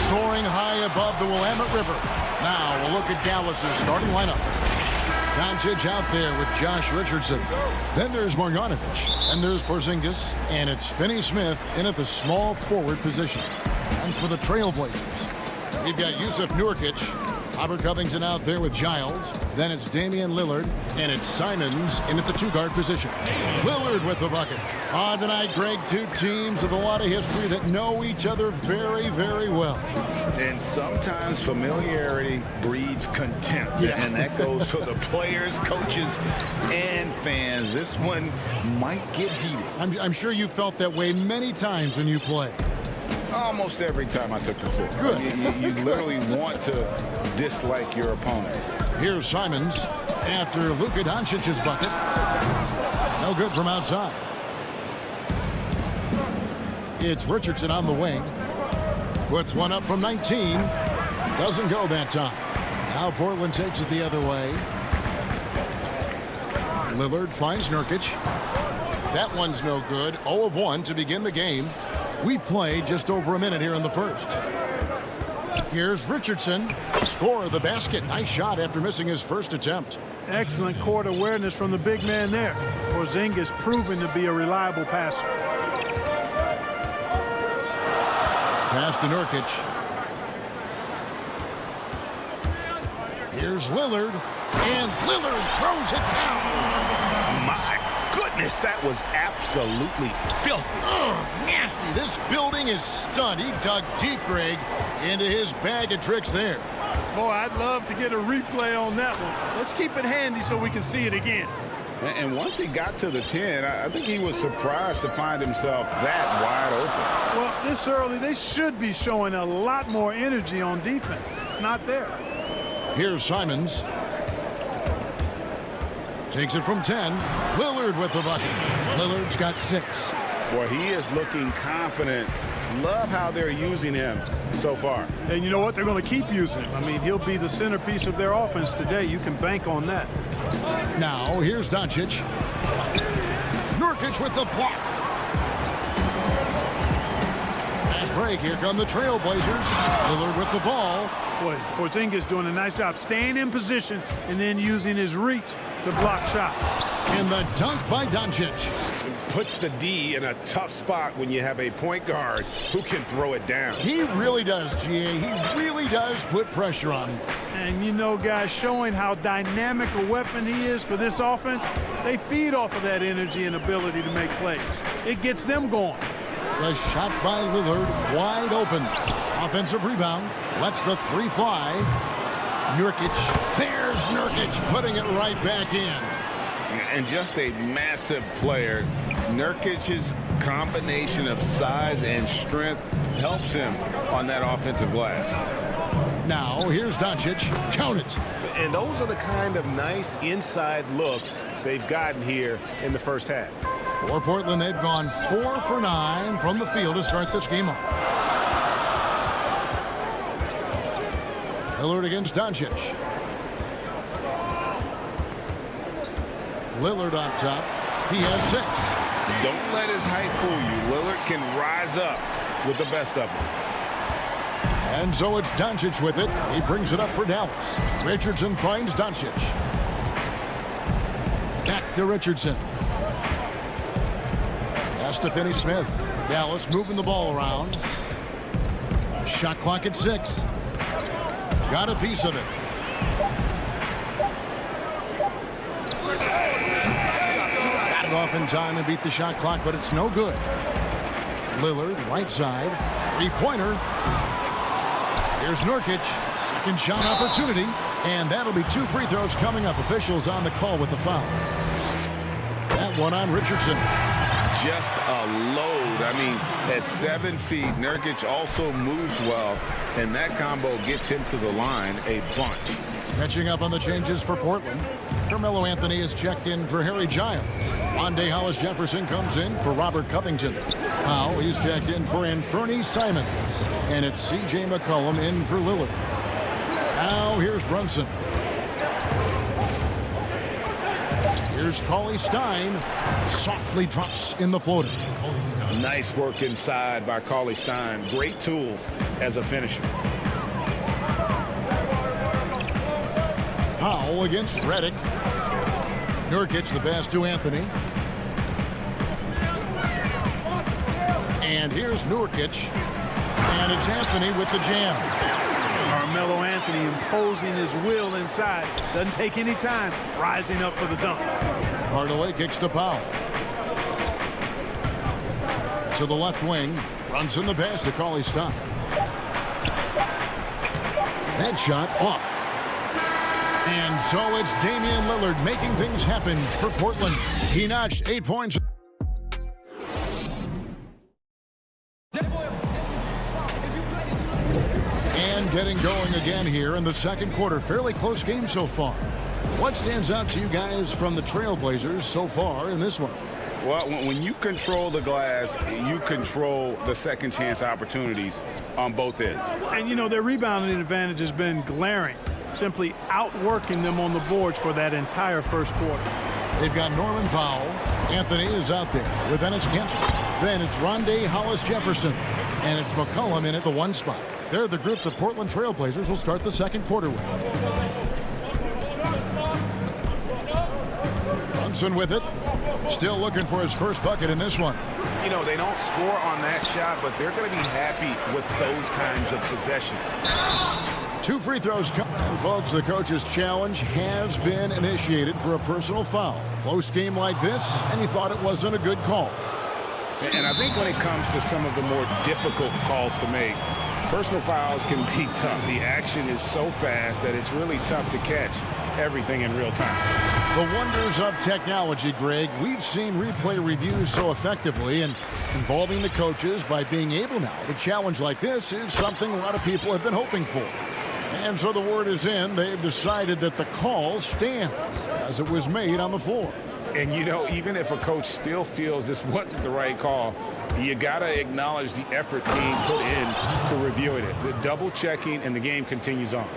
Soaring high above the Willamette River. Now we'll look at Dallas's starting lineup. Doncic out there with Josh Richardson. Then there's Marjanovic. And there's Porzingis. And it's Finney-Smith in at the small forward position. And for the Trailblazers, we've got Yusuf Nurkic. Robert Covington out there with Giles. Then it's Damian Lillard. And it's Simons in at the two-guard position. Lillard with the bucket. On tonight, Greg, two teams with a lot of history that know each other very, very well. And sometimes familiarity breeds contempt. Yeah. And that goes for the players, coaches, and fans. This one might get heated. I'm sure you felt that way many times when you play. Almost every time I took the floor. Good. You literally want to dislike your opponent. Here's Simons after Luka Doncic's bucket. No good from outside. It's Richardson on the wing. Puts one up from 19. Doesn't go that time. Now Portland takes it the other way. Lillard finds Nurkic. That one's no good. 0 of 1 to begin the game. We've played just over a minute here in the first. Here's Richardson. Score of the basket. Nice shot after missing his first attempt. Excellent court awareness from the big man there. Porzingis proven to be a reliable passer. Pass to Nurkic. Here's Lillard. And Lillard throws it down. My goodness, that was absolutely filthy. Oh, nasty. This building is stunned. He dug deep, Greg, into his bag of tricks there. Boy, I'd love to get a replay on that one. Let's keep it handy so we can see it again. And once he got to the 10, I think he was surprised to find himself that wide open. Well, this early, they should be showing a lot more energy on defense. It's not there. Here's Simons. Takes it from 10. Lillard with the bucket. Lillard's got 6. Boy, he is looking confident. Love how they're using him so far. And you know what? They're going to keep using him. I mean, he'll be the centerpiece of their offense today. You can bank on that. Now, here's Doncic. Nurkic with the block. Fast break. Here come the Trailblazers. Lillard with the ball. Boy, Porzingis doing a nice job staying in position and then using his reach to block shots. And the dunk by Doncic. Puts the D in a tough spot when you have a point guard who can throw it down. He really does, GA. He really does put pressure on him. And you know, guys, showing how dynamic a weapon he is for this offense, they feed off of that energy and ability to make plays. It gets them going. The shot by Lillard wide open. Offensive rebound. Lets the 3 fly. Nurkic. There's Nurkic putting it right back in. And just a massive player. Nurkic's combination of size and strength helps him on that offensive glass. Now, here's Doncic. Count it. And those are the kind of nice inside looks they've gotten here in the first half. For Portland, they've gone 4 for 9 from the field to start this game off. Lillard against Doncic. Lillard on top. He has 6. Don't let his height fool you. Lillard can rise up with the best of them. And so it's Doncic with it. He brings it up for Dallas. Richardson finds Doncic. Back to Richardson. Pass to Finney-Smith. Dallas moving the ball around. Shot clock at 6. Got a piece of it. Got it off in time and beat the shot clock, but it's no good. Lillard, right side. 3-pointer. Here's Nurkic. Second shot opportunity. And that'll be 2 free throws coming up. Officials on the call with the foul. That one on Richardson. Just a load. I mean, at 7 feet, Nurkic also moves well, and that combo gets him to the line a bunch. Catching up on the changes for Portland. Carmelo Anthony is checked in for Harry Giles. Rondé Hollis-Jefferson comes in for Robert Covington. Now he's checked in for Anthony Simons. And it's C.J. McCollum in for Lillard. Now here's Brunson. Here's Cauley Stein. Softly drops in the floater. Nice work inside by Cauley Stein. Great tools as a finisher. Powell against Redick. Nurkic the pass to Anthony. And here's Nurkic. And it's Anthony with the jam. Carmelo Anthony imposing his will inside. Doesn't take any time. Rising up for the dunk. Hardaway kicks to Powell. To the left wing. Runs in the pass to Cauley Stein. That shot off. And so it's Damian Lillard making things happen for Portland. He notched 8 points. And getting going again here in the second quarter. Fairly close game so far. What stands out to you guys from the Trailblazers so far in this one? Well, when you control the glass, you control the second chance opportunities on both ends. And, you know, their rebounding advantage has been glaring. Simply outworking them on the boards for that entire first quarter. They've got Norman Powell. Anthony is out there with Enes Kanter. Then it's Rondé Hollis-Jefferson. And it's McCollum in at the 1 spot. They're the group the Portland Trailblazers will start the second quarter with. Brunson with it. Still looking for his first bucket in this one. You know, they don't score on that shot, but they're going to be happy with those kinds of possessions. 2 free throws come. And folks, the coach's challenge has been initiated for a personal foul. Close game like this, and he thought it wasn't a good call. And I think when it comes to some of the more difficult calls to make, Personal fouls can be tough. The action is so fast that it's really tough to catch everything in real time. The wonders of technology, Greg. We've seen replay reviews so effectively, and involving the coaches by being able now to challenge like this is something a lot of people have been hoping for. And so the word is in. They've decided that the call stands as it was made on the floor. And, you know, even if a coach still feels this wasn't the right call, you got to acknowledge the effort being put in to reviewing it. The double checking, and the game continues on.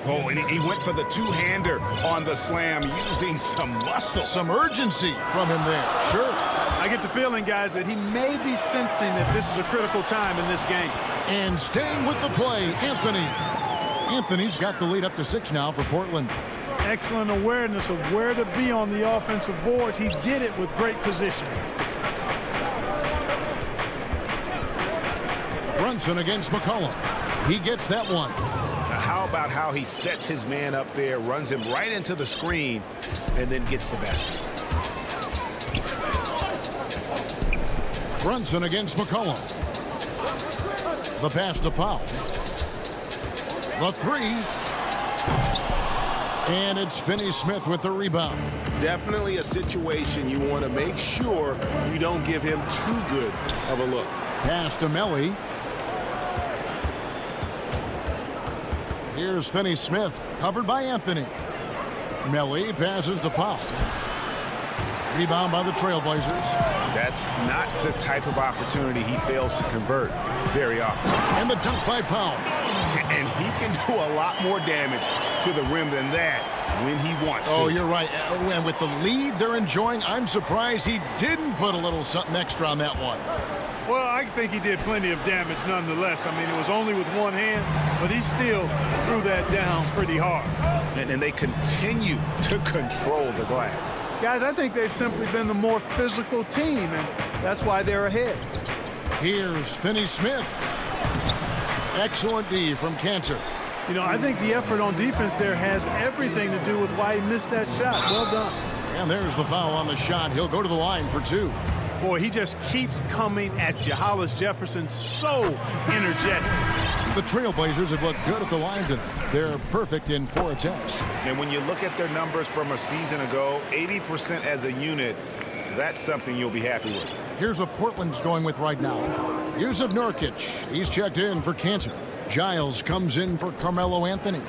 Oh, and he went for the two-hander on the slam using some muscle. Some urgency from him there. Sure. I get the feeling, guys, that he may be sensing that this is a critical time in this game. And staying with the play, Anthony. Anthony's got the lead up to 6 now for Portland. Excellent awareness of where to be on the offensive boards. He did it with great position. Brunson against McCollum. He gets that one. How about how he sets his man up there, runs him right into the screen, and then gets the basket. Brunson against McCollum. The pass to Powell. The three. And it's Finney-Smith with the rebound. Definitely a situation you want to make sure you don't give him too good of a look. Pass to Melly. Here's Finney-Smith, covered by Anthony. Melly passes to Powell. Rebound by the Trailblazers. That's not the type of opportunity he fails to convert very often. And the dunk by Powell. And he can do a lot more damage to the rim than that when he wants to. Oh, you're right. And with the lead they're enjoying, I'm surprised he didn't put a little something extra on that one. Well, I think he did plenty of damage nonetheless. I mean, it was only with one hand, but he still threw that down pretty hard. And they continue to control the glass. Guys, I think they've simply been the more physical team, and that's why they're ahead. Here's Finney-Smith. Excellent D from Cantor. You know, I think the effort on defense there has everything to do with why he missed that shot. Well done. And there's the foul on the shot. He'll go to the line for 2. Boy, he just keeps coming at you. Hollis Jefferson, so energetic. The Trailblazers have looked good at the line tonight. They're perfect in 4 attempts. And when you look at their numbers from a season ago, 80% as a unit, that's something you'll be happy with. Here's what Portland's going with right now. Yusuf Nurkic. He's checked in for Cantor. Giles comes in for Carmelo Anthony.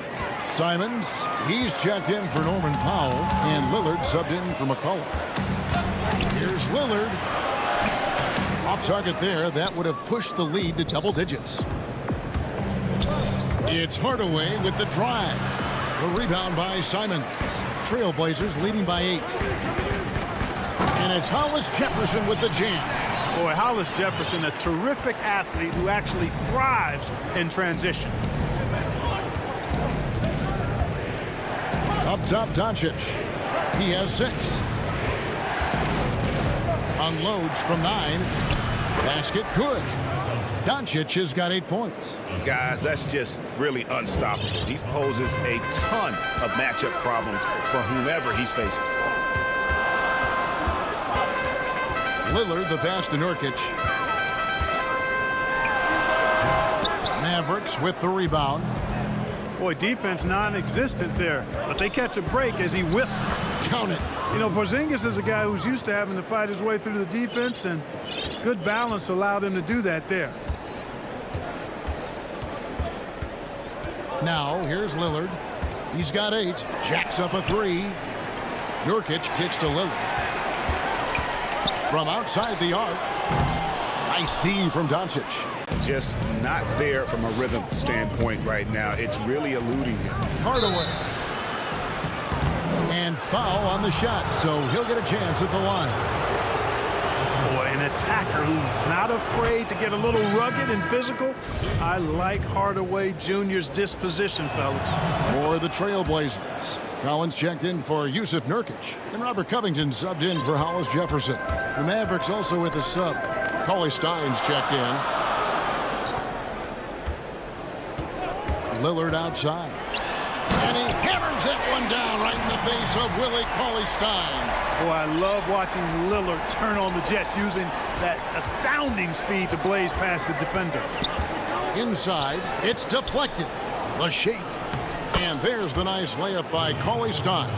Simons, he's checked in for Norman Powell. And Lillard subbed in for McCollum. Here's Lillard. Off target there. That would have pushed the lead to double digits. It's Hardaway with the drive. The rebound by Simons. Trailblazers leading by 8. And it's Hollis Jefferson with the jam. Boy, Hollis Jefferson, a terrific athlete who actually thrives in transition. Up top, Doncic. He has 6. Unloads from 9. Basket good. Doncic has got 8 points. Guys, that's just really unstoppable. He poses a ton of matchup problems for whomever he's facing. Lillard, the pass to Nurkic. Mavericks with the rebound. Boy, defense non-existent there, but they catch a break as he whiffs. Count it. You know, Porzingis is a guy who's used to having to fight his way through the defense, and good balance allowed him to do that there. Now, here's Lillard. He's got 8. Jacks up a 3. Nurkic kicks to Lillard. From outside the arc. Nice D from Doncic. Just not there from a rhythm standpoint right now. It's really eluding him. Hardaway. And foul on the shot, so he'll get a chance at the line. Boy, an attacker who's not afraid to get a little rugged and physical. I like Hardaway Jr.'s disposition, fellas. For the Trailblazers. Collins checked in for Yusuf Nurkic. And Robert Covington subbed in for Hollis Jefferson. The Mavericks also with a sub. Cauley Stein's checked in. Lillard outside. And he hammers that one down right in the face of Willie Cauley-Stein. Boy, I love watching Lillard turn on the Jets using that astounding speed to blaze past the defenders. Inside, it's deflected. The shake. And there's the nice layup by Cauley Stein.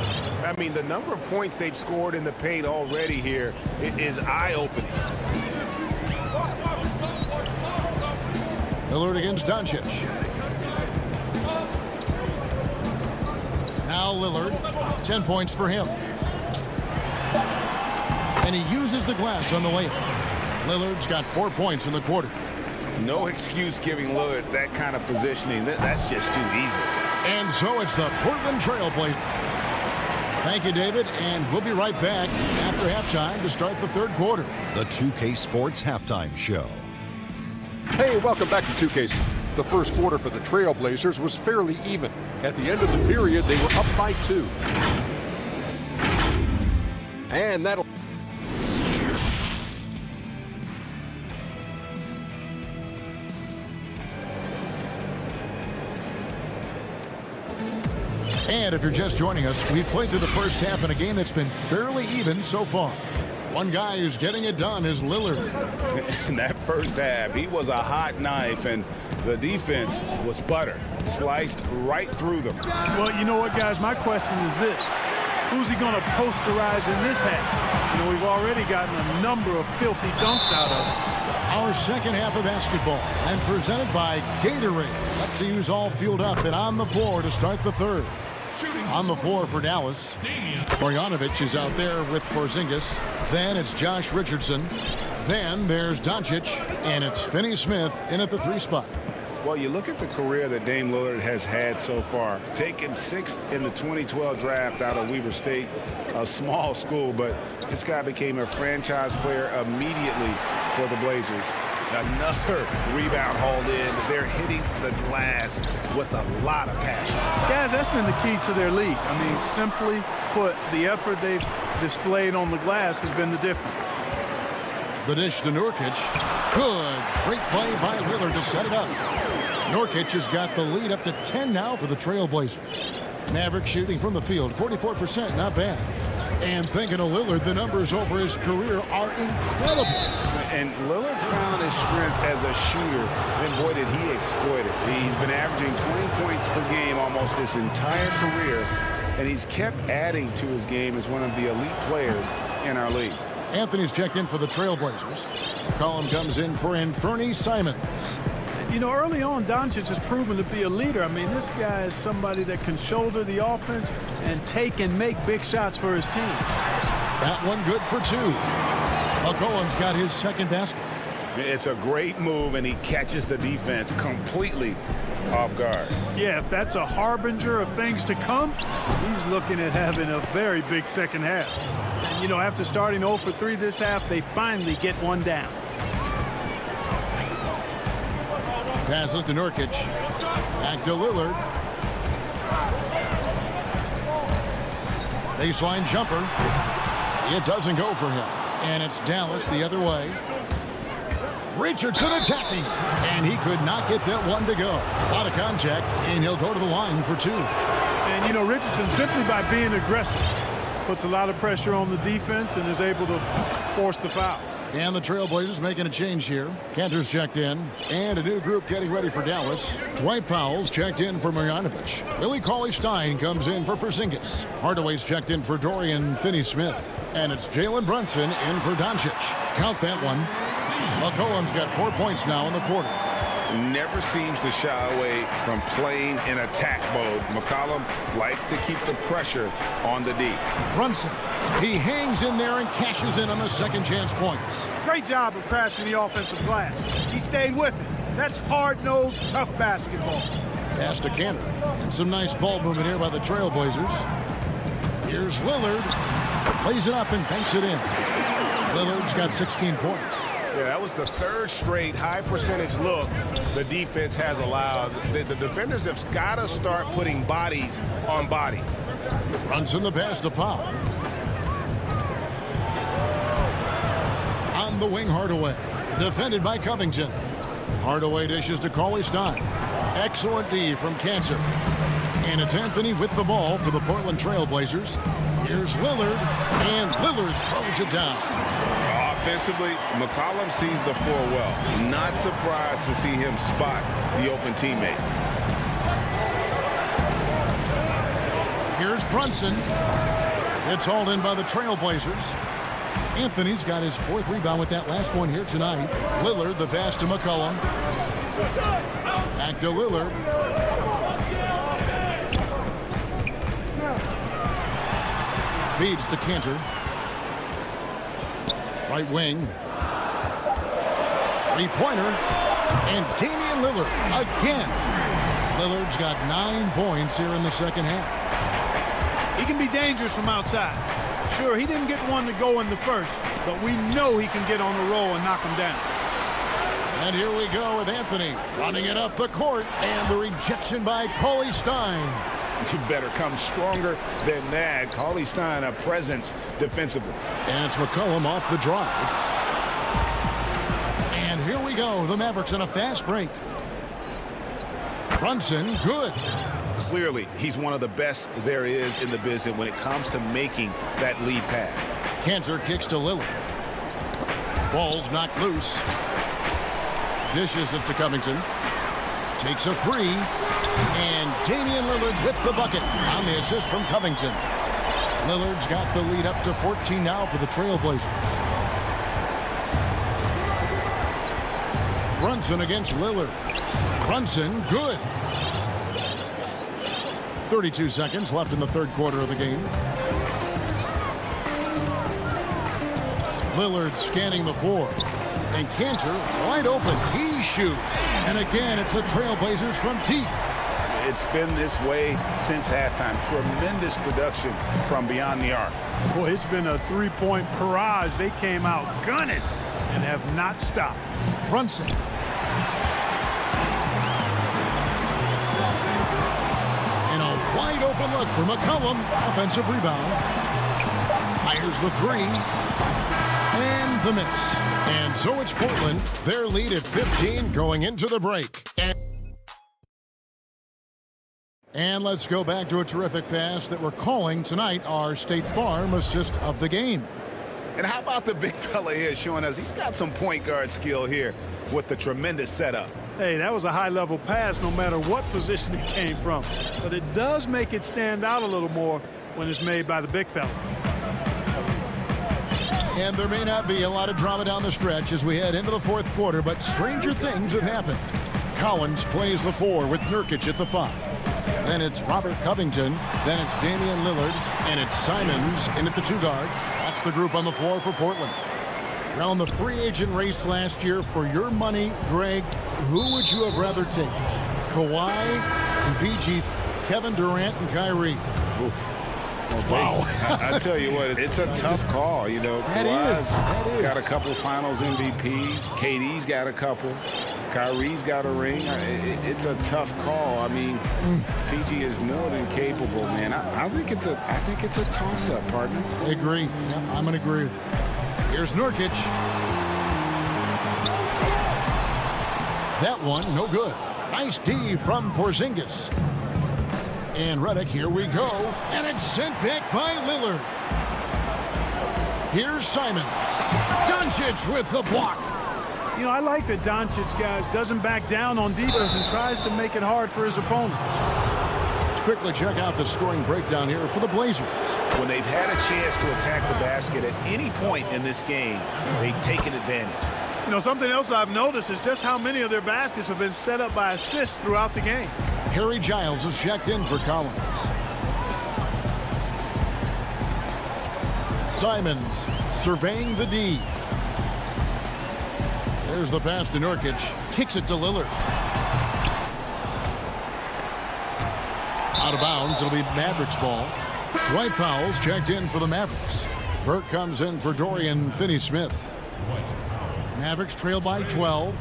I mean, the number of points they've scored in the paint already here is eye-opening. Lillard against Doncic. Now Lillard, 10 points for him. And he uses the glass on the layup. Lillard's got 4 points in the quarter. No excuse giving Lillard that kind of positioning. That's just too easy. And so it's the Portland Trail Blazers. Thank you, David, and we'll be right back after halftime to start the third quarter. The 2K Sports Halftime Show. Hey, welcome back to 2K. The first quarter for the Trailblazers was fairly even. At the end of the period, they were up by 2. And that'll... And if you're just joining us, we've played through the first half in a game that's been fairly even so far. One guy who's getting it done is Lillard. In that first half, he was a hot knife, and the defense was butter. Sliced right through them. Well, you know what, guys? My question is this. Who's he going to posterize in this half? You know, we've already gotten a number of filthy dunks out of it. Our second half of basketball, and presented by Gatorade. Let's see who's all fueled up and on the floor to start the third. On the floor for Dallas, Marjanovic is out there with Porzingis. Then it's Josh Richardson. Then there's Doncic, and it's Finney-Smith in at the 3 spot. Well, you look at the career that Dame Lillard has had so far. Taken 6th in the 2012 draft out of Weber State, a small school, but this guy became a franchise player immediately for the Blazers. Another rebound hauled in. They're hitting the glass with a lot of passion. Guys, that's been the key to their league. I mean, simply put, the effort they've displayed on the glass has been the difference. The dish to Nurkic. Good. Great play by Lillard to set it up. Nurkic has got the lead up to 10 now for the Trailblazers. Maverick shooting from the field, 44%, not bad. And thinking of Lillard, the numbers over his career are incredible. And Lillard found his strength as a shooter, and boy, did he exploit it. He's been averaging 20 points per game almost his entire career, and he's kept adding to his game as one of the elite players in our league. Anthony's checked in for the Trailblazers. Collin comes in for Anthony Simons. You know, early on, Doncic has proven to be a leader. I mean, this guy is somebody that can shoulder the offense and take and make big shots for his team. That one good for 2. McCollum's got his second basket. It's a great move, and he catches the defense completely off guard. Yeah, if that's a harbinger of things to come, he's looking at having a very big second half. And, you know, after starting 0 for 3 this half, they finally get one down. Passes to Nurkic. Back to Lillard. Baseline jumper. It doesn't go for him. And it's Dallas the other way. Richardson attacking. And he could not get that one to go. A lot of contact, and he'll go to the line for 2. And, you know, Richardson, simply by being aggressive, puts a lot of pressure on the defense and is able to force the foul. And the Trailblazers making a change here. Cantor's checked in. And a new group getting ready for Dallas. Dwight Powell's checked in for Marjanovic. Willie Cauley-Stein comes in for Porzingis. Hardaway's checked in for Dorian Finney-Smith. And it's Jalen Brunson in for Doncic. Count that one. McCollum's got 4 points now in the quarter. Never seems to shy away from playing in attack mode. McCollum likes to keep the pressure on the D. Brunson, he hangs in there and cashes in on the second chance points. Great job of crashing the offensive glass. He stayed with it. That's hard-nosed, tough basketball. Pass to Cantor. And some nice ball movement here by the Trailblazers. Here's Lillard. Lays it up and banks it in. Lillard's got 16 points. Yeah, that was the third straight high percentage look the defense has allowed. The defenders have got to start putting bodies on bodies. Runs in the pass to Powell. On the wing, Hardaway. Defended by Covington. Hardaway dishes to Cauley-Stein. Excellent D from Cantor. And it's Anthony with the ball for the Portland Trailblazers. Here's Lillard, and Lillard throws it down. Defensively, McCollum sees the floor well. Not surprised to see him spot the open teammate. Here's Brunson. It's hauled in by the Trailblazers. Anthony's got his 4th rebound with that last one here tonight. Lillard, the pass to McCollum. Back to Lillard. Feeds to Cantor. Right wing. Three-pointer. And Damian Lillard again. Lillard's got 9 points here in the second half. He can be dangerous from outside. Sure, he didn't get one to go in the first, but we know he can get on the roll and knock him down. And here we go with Anthony running it up the court, and the rejection by Cauley Stein. You better come stronger than that. Cauley Stein, a presence defensively. And it's McCollum off the drive. And here we go. The Mavericks in a fast break. Brunson, good. Clearly, he's one of the best there is in the business when it comes to making that lead pass. Cantor kicks to Lillard. Ball's knocked loose. Dishes it to Covington. Takes a 3. And Damian Lillard with the bucket on the assist from Covington. Lillard's got the lead up to 14 now for the Trailblazers. Brunson against Lillard. Brunson, good. 32 seconds left in the third quarter of the game. Lillard scanning the floor. And Cantor wide open. He shoots. And again, it's the Trailblazers from deep. It's been this way since halftime. Tremendous production from beyond the arc. Boy, it's been a three-point barrage. They came out gunning and have not stopped. Brunson. And a wide open look for McCollum. Offensive rebound. Fires the 3. And the miss. And so it's Portland. Their lead at 15 going into the break. And let's go back to a terrific pass that we're calling tonight our State Farm assist of the game. And how about the big fella here showing us he's got some point guard skill here with the tremendous setup. Hey, that was a high-level pass no matter what position it came from. But it does make it stand out a little more when it's made by the big fella. And there may not be a lot of drama down the stretch as we head into the fourth quarter, but stranger things have happened. Collins plays the 4 with Nurkic at the 5. Then it's Robert Covington. Then it's Damian Lillard. And it's Simons in at the 2 guard. That's the group on the floor for Portland. Around the free agent race last year, for your money, Greg, who would you have rather taken? Kawhi and PG, Kevin Durant and Kyrie. Oof. Wow. I tell you what, it's a tough call. You know, Kawhi's got a couple finals MVPs. KD's got a couple. Kyrie's got a ring. It's a tough call. I mean, PG is more than capable, man. I think it's a toss-up, partner. I agree. Yeah, I'm going to agree with you. Here's Nurkic. That one, no good. Nice D from Porzingis. And Redick, here we go. And it's sent back by Lillard. Here's Simons. Doncic with the block. You know, I like that Doncic, guys, doesn't back down on defense and tries to make it hard for his opponents. Let's quickly check out the scoring breakdown here for the Blazers. When they've had a chance to attack the basket at any point in this game, they've taken advantage. You know, something else I've noticed is just how many of their baskets have been set up by assists throughout the game. Harry Giles is checked in for Collins. Simons surveying the D. There's the pass to Nurkic. Kicks it to Lillard. Out of bounds. It'll be Mavericks ball. Dwight Powell's checked in for the Mavericks. Burke comes in for Dorian Finney-Smith. Mavericks trail by 12.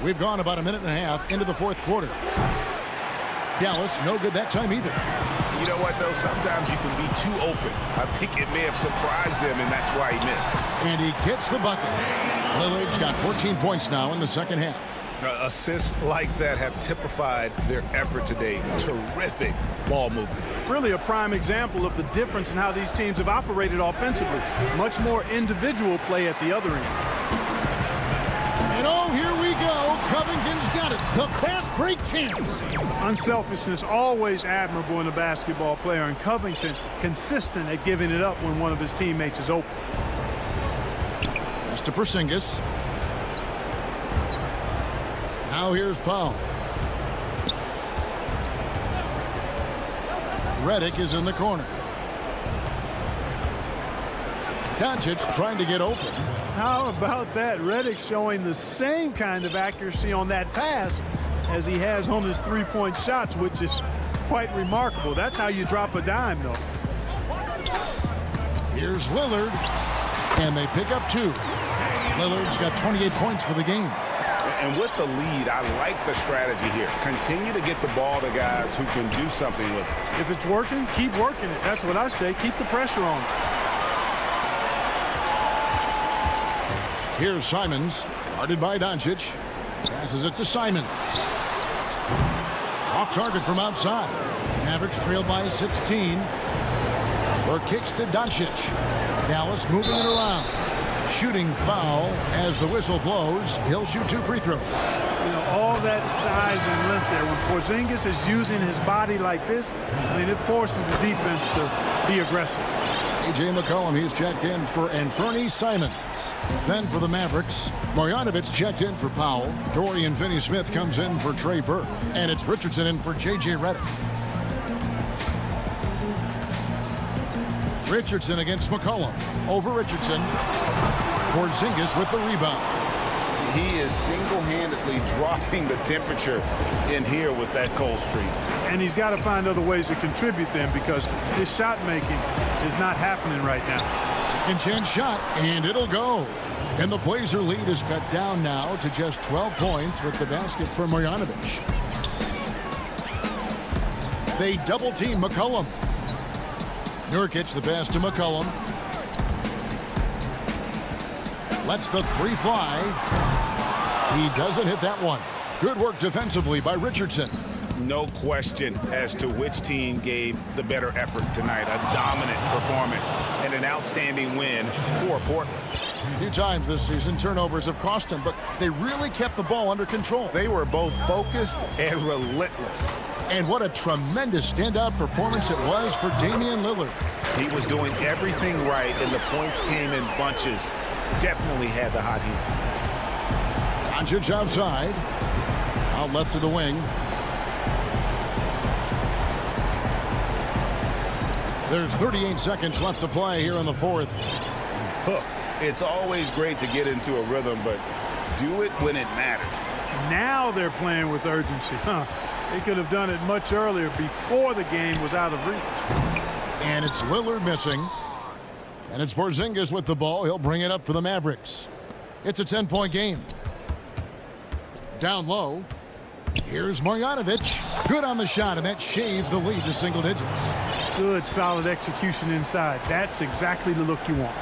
We've gone about a minute and a half into the fourth quarter. Dallas, no good that time either. You know what, though? Sometimes you can be too open. I think it may have surprised him, and that's why he missed. And he gets the bucket. Lillard's got 14 points now in the second half. Assists like that have typified their effort today. Terrific ball movement. Really a prime example of the difference in how these teams have operated offensively. Much more individual play at the other end. And oh, here we go. Covington's got it. The fast break chance. Unselfishness always admirable in a basketball player, and Covington consistent at giving it up when one of his teammates is open. To Porzingis. Now here's Powell. Redick is in the corner. Doncic trying to get open. How about that? Redick showing the same kind of accuracy on that pass as he has on his three-point shots, which is quite remarkable. That's how you drop a dime, though. Here's Lillard, and they pick up 2. Lillard's got 28 points for the game. And with the lead, I like the strategy here. Continue to get the ball to guys who can do something with it. If it's working, keep working it. That's what I say. Keep the pressure on. Here's Simons, guarded by Doncic. Passes it to Simons. Off target from outside. Mavericks trailed by 16. Or kicks to Doncic. Dallas moving it around. Shooting foul as the whistle blows. He'll shoot 2 free throws. You know, all that size and length there. When Porzingis is using his body like this, I mean, it forces the defense to be aggressive. A.J. McCollum, he's checked in for Anthony Simons. Then for the Mavericks, Marjanovic checked in for Powell. Dorian Finney-Smith comes in for Trey Burke. And it's Richardson in for J.J. Redick. Richardson against McCollum. Over Richardson. Porzingis with the rebound. He is single-handedly dropping the temperature in here with that cold streak. And he's got to find other ways to contribute then, because his shot making is not happening right now. Second chance shot, and it'll go. And the Blazer lead is cut down now to just 12 points with the basket for Marjanovic. They double-team McCollum. Nurkic the pass to McCollum. Lets the 3 fly. He doesn't hit that one. Good work defensively by Richardson. No question as to which team gave the better effort tonight. A dominant performance and an outstanding win for Portland. 2 times this season, turnovers have cost them, but they really kept the ball under control. They were both focused and relentless. And what a tremendous standout performance it was for Damian Lillard. He was doing everything right, and the points came in bunches. Definitely had the hot heat. Doncic outside. Out left to the wing. There's 38 seconds left to play here in the 4th. It's always great to get into a rhythm, but do it when it matters. Now they're playing with urgency. They could have done it much earlier, before the game was out of reach. And it's Lillard missing. And it's Porzingis with the ball. He'll bring it up for the Mavericks. It's a 10-point game. Down low. Here's Marjanovic. Good on the shot, and that shaves the lead to single digits. Good, solid execution inside. That's exactly the look you want.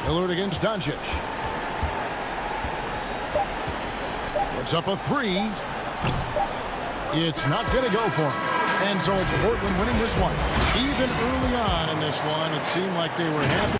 Lillard against Doncic. Puts up a 3. It's not going to go for him. And so it's Portland winning this one. Even early on in this one, it seemed like they were happy.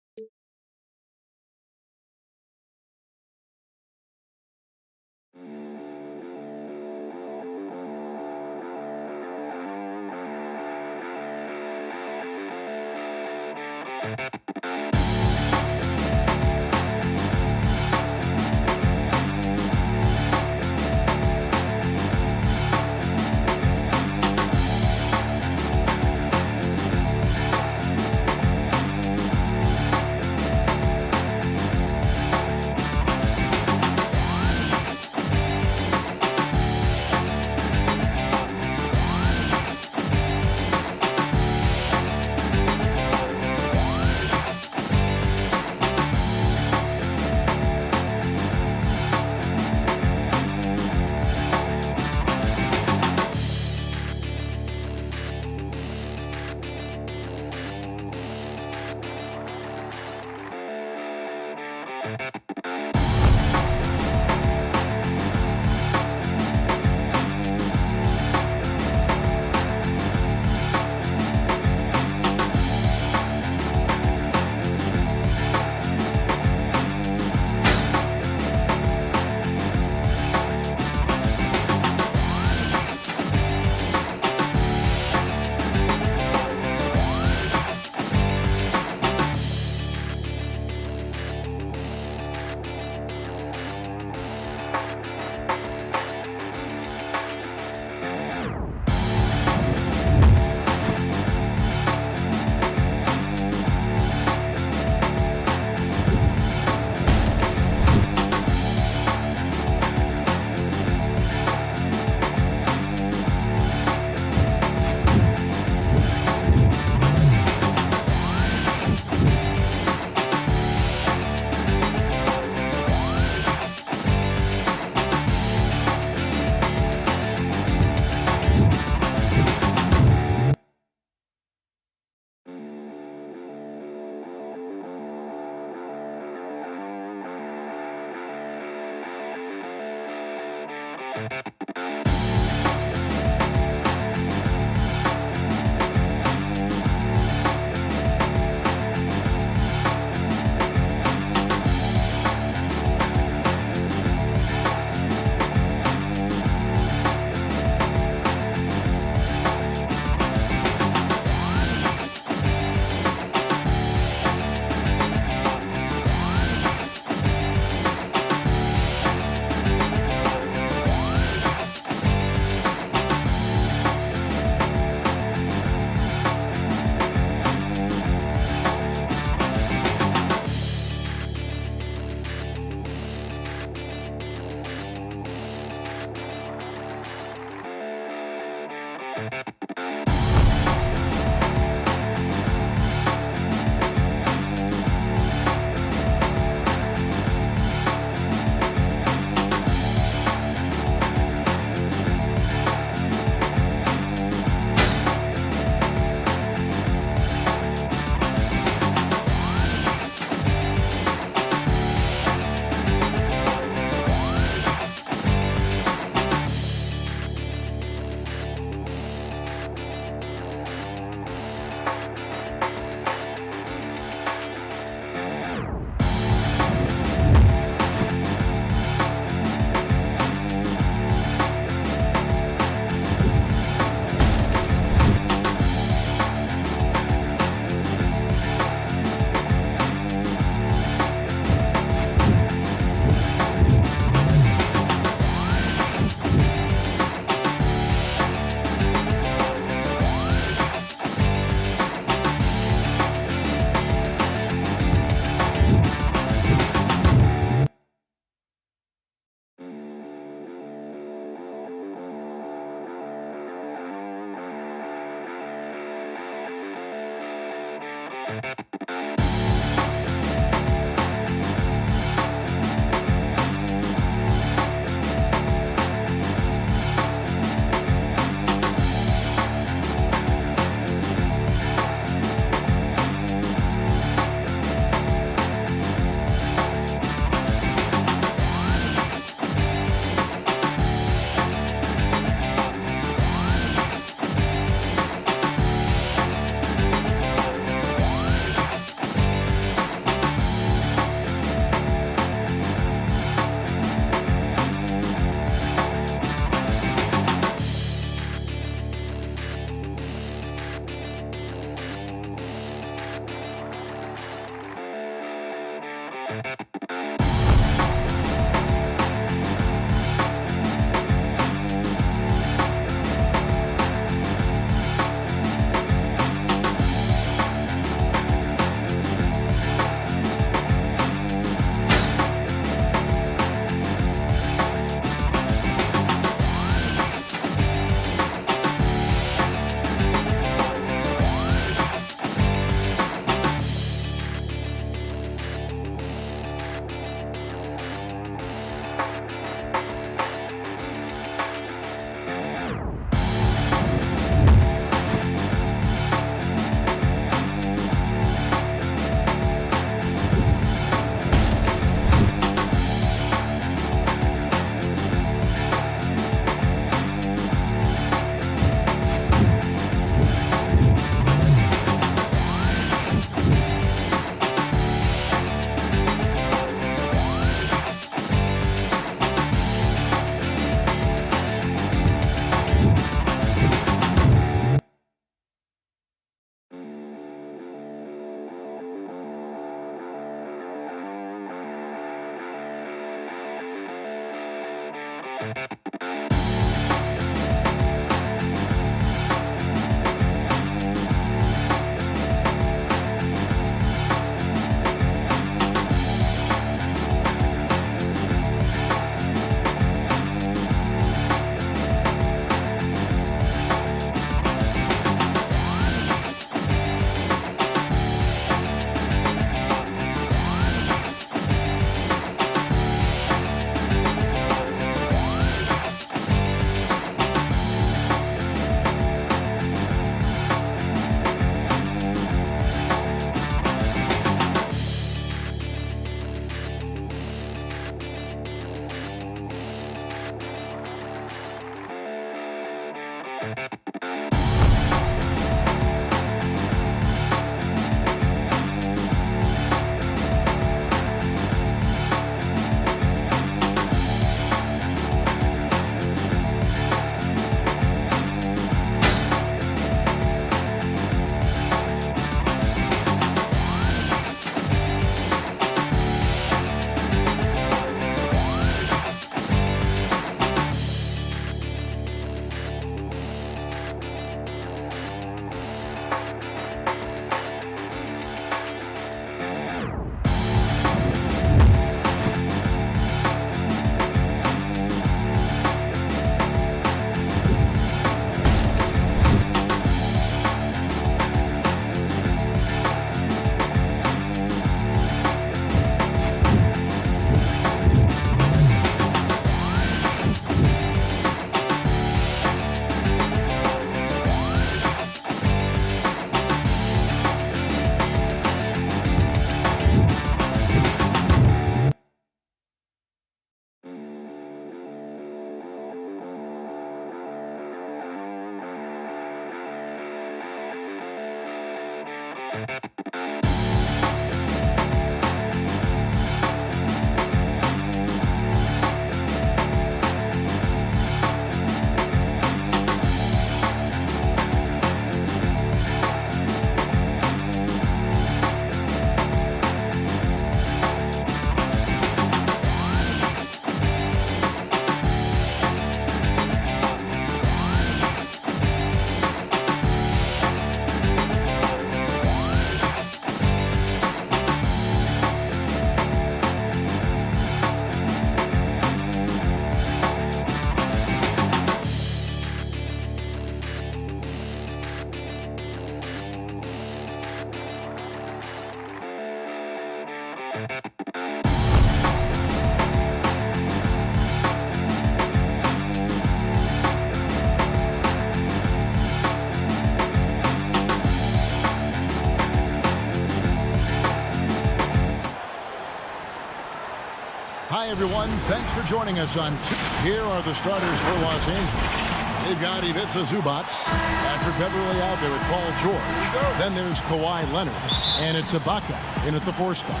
Hi, everyone. Thanks for joining us on Here are the starters for Los Angeles. They've got Ivica Zubac, Patrick Beverly out there with Paul George. Then there's Kawhi Leonard, and it's Ibaka in at the 4 spot.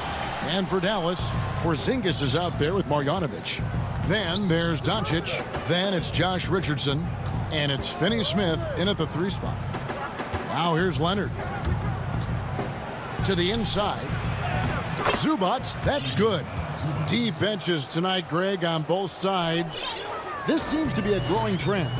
And for Dallas, Porzingis is out there with Marjanovic. Then there's Doncic. Then it's Josh Richardson, and it's Finney-Smith in at the 3 spot. Now here's Leonard. To the inside. Zubac, that's good. Deep benches tonight, Greg, on both sides. This seems to be a growing trend.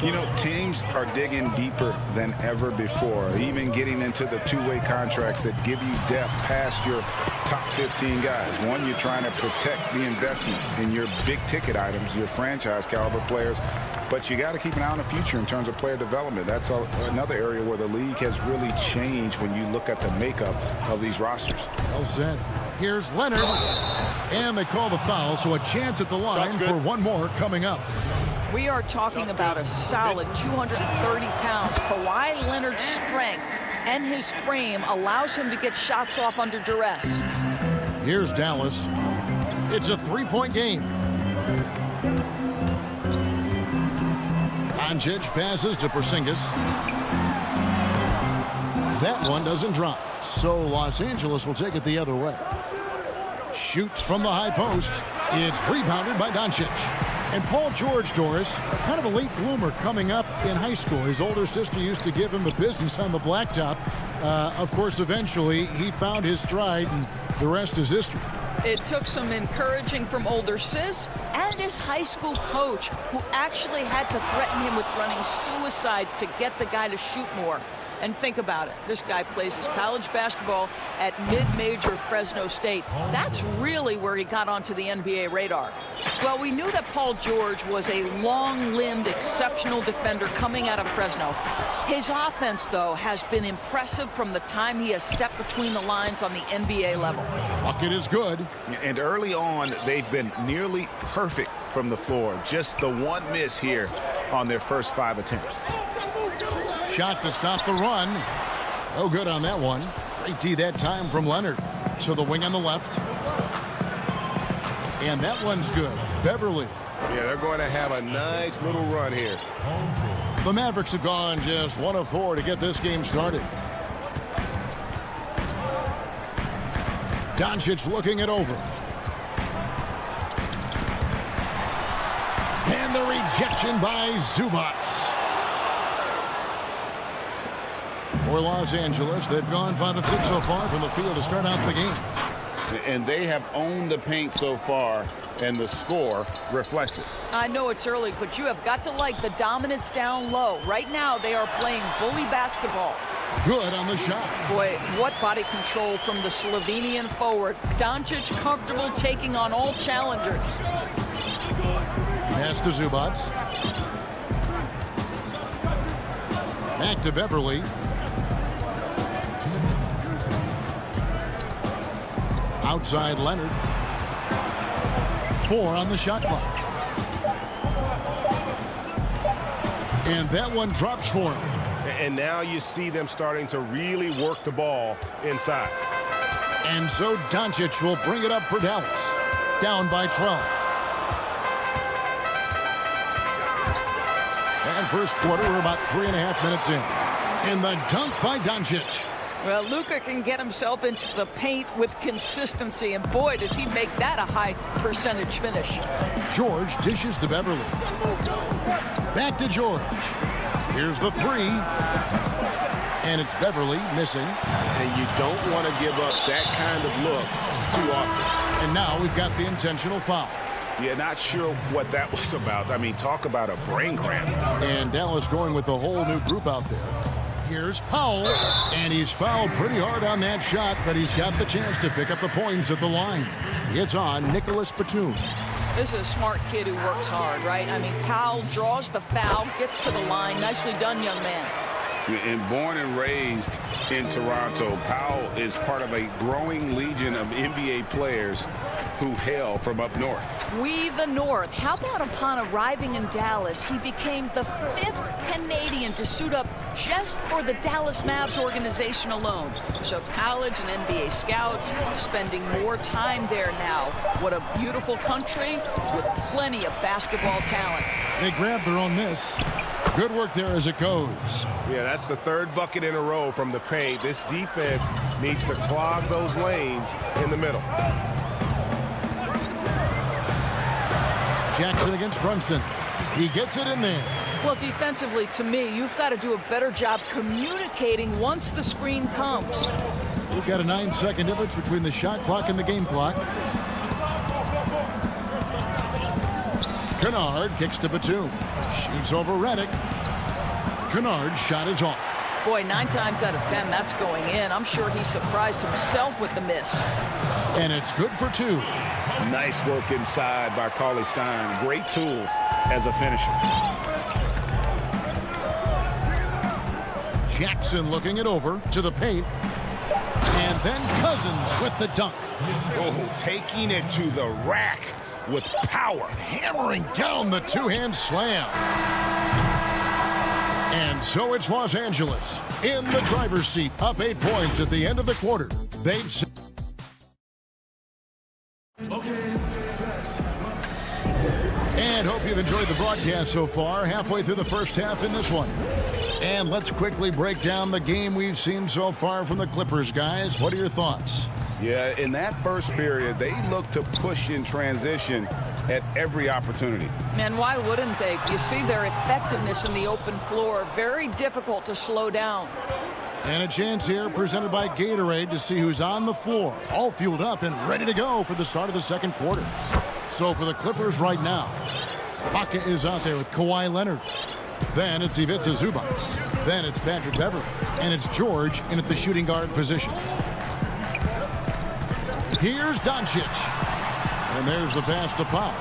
You know, teams are digging deeper than ever before, even getting into the two-way contracts that give you depth past your top 15 guys. One, you're trying to protect the investment in your big-ticket items, your franchise-caliber players, but you got to keep an eye on the future in terms of player development. That's another area where the league has really changed when you look at the makeup of these rosters. Well said. Here's Leonard, and they call the foul, so a chance at the line for one more coming up. We are talking about a solid 230 pounds. Kawhi Leonard's strength and his frame allows him to get shots off under duress. Here's Dallas. It's a 3-point game. Doncic passes to Porzingis. That one doesn't drop, so Los Angeles will take it the other way. Shoots from the high post. It's rebounded by Doncic. And Paul George, Doris, kind of a late bloomer coming up in high school. His older sister used to give him the business on the blacktop. Of course, eventually, he found his stride, and the rest is history. It took some encouraging from older sis and his high school coach, who actually had to threaten him with running suicides to get the guy to shoot more. And think about it. This guy plays his college basketball at mid-major Fresno State. That's really where he got onto the NBA radar. Well, we knew that Paul George was a long-limbed, exceptional defender coming out of Fresno. His offense, though, has been impressive from the time he has stepped between the lines on the NBA level. Bucket is good. And early on, they've been nearly perfect from the floor. Just the one miss here on their first 5 attempts. Shot to stop the run. No good on that one. Great D that time from Leonard. So the wing on the left. And that one's good. Beverly. Yeah, they're going to have a nice little run here. The Mavericks have gone just 1 of 4 to get this game started. Doncic looking it over. And the rejection by Zubats. For Los Angeles, they've gone 5 of 6 so far from the field to start out the game. And they have owned the paint so far, and the score reflects it. I know it's early, but you have got to like the dominance down low. Right now, they are playing bully basketball. Good on the shot. Boy, what body control from the Slovenian forward. Doncic comfortable taking on all challengers. Pass to Zubats. Back to Beverly. Outside Leonard. 4 on the shot clock. And that one drops for him. And now you see them starting to really work the ball inside. And so Doncic will bring it up for Dallas. Down by 12. And first quarter, we're about 3.5 minutes in. And the dunk by Doncic. Well, Luka can get himself into the paint with consistency, and boy, does he make that a high percentage finish. George dishes to Beverly. Back to George. Here's the 3. And it's Beverly missing. And you don't want to give up that kind of look too often. And now we've got the intentional foul. Yeah, not sure what that was about. I mean, talk about a brain cramp. And Dallas going with a whole new group out there. Here's Powell, and he's fouled pretty hard on that shot, but he's got the chance to pick up the points at the line. It's on Nicholas Batum. This is a smart kid who works hard, right? I mean, Powell draws the foul, gets to the line. Nicely done, young man. And born and raised in Toronto, Powell is part of a growing legion of NBA players who hail from up north. We the North. How about upon arriving in Dallas, he became the 5th Canadian to suit up just for the Dallas Mavs organization alone. So college and NBA scouts spending more time there now. What a beautiful country with plenty of basketball talent. They grabbed their own miss. Good work there as it goes. Yeah, that's the 3rd bucket in a row from the paint. This defense needs to clog those lanes in the middle. Jackson against Brunson. He gets it in there. Well, defensively, to me, you've got to do a better job communicating once the screen comes. We've got a 9-second difference between the shot clock and the game clock. Kennard kicks to Batum. Shoots over Redick. Kennard's shot is off. Boy, 9 times out of 10, that's going in. I'm sure he surprised himself with the miss. And it's good for 2. Nice work inside by Cauley Stein. Great tools as a finisher. Jackson looking it over to the paint. And then Cousins with the dunk. Oh, taking it to the rack with power. Hammering down the 2-hand slam. And so it's Los Angeles in the driver's seat, up 8 points at the end of the quarter. They've... And hope you've enjoyed the broadcast so far. Halfway through the first half in this one. And let's quickly break down the game we've seen so far from the Clippers, guys. What are your thoughts? Yeah, in that first period, they looked to push in transition at every opportunity. And why wouldn't they? You see their effectiveness in the open floor. Very difficult to slow down. And a chance here presented by Gatorade to see who's on the floor. All fueled up and ready to go for the start of the second quarter. So for the Clippers right now, Baca is out there with Kawhi Leonard. Then it's Ivica Zubac. Then it's Patrick Beverley. And it's George in at the shooting guard position. Here's Doncic. And there's the pass to Powell.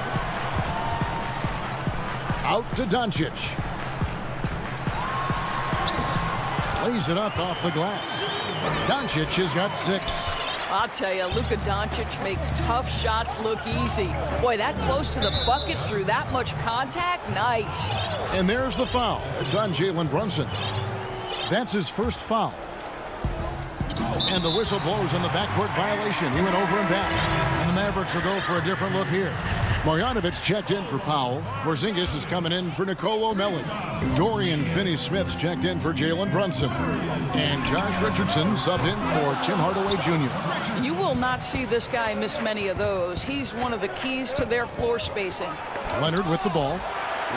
Out to Doncic. Lays it up off the glass. Doncic has got 6. I'll tell you, Luka Doncic makes tough shots look easy. Boy, that close to the bucket through that much contact, nice. And there's the foul. It's on Jalen Brunson. That's his first foul. And the whistle blows on the backcourt violation. He went over and back. And the Mavericks will go for a different look here. Marjanovic checked in for Powell. Porzingis is coming in for Nicolo Melli. Dorian Finney-Smith's checked in for Jalen Brunson. And Josh Richardson subbed in for Tim Hardaway Jr. You will not see this guy miss many of those. He's one of the keys to their floor spacing. Leonard with the ball.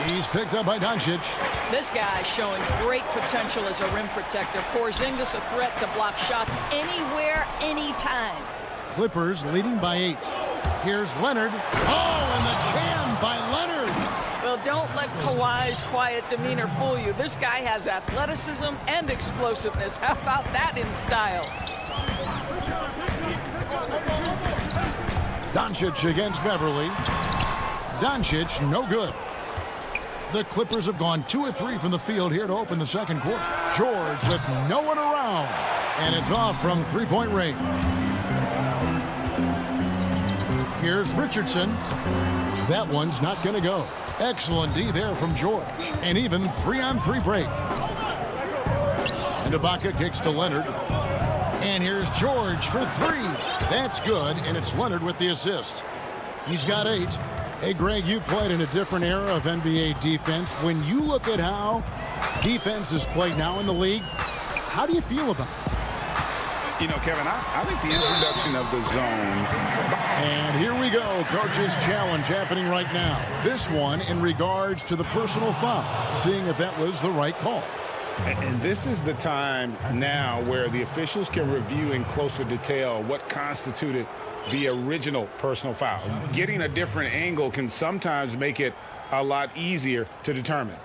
He's picked up by Doncic. This guy's showing great potential as a rim protector. Porzingis a threat to block shots anywhere, anytime. Clippers leading by 8. Here's Leonard. Oh, and the jam by Leonard. Well, don't let Kawhi's quiet demeanor fool you. This guy has athleticism and explosiveness. How about that in style? Doncic against Beverley. Doncic, no good. The Clippers have gone 2 of 3 from the field here to open the second quarter. George with no one around. And it's off from three-point range. Here's Richardson. That one's not going to go. Excellent D there from George. And even 3-on-3 break. And Ibaka kicks to Leonard. And here's George for 3. That's good, and it's Leonard with the assist. He's got 8. Hey, Greg, you played in a different era of NBA defense. When you look at how defense is played now in the league, how do you feel about it? You know, Kevin, I think the introduction of the zone. And here we go. Coach's challenge happening right now. This one in regards to the personal foul, seeing if that was the right call. And this is the time now where the officials can review in closer detail what constituted the original personal foul. Getting a different angle can sometimes make it a lot easier to determine.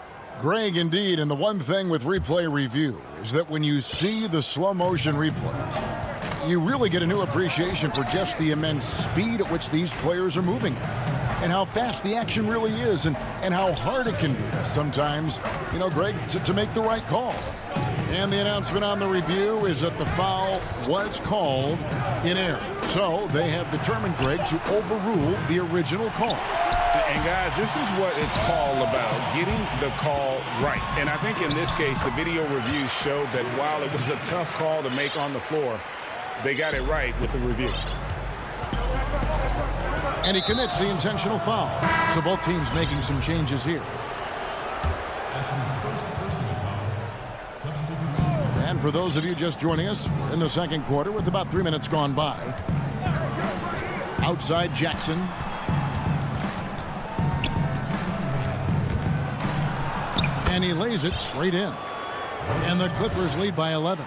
Greg, indeed, and the one thing with replay review is that when you see the slow motion replays, you really get a new appreciation for just the immense speed at which these players are moving and how fast the action really is and how hard it can be sometimes, you know, Greg, to make the right call. And the announcement on the review is that the foul was called in error. So they have determined, Greg, to overrule the original call. And, guys, this is what it's all about, getting the call right. And I think in this case, the video review showed that while it was a tough call to make on the floor, they got it right with the review. And he commits the intentional foul. So both teams making some changes here. And for those of you just joining us, we're in the second quarter with about 3 minutes gone by. Outside Jackson. And he lays it straight in. And the Clippers lead by 11.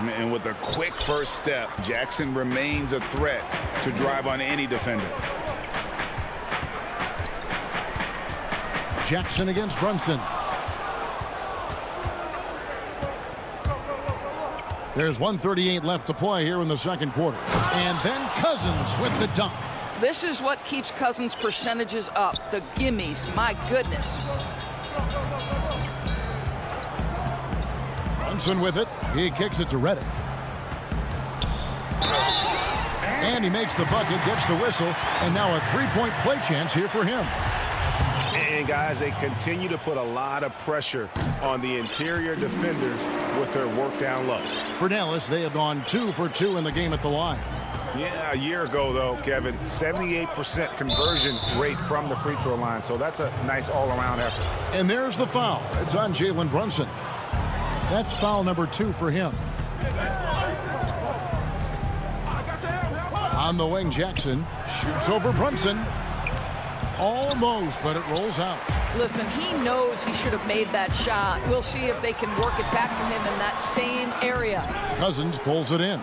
And with a quick first step, Jackson remains a threat to drive on any defender. Jackson against Brunson. There's 1:38 left to play here in the second quarter. And then Cousins with the dunk. This is what keeps Cousins' percentages up. The gimmies, my goodness. Brunson with it. He kicks it to Redick. And he makes the bucket, gets the whistle, and now a three-point play chance here for him. And, guys, they continue to put a lot of pressure on the interior defenders with their work down low. For Dallas, they have gone 2 for 2 in the game at the line. Yeah, a year ago, though, Kevin, 78% conversion rate from the free throw line. So that's a nice all-around effort. And there's the foul. It's on Jalen Brunson. That's foul number 2 for him. On the wing, Jackson shoots over Brunson. Almost, but it rolls out. Listen, he knows he should have made that shot. We'll see if they can work it back to him in that same area. Cousins pulls it in.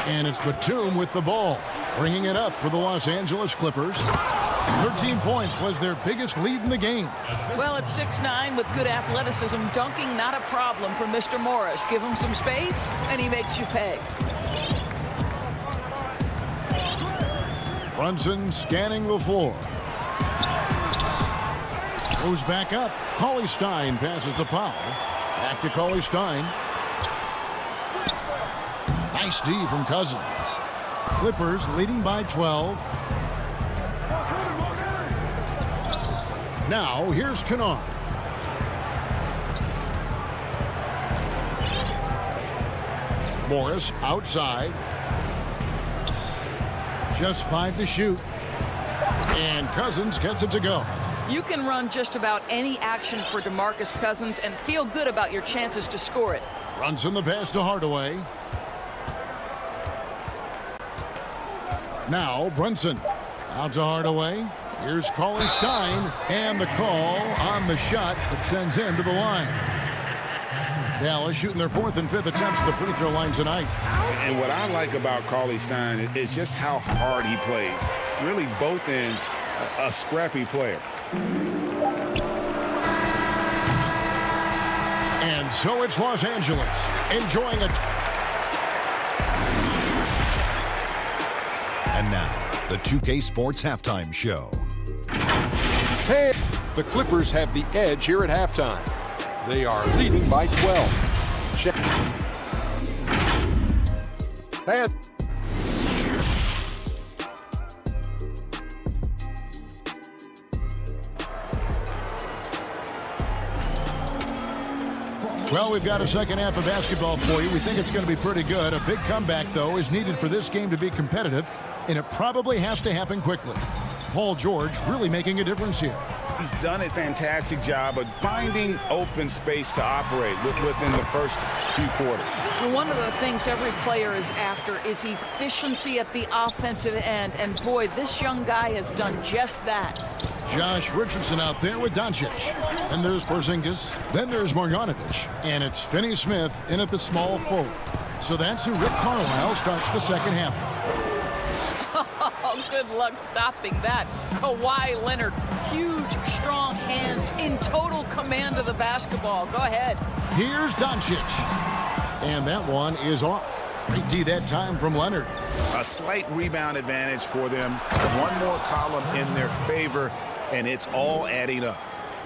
And it's Batum with the ball, bringing it up for the Los Angeles Clippers. 13 points was their biggest lead in the game. Well, at 6'9" with good athleticism, dunking not a problem for Mr. Morris. Give him some space, and he makes you pay. Brunson scanning the floor. Goes back up. Cauley Stein passes to Powell. Back to Cauley Stein. Nice D from Cousins. Clippers leading by 12. Now, here's Kennard. Morris outside. Just 5 to shoot. And Cousins gets it to go. You can run just about any action for DeMarcus Cousins and feel good about your chances to score it. Runs in the pass to Hardaway. Now Brunson. Out to Hardaway. Here's Cauley Stein. And the call on the shot that sends him to the line. Dallas shooting their 4th and 5th attempts at the free throw line tonight. And what I like about Cauley Stein is just how hard he plays. Really both ends, a scrappy player. And so it's Los Angeles enjoying it. And now, the 2K Sports Halftime Show. Hey, the Clippers have the edge here at halftime. They are leading by 12. Check. Bad. Well, we've got a second half of basketball for you. We think it's going to be pretty good. A big comeback, though, is needed for this game to be competitive, and it probably has to happen quickly. Paul George really making a difference here. He's done a fantastic job of finding open space to operate within the first few quarters. Well, one of the things every player is after is efficiency at the offensive end, and boy, this young guy has done just that. Josh Richardson out there with Doncic. And there's Porzingis. Then there's Marjanovic. And it's Finney-Smith in at the small forward. So that's who Rick Carlisle starts the second half. Oh, good luck stopping that. Kawhi Leonard, huge, strong hands, in total command of the basketball. Go ahead. Here's Doncic. And that one is off. Great D that time from Leonard. A slight rebound advantage for them. One more column in their favor, and it's all adding up.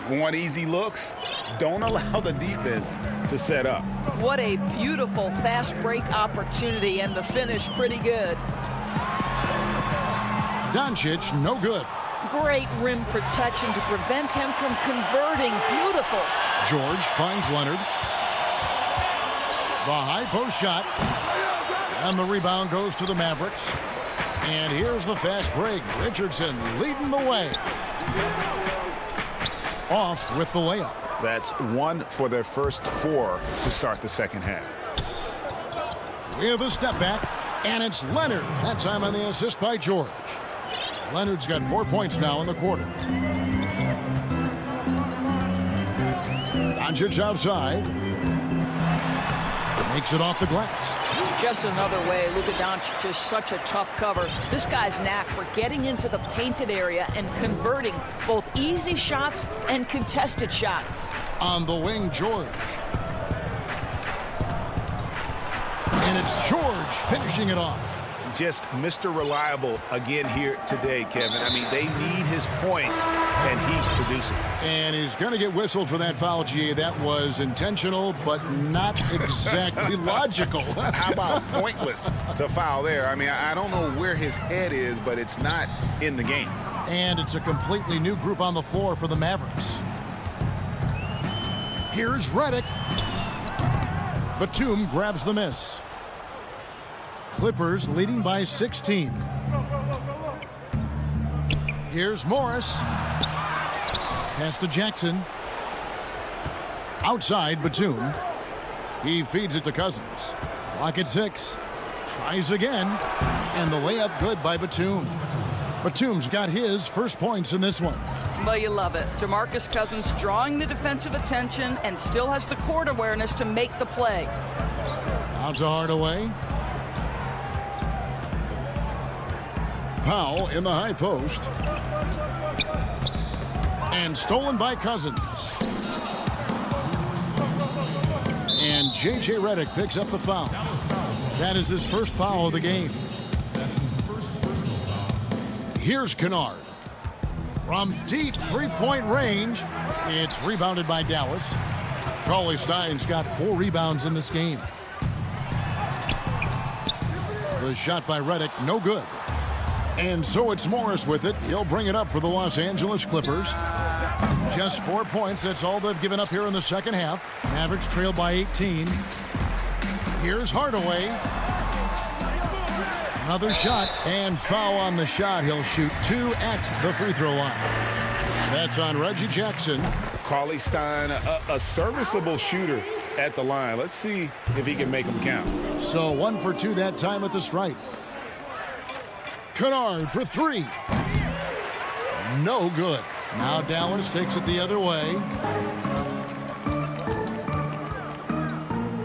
Want easy looks? Don't allow the defense to set up. What a beautiful fast break opportunity, and the finish pretty good. Doncic, no good. Great rim protection to prevent him from converting. Beautiful. George finds Leonard. The high post shot. And the rebound goes to the Mavericks. And here's the fast break. Richardson leading the way. Off with the layup. That's one for their first 4 to start the second half. With a step back, and it's Leonard. That time on the assist by George. Leonard's got 4 points now in the quarter. Doncic outside. Makes it off the glass. Just another way. Luka Doncic is such a tough cover. This guy's knack for getting into the painted area and converting both easy shots and contested shots. On the wing, George. And it's George finishing it off. Just Mr. Reliable again here today, Kevin. I mean, they need his points, and he's producing. And he's going to get whistled for that foul, G. That was intentional, but not exactly logical. How about pointless to foul there? I mean, I don't know where his head is, but it's not in the game. And it's a completely new group on the floor for the Mavericks. Here's Redick. Batum grabs the miss. Clippers leading by 16. Here's Morris. Pass to Jackson. Outside Batum. He feeds it to Cousins. Clock at 6. Tries again. And the layup good by Batum. Batum's got his first points in this one. Well, you love it. DeMarcus Cousins drawing the defensive attention and still has the court awareness to make the play. Out to Hardaway. Powell in the high post. And stolen by Cousins. And J.J. Redick picks up the foul. That is his first foul of the game. Here's Kennard. From deep three-point range, it's rebounded by Dallas. Cauley-Stein's got 4 rebounds in this game. The shot by Redick, no good. And so it's Morris with it. He'll bring it up for the Los Angeles Clippers. Just 4 points. That's all they've given up here in the second half. Mavericks trail by 18. Here's Hardaway. Another shot and foul on the shot. He'll shoot 2 at the free throw line. That's on Reggie Jackson. Cauley-Stein, a serviceable shooter at the line. Let's see if he can make them count. So 1 for 2 that time at the stripe. Kennard for 3. No good. Now Dallas takes it the other way.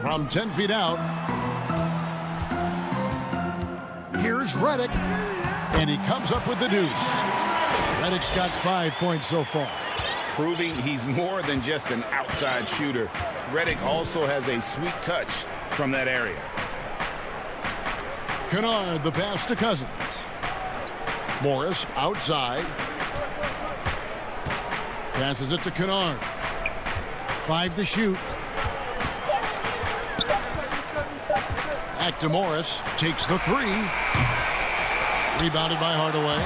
From 10 feet out. Here's Redick. And he comes up with the deuce. Redick's got 5 points so far. Proving he's more than just an outside shooter. Redick also has a sweet touch from that area. Kennard, the pass to Cousins. Morris outside. Passes it to Kennard. 5 to shoot. Back to Morris. Takes the 3. Rebounded by Hardaway.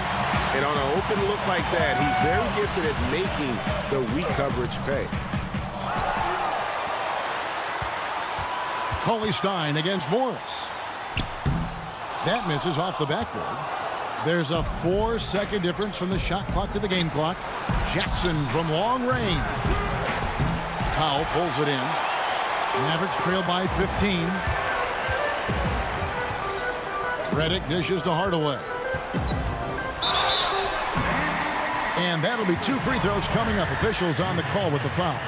And on an open look like that, he's very gifted at making the weak coverage pay. Cauley-Stein against Morris. That misses off the backboard. There's a 4-second difference from the shot clock to the game clock. Jackson from long range. Powell pulls it in. Mavericks trail by 15. Redick dishes to Hardaway. And that'll be 2 free throws coming up. Officials on the call with the foul.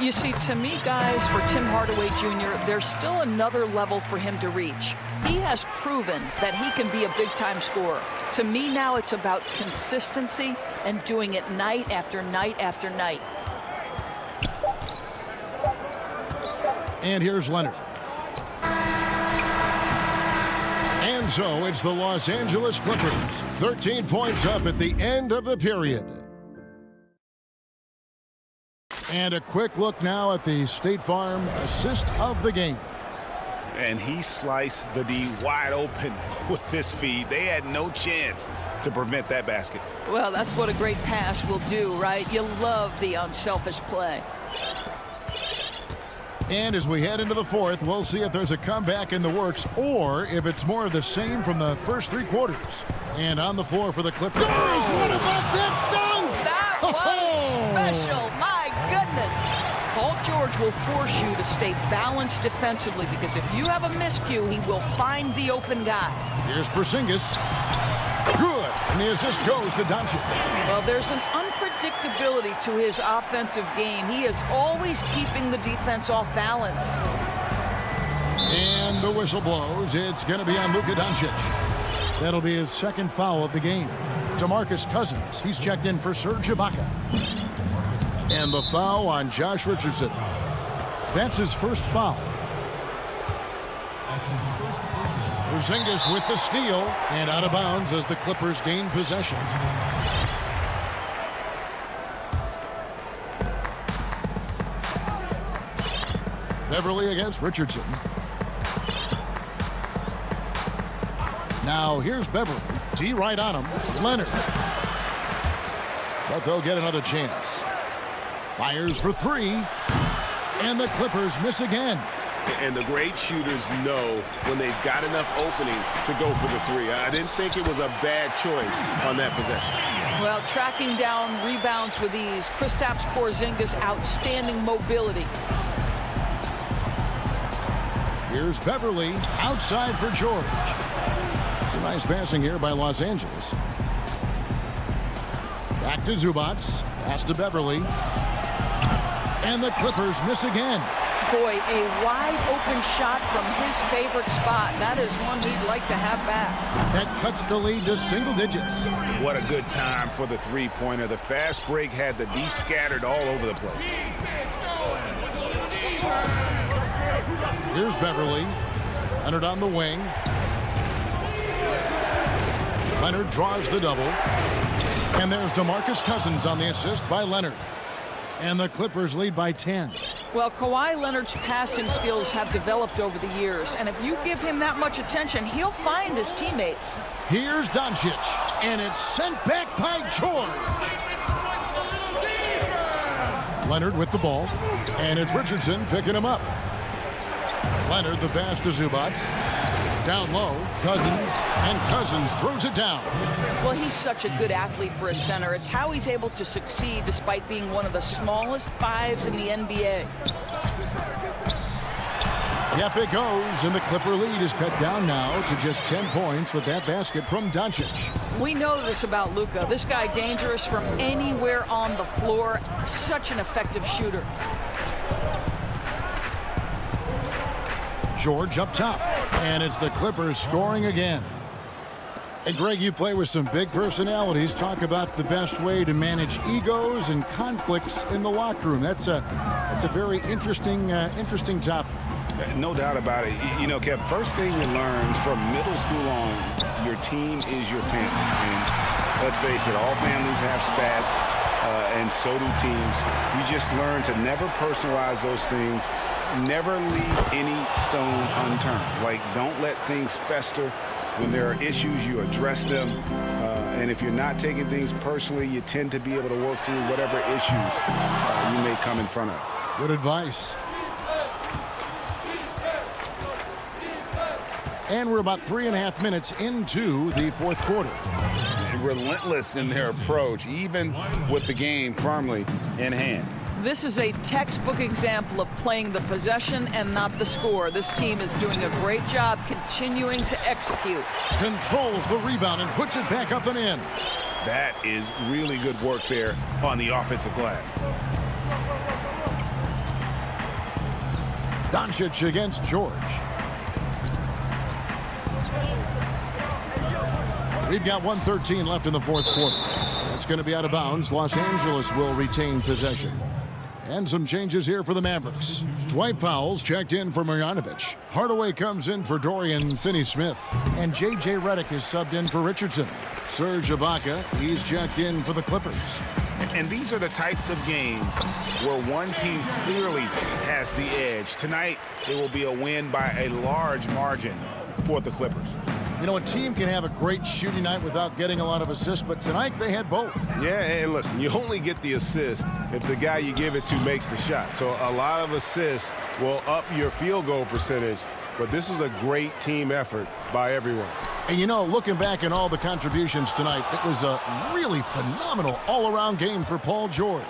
You see, to me, guys, for Tim Hardaway Jr., there's still another level for him to reach. He has proven that he can be a big-time scorer. To me now, it's about consistency and doing it night after night after night. And here's Leonard. And so it's the Los Angeles Clippers. 13 points up at the end of the period. And a quick look now at the State Farm assist of the game. And he sliced the D wide open with this feed. They had no chance to prevent that basket. Well, that's what a great pass will do, right? You love the unselfish play. And as we head into the fourth, we'll see if there's a comeback in the works or if it's more of the same from the first 3 quarters. And on the floor for the Clippers. What about that dunk? That was special. My goodness. Paul George will force you to stay balanced defensively because if you have a miscue, he will find the open guy. Here's Porzingis. Good. And the assist goes to Doncic. Well, there's an unpredictability to his offensive game. He is always keeping the defense off balance. And the whistle blows. It's going to be on Luka Doncic. That'll be his 2nd foul of the game. DeMarcus Cousins. He's checked in for Serge Ibaka. And the foul on Josh Richardson. That's his first foul. Porzingis with the steal and out of bounds as the Clippers gain possession. Beverly against Richardson. Now here's Beverly. D right on him. Leonard. But they'll get another chance. Fires for 3. And the Clippers miss again. And the great shooters know when they've got enough opening to go for the 3. I didn't think it was a bad choice on that possession. Well, tracking down rebounds with ease. Kristaps Porzingis, outstanding mobility. Here's Beverly outside for George. Some nice passing here by Los Angeles. Back to Zubats. Pass to Beverly. And the Clippers miss again. Boy, a wide open shot from his favorite spot. That is one he'd like to have back. That cuts the lead to single digits. What a good time for the three-pointer. The fast break had the D scattered all over the place. Here's Beverly. Leonard on the wing. Leonard draws the double. And there's DeMarcus Cousins on the assist by Leonard. And the Clippers lead by 10. Well, Kawhi Leonard's passing skills have developed over the years, and if you give him that much attention, he'll find his teammates. Here's Doncic, and it's sent back by George. Leonard with the ball, and it's Richardson picking him up. Leonard the pass to Zubats. Down low, Cousins, and Cousins throws it down. Well, he's such a good athlete for a center. It's how he's able to succeed despite being one of the smallest fives in the NBA. Yep, it goes, and the Clipper lead is cut down now to just 10 points with that basket from Doncic. We know this about Luka. This guy dangerous from anywhere on the floor. Such an effective shooter. George up top, and it's the Clippers scoring again. And Greg, you play with some big personalities. Talk about the best way to manage egos and conflicts in the locker room. That's a very interesting topic. No doubt about it. You know, Kev, first thing you learn from middle school on, your team is your family. And let's face it, all families have spats, and so do teams. You just learn to never personalize those things. Never leave any stone unturned. Like, don't let things fester. When there are issues, you address them. And if you're not taking things personally, you tend to be able to work through whatever issues you may come in front of. Good advice. And we're about 3.5 minutes into the fourth quarter. Relentless in their approach, even with the game firmly in hand. This is a textbook example of playing the possession and not the score. This team is doing a great job continuing to execute. Controls the rebound and puts it back up and in. That is really good work there on the offensive glass. Doncic against George. We've got 1:13 left in the fourth quarter. It's going to be out of bounds. Los Angeles will retain possession. And some changes here for the Mavericks. Dwight Powell's checked in for Marjanovic. Hardaway comes in for Dorian Finney-Smith. And J.J. Redick is subbed in for Richardson. Serge Ibaka, he's checked in for the Clippers. And these are the types of games where one team clearly has the edge. Tonight, it will be a win by a large margin for the Clippers. You know, a team can have a great shooting night without getting a lot of assists, but tonight they had both. Yeah, and listen, you only get the assist if the guy you give it to makes the shot. So a lot of assists will up your field goal percentage, but this was a great team effort by everyone. And you know, looking back at all the contributions tonight, it was a really phenomenal all-around game for Paul George.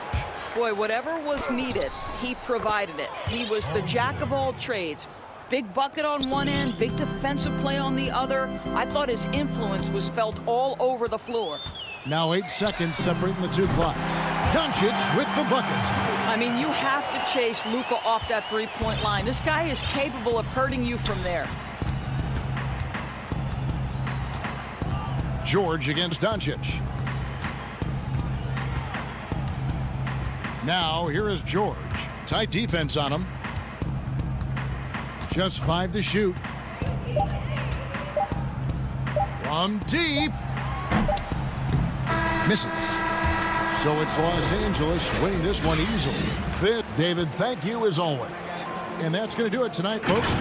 Boy, whatever was needed, he provided it. He was the jack of all trades. Big bucket on one end, big defensive play on the other. I thought his influence was felt all over the floor. Now 8 seconds separating the two clocks. Doncic with the bucket. I mean, you have to chase Luka off that three-point line. This guy is capable of hurting you from there. George against Doncic. Now here is George. Tight defense on him. Just 5 to shoot. From deep. Misses. So it's Los Angeles winning this one easily. David, thank you as always. And that's going to do it tonight, folks.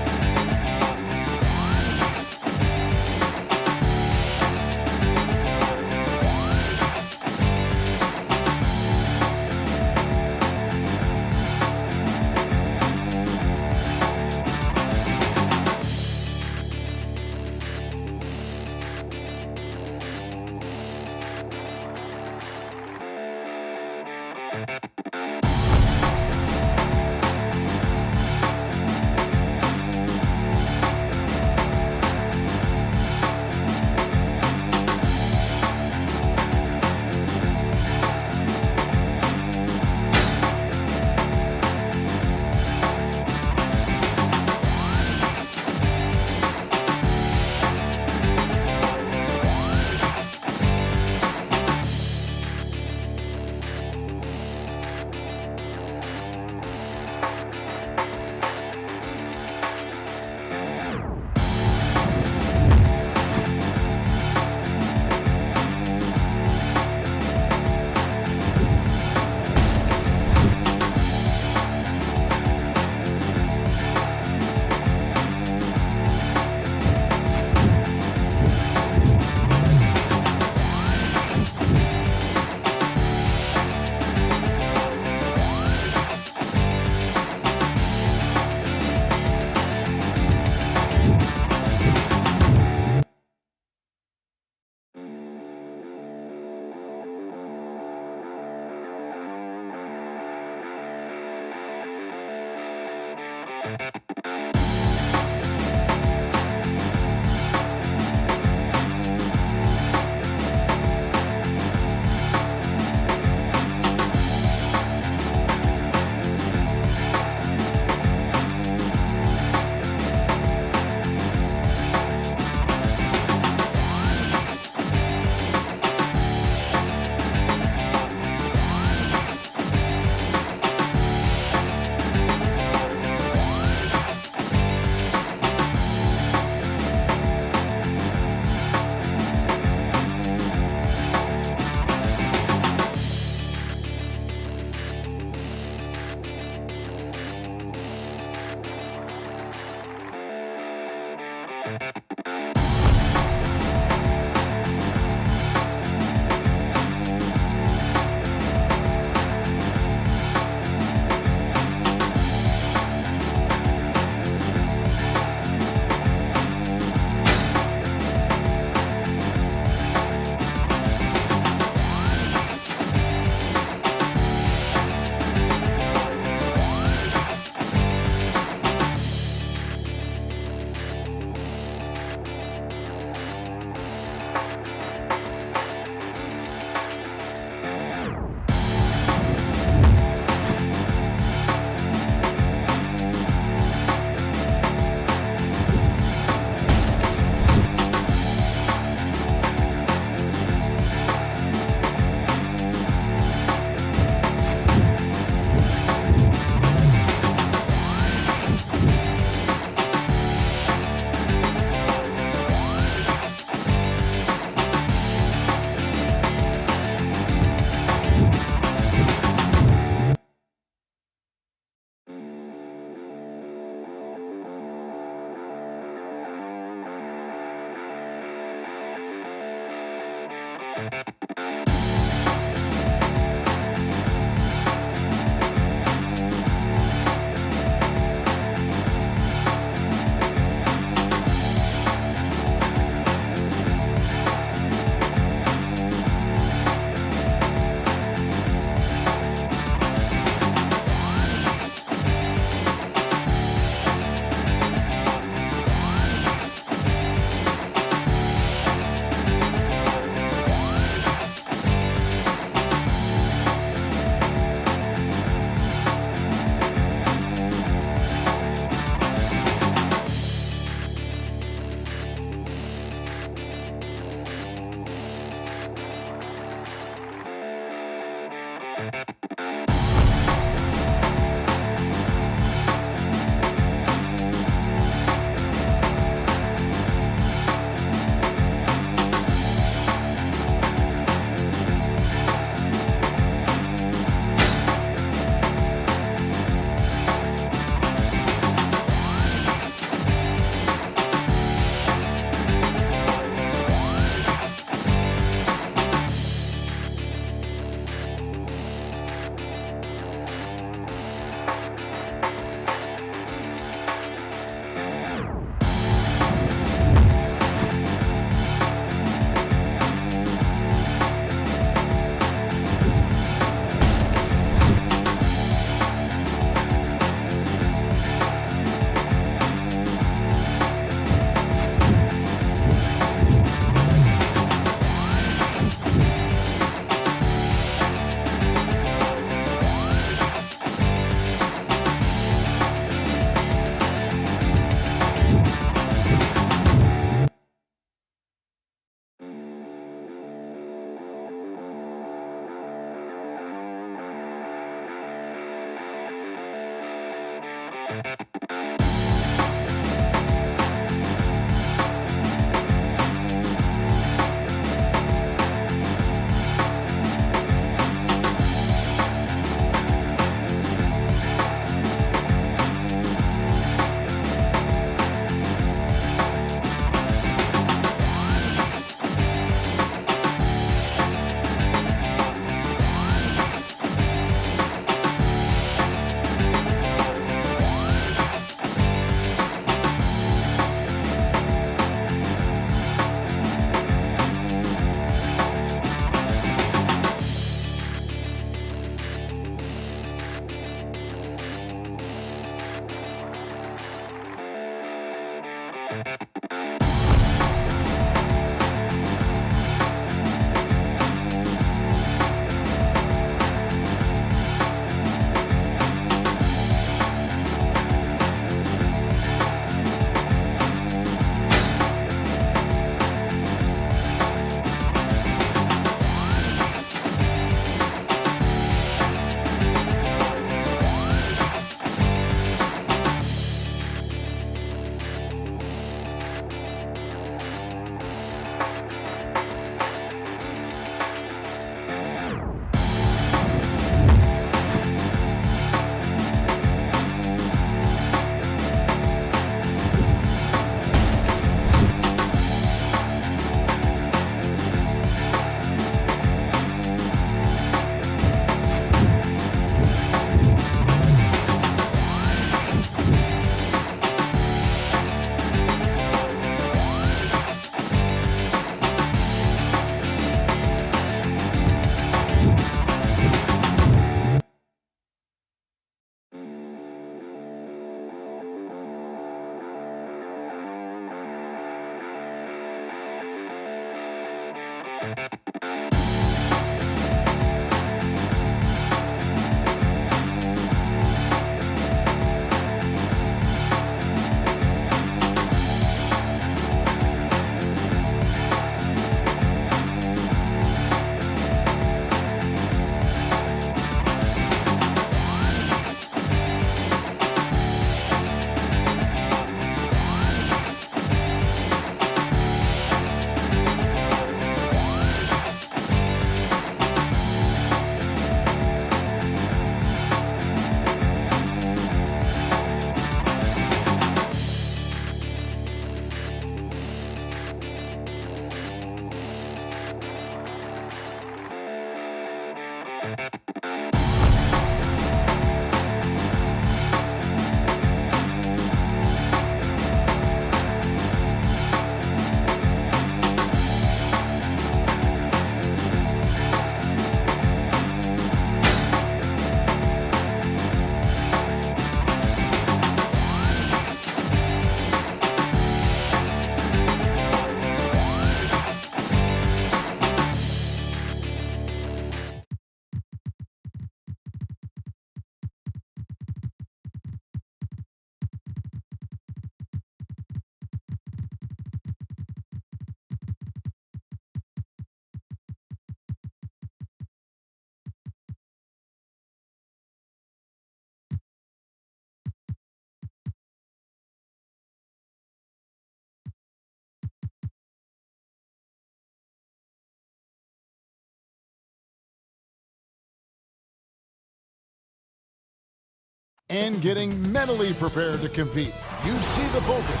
and getting mentally prepared to compete. You see the focus.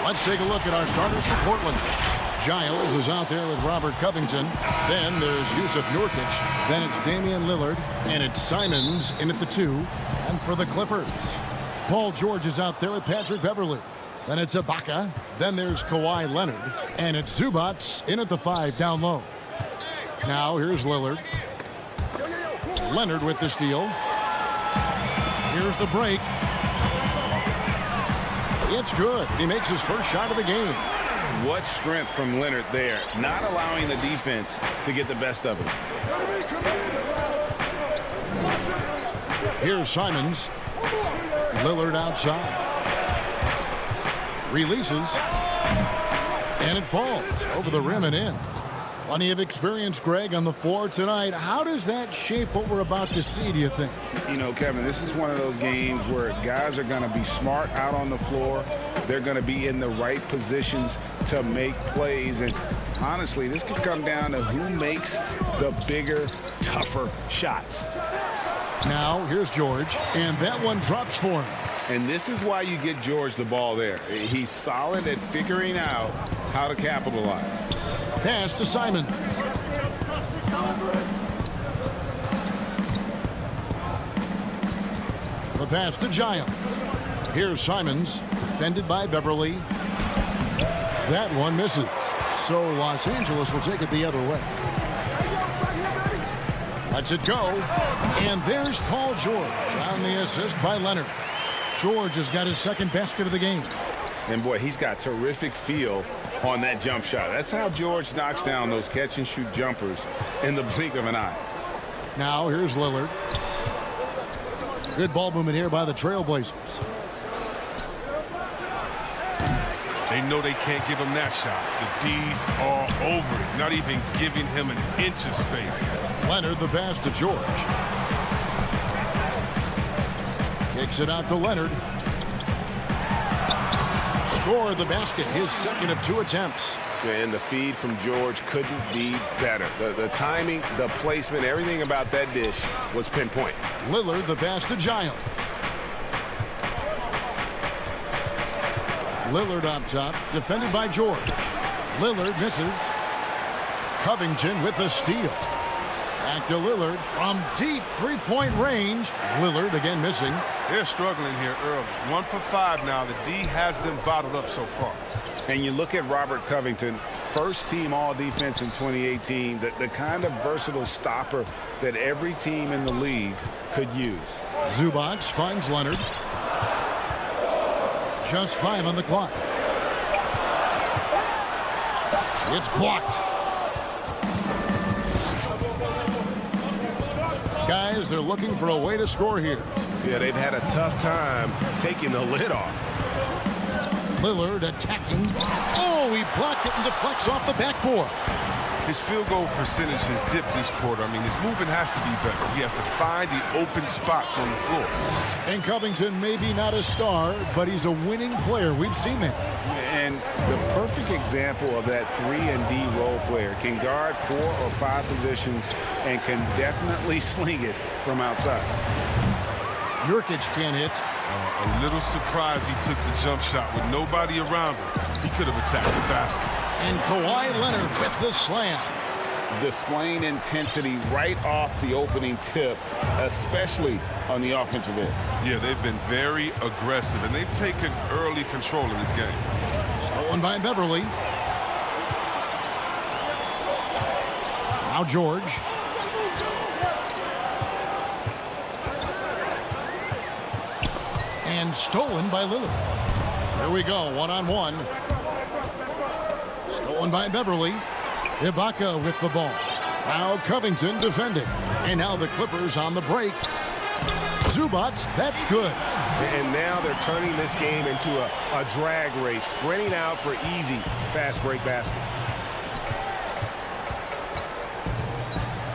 Let's take a look at our starters for Portland. Giles is out there with Robert Covington. Then there's Yusuf Nurkic. Then it's Damian Lillard. And it's Simons in at the 2. And for the Clippers, Paul George is out there with Patrick Beverley. Then it's Ibaka. Then there's Kawhi Leonard. And it's Zubats in at the 5 down low. Now here's Lillard. Leonard with the steal. Here's the break. It's good. He makes his first shot of the game. What strength from Leonard there, not allowing the defense to get the best of him. Here's Simons. Lillard outside. Releases. And it falls over the rim and in. Plenty of experience, Greg, on the floor tonight. How does that shape what we're about to see, do you think? You know, Kevin, this is one of those games where guys are going to be smart out on the floor. They're going to be in the right positions to make plays. And honestly, this could come down to who makes the bigger, tougher shots. Now, here's George, and that one drops for him. And this is why you get George the ball there. He's solid at figuring out how to capitalize. Pass to Simons. The pass to Giles. Here's Simons, defended by Beverly. That one misses. So Los Angeles will take it the other way. Lets it go. And there's Paul George on the assist by Leonard. George has got his second basket of the game. And boy, he's got terrific feel on that jump shot. That's how George knocks down those catch-and-shoot jumpers in the blink of an eye. Now here's Lillard. Good ball movement here by the Trailblazers. They know they can't give him that shot. The D's are over it, not even giving him an inch of space. Leonard, the pass to George. Kicks it out to Leonard. Score the basket, his second of 2 attempts. And the feed from George couldn't be better. The timing, the placement, everything about that dish was pinpoint. Lillard, the pass to Giles. Lillard up top, defended by George. Lillard misses. Covington with the steal. Back to Lillard from deep three-point range. Lillard again missing. They're struggling here early. 1 for 5 now. The D has them bottled up so far. And you look at Robert Covington, first-team all-defense in 2018, the kind of versatile stopper that every team in the league could use. Zubac finds Leonard. Just 5 on the clock. It's blocked. Guys, they're looking for a way to score here. Yeah, they've had a tough time taking the lid off. Lillard attacking. Oh, he blocked it and deflects off the backboard. His field goal percentage has dipped this quarter. I mean, his movement has to be better. He has to find the open spots on the floor. And Covington may be not a star, but he's a winning player. We've seen that. And the perfect example of that 3-and-D role player can guard 4 or 5 positions and can definitely sling it from outside. Nurkic can't hit. A little surprised he took the jump shot with nobody around him. He could have attacked the basket. And Kawhi Leonard with the slam. Displaying intensity right off the opening tip, especially on the offensive end. Yeah, they've been very aggressive, and they've taken early control of this game. Stolen by Beverly. Now George. And stolen by Lillard. Here we go, one-on-one. Stolen by Beverly. Ibaka with the ball. Now Covington defending. And now the Clippers on the break. Zubac, that's good. And now they're turning this game into a drag race, sprinting out for easy fast break basket.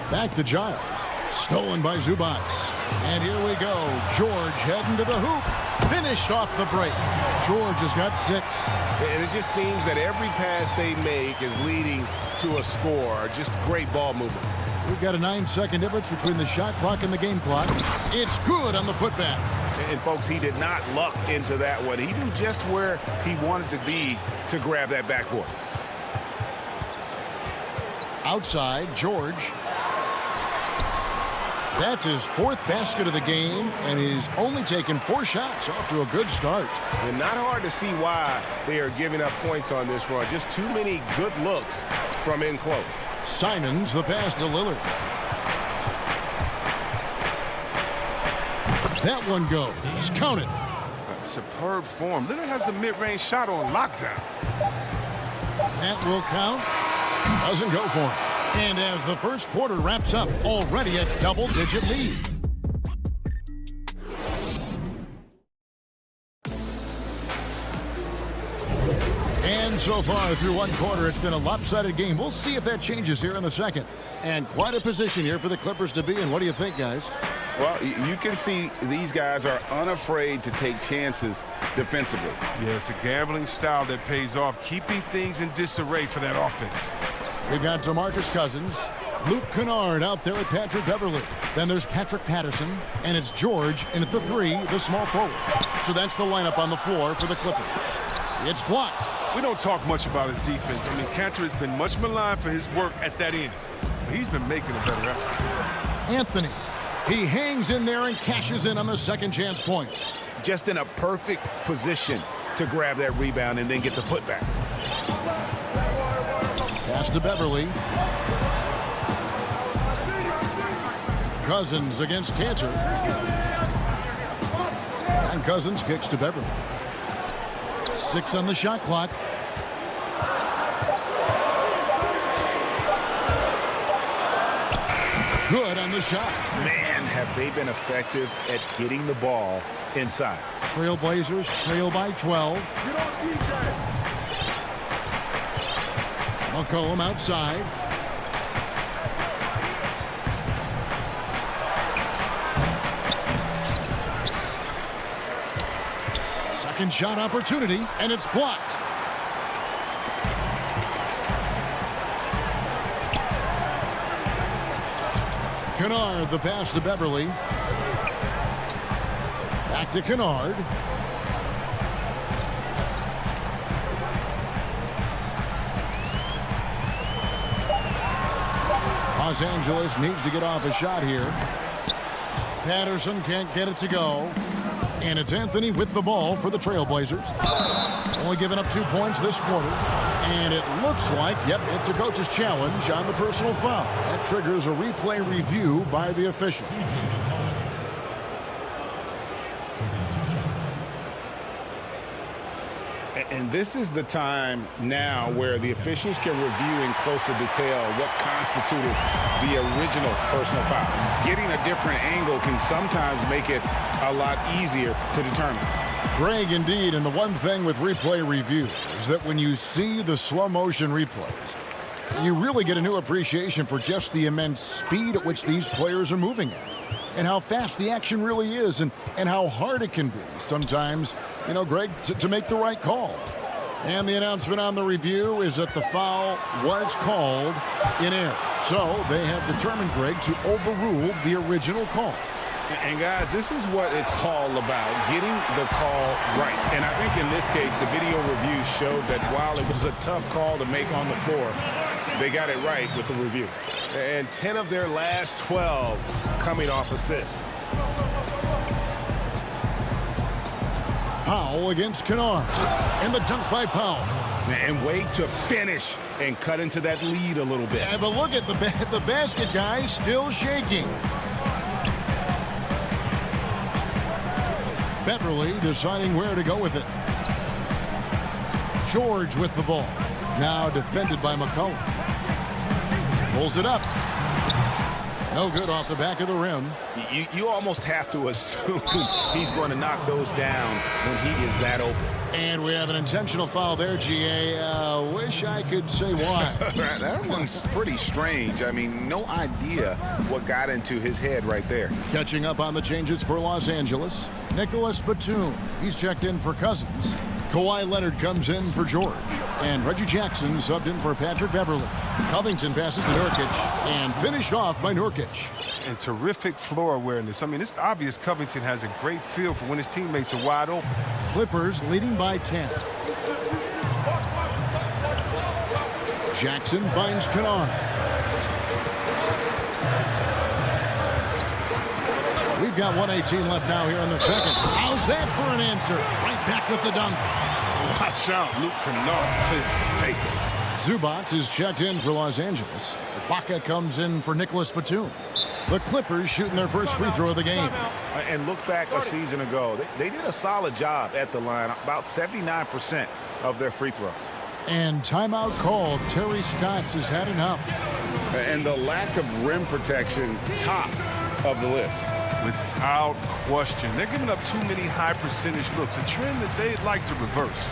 Back to Giles. Stolen by Zubac. And here we go. George heading to the hoop. Finished off the break. George has got 6. And it just seems that every pass they make is leading to a score. Just great ball movement. We've got a 9-second difference between the shot clock and the game clock. It's good on the putback. And folks, he did not luck into that one. He knew just where he wanted to be to grab that backboard. Outside, George. That's his 4th basket of the game, and he's only taken 4 shots. Off to a good start. And not hard to see why they are giving up points on this run. Just too many good looks from in close. Simons, the pass to Lillard. That one goes. Count it. Superb form. Lillard has the mid-range shot on lockdown. That will count. Doesn't go for him. And as the first quarter wraps up, already a double-digit lead. And And so far through one quarter, it's been a lopsided game. We'll see if that changes here in the second. And quite a position here for the Clippers to be in. What do you think, guys? Well, you can see these guys are unafraid to take chances defensively. Yeah, it's a gambling style that pays off, keeping things in disarray for that offense. We've got DeMarcus Cousins, Luke Kennard out there with Patrick Beverley. Then there's Patrick Patterson, and it's George in at the 3, the small forward. So that's the lineup on the floor for the Clippers. It's blocked. We don't talk much about his defense. I mean, Cantor has been much maligned for his work at that end. But he's been making a better effort. Anthony. He hangs in there and cashes in on the second chance points. Just in a perfect position to grab that rebound and then get the putback. Pass to Beverley. Cousins against Cantor. And Cousins kicks to Beverley. 6 on the shot clock. Good on the shot. Man, have they been effective at getting the ball inside. Trailblazers trail by 12. McCollum outside. Second shot opportunity, and it's blocked. Kennard, the pass to Beverley. Back to Kennard. Los Angeles needs to get off a shot here. Patterson can't get it to go. And it's Anthony with the ball for the Trailblazers. Only giving up 2 points this quarter. And it looks like, yep, it's a coach's challenge on the personal foul. That triggers a replay review by the official. And this is the time now where the officials can review in closer detail what constituted the original personal foul. Getting a different angle can sometimes make it a lot easier to determine. Greg, indeed, and the one thing with replay review is that when you see the slow motion replays, you really get a new appreciation for just the immense speed at which these players are moving at. And how fast the action really is, and how hard it can be sometimes, you know, Greg, to make the right call. And the announcement on the review is that the foul was called in error. So they have determined, Greg, to overrule the original call. And guys, this is what it's all about, getting the call right. And I think in this case, the video review showed that while it was a tough call to make on the floor, they got it right with the review. And 10 of their last 12 coming off assists. Powell against Kennard. And the dunk by Powell. And Wade to finish and cut into that lead a little bit. Yeah, but look at the basket guy still shaking. Beverley deciding where to go with it. George with the ball. Now defended by McCollum. Pulls it up. No good off the back of the rim. You almost have to assume he's going to knock those down when he is that open. And we have an intentional foul there, GA. Wish I could say why. That one's pretty strange. I mean, no idea what got into his head right there. Catching up on the changes for Los Angeles. Nicholas Batum. He's checked in for Cousins. Kawhi Leonard comes in for George. And Reggie Jackson subbed in for Patrick Beverley. Covington passes to Nurkic. And finished off by Nurkic. And terrific floor awareness. I mean, it's obvious Covington has a great feel for when his teammates are wide open. Clippers leading by 10. Jackson finds Kennard. We've got 1:18 left now here in the second. How's that for an answer? Right back with the dunk. Watch out, Luke Kennard. Take it. Zubac is checked in for Los Angeles. Ibaka comes in for Nicholas Batum. The Clippers shooting their first free throw of the game. And look back a season ago. They did a solid job at the line. About 79% of their free throws. And timeout called. Terry Stotts has had enough. And the lack of rim protection, top of the list. Without question. They're giving up too many high percentage looks. A trend that they'd like to reverse.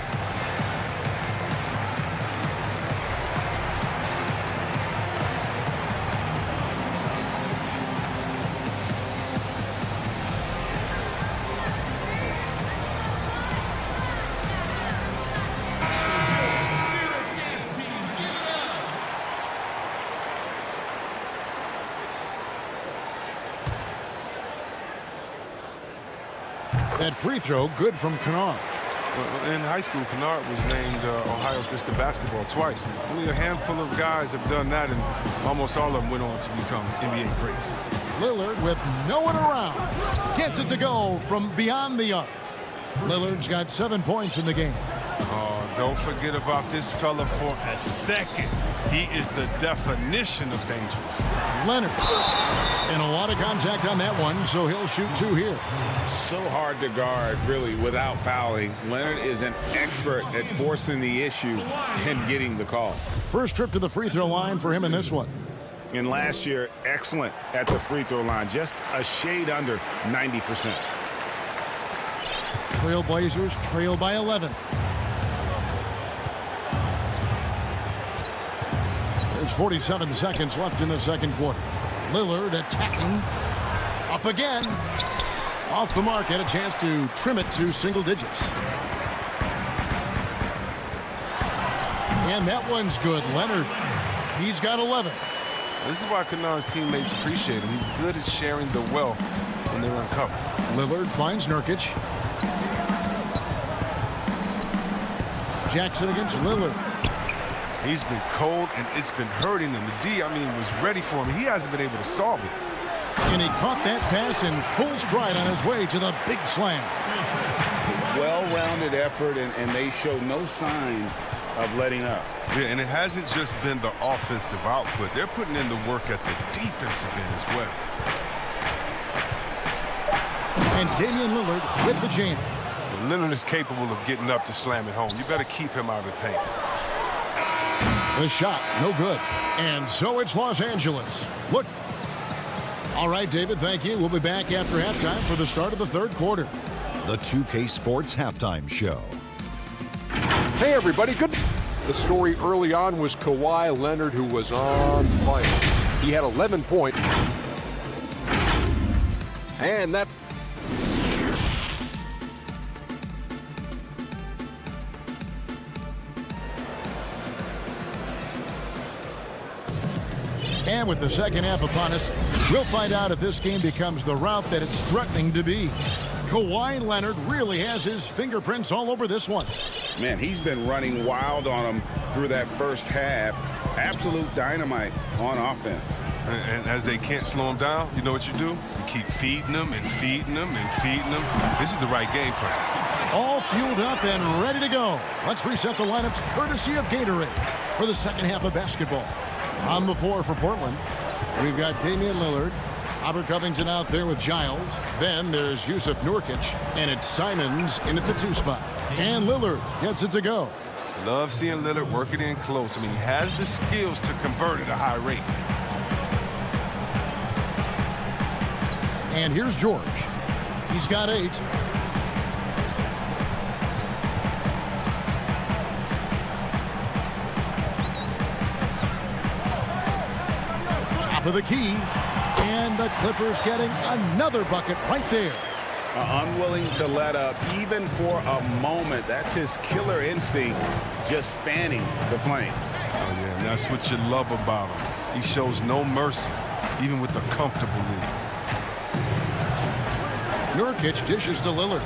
That free throw good from Kennard. In high school, Kennard was named Ohio's Mr. Basketball twice. Only a handful of guys have done that, and almost all of them went on to become NBA greats. Lillard with no one around. Gets it to go from beyond the arc. Lillard's got 7 points in the game. Oh, don't forget about this fella for a second. He is the definition of dangerous. Leonard. And a lot of contact on that one, so he'll shoot 2 here. So hard to guard, really, without fouling. Leonard is an expert at forcing the issue and getting the call. First trip to the free throw line for him in this one. And last year, excellent at the free throw line, just a shade under 90%. Trailblazers trail by 11. There's 47 seconds left in the second quarter. Lillard attacking. Up again. Off the mark. Had a chance to trim it to single digits. And that one's good. Leonard, he's got 11. This is why Kennard's teammates appreciate him. He's good at sharing the wealth when they're uncovered. Lillard finds Nurkic. Jackson against Lillard. He's been cold, and it's been hurting him. The D, was ready for him. He hasn't been able to solve it. And he caught that pass in full stride on his way to the big slam. Well-rounded effort, and they show no signs of letting up. Yeah, and it hasn't just been the offensive output. They're putting in the work at the defensive end as well. And Damian Lillard with the jam. Lillard is capable of getting up to slam it home. You better keep him out of the paint. The shot, no good. And so it's Los Angeles. Look. All right, David, thank you. We'll be back after halftime for the start of the third quarter. The 2K Sports Halftime Show. Hey, everybody. Good. The story early on was Kawhi Leonard, who was on fire. He had 11 points. And that... And with the second half upon us, we'll find out if this game becomes the route that it's threatening to be. Kawhi Leonard really has his fingerprints all over this one. Man, he's been running wild on him through that first half. Absolute dynamite on offense. And as they can't slow him down, you know what you do? You keep feeding them and feeding them and feeding them. This is the right game plan. All fueled up and ready to go. Let's reset the lineups courtesy of Gatorade for the second half of basketball. On the floor for Portland, we've got Damian Lillard, Robert Covington out there with Giles. Then there's Yusuf Nurkic, and it's Simons in at the 2 spot. And Lillard gets it to go. Love seeing Lillard working in close. He has the skills to convert at a high rate. And here's George. He's got 8. Top of the key. And the Clippers getting another bucket right there. Unwilling to let up even for a moment. That's his killer instinct, just fanning the flame. Oh, yeah, and that's what you love about him. He shows no mercy, even with a comfortable lead. Nurkic dishes to Lillard.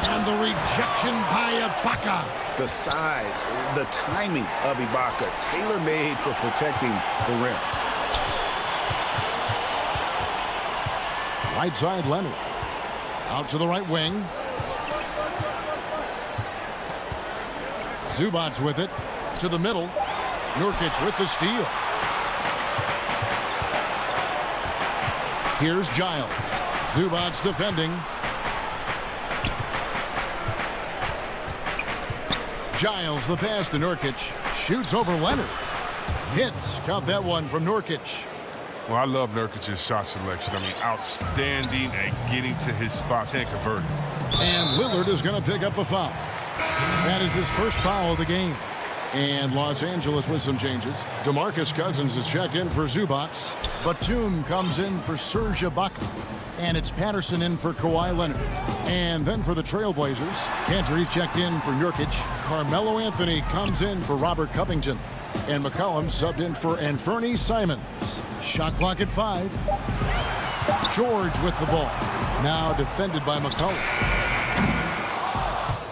And the rejection by Ibaka. The size, the timing of Ibaka, tailor-made for protecting the rim. Right side, Leonard. Out to the right wing. Zubac's with it. To the middle. Nurkic with the steal. Here's Giles. Zubac's defending. Giles, the pass to Nurkic. Shoots over Leonard. Hits. Count that one from Nurkic. Well, I love Nurkic's shot selection. Outstanding at getting to his spots and converting. And Lillard is going to pick up a foul. That is his first foul of the game. And Los Angeles with some changes. DeMarcus Cousins is checked in for Zubac. Batum comes in for Serge Ibaka. And it's Patterson in for Kawhi Leonard. And then for the Trailblazers, Cantor checked in for Nurkic. Carmelo Anthony comes in for Robert Covington. And McCollum subbed in for Anthony Simons. Shot clock at 5. George with the ball. Now defended by McCullough.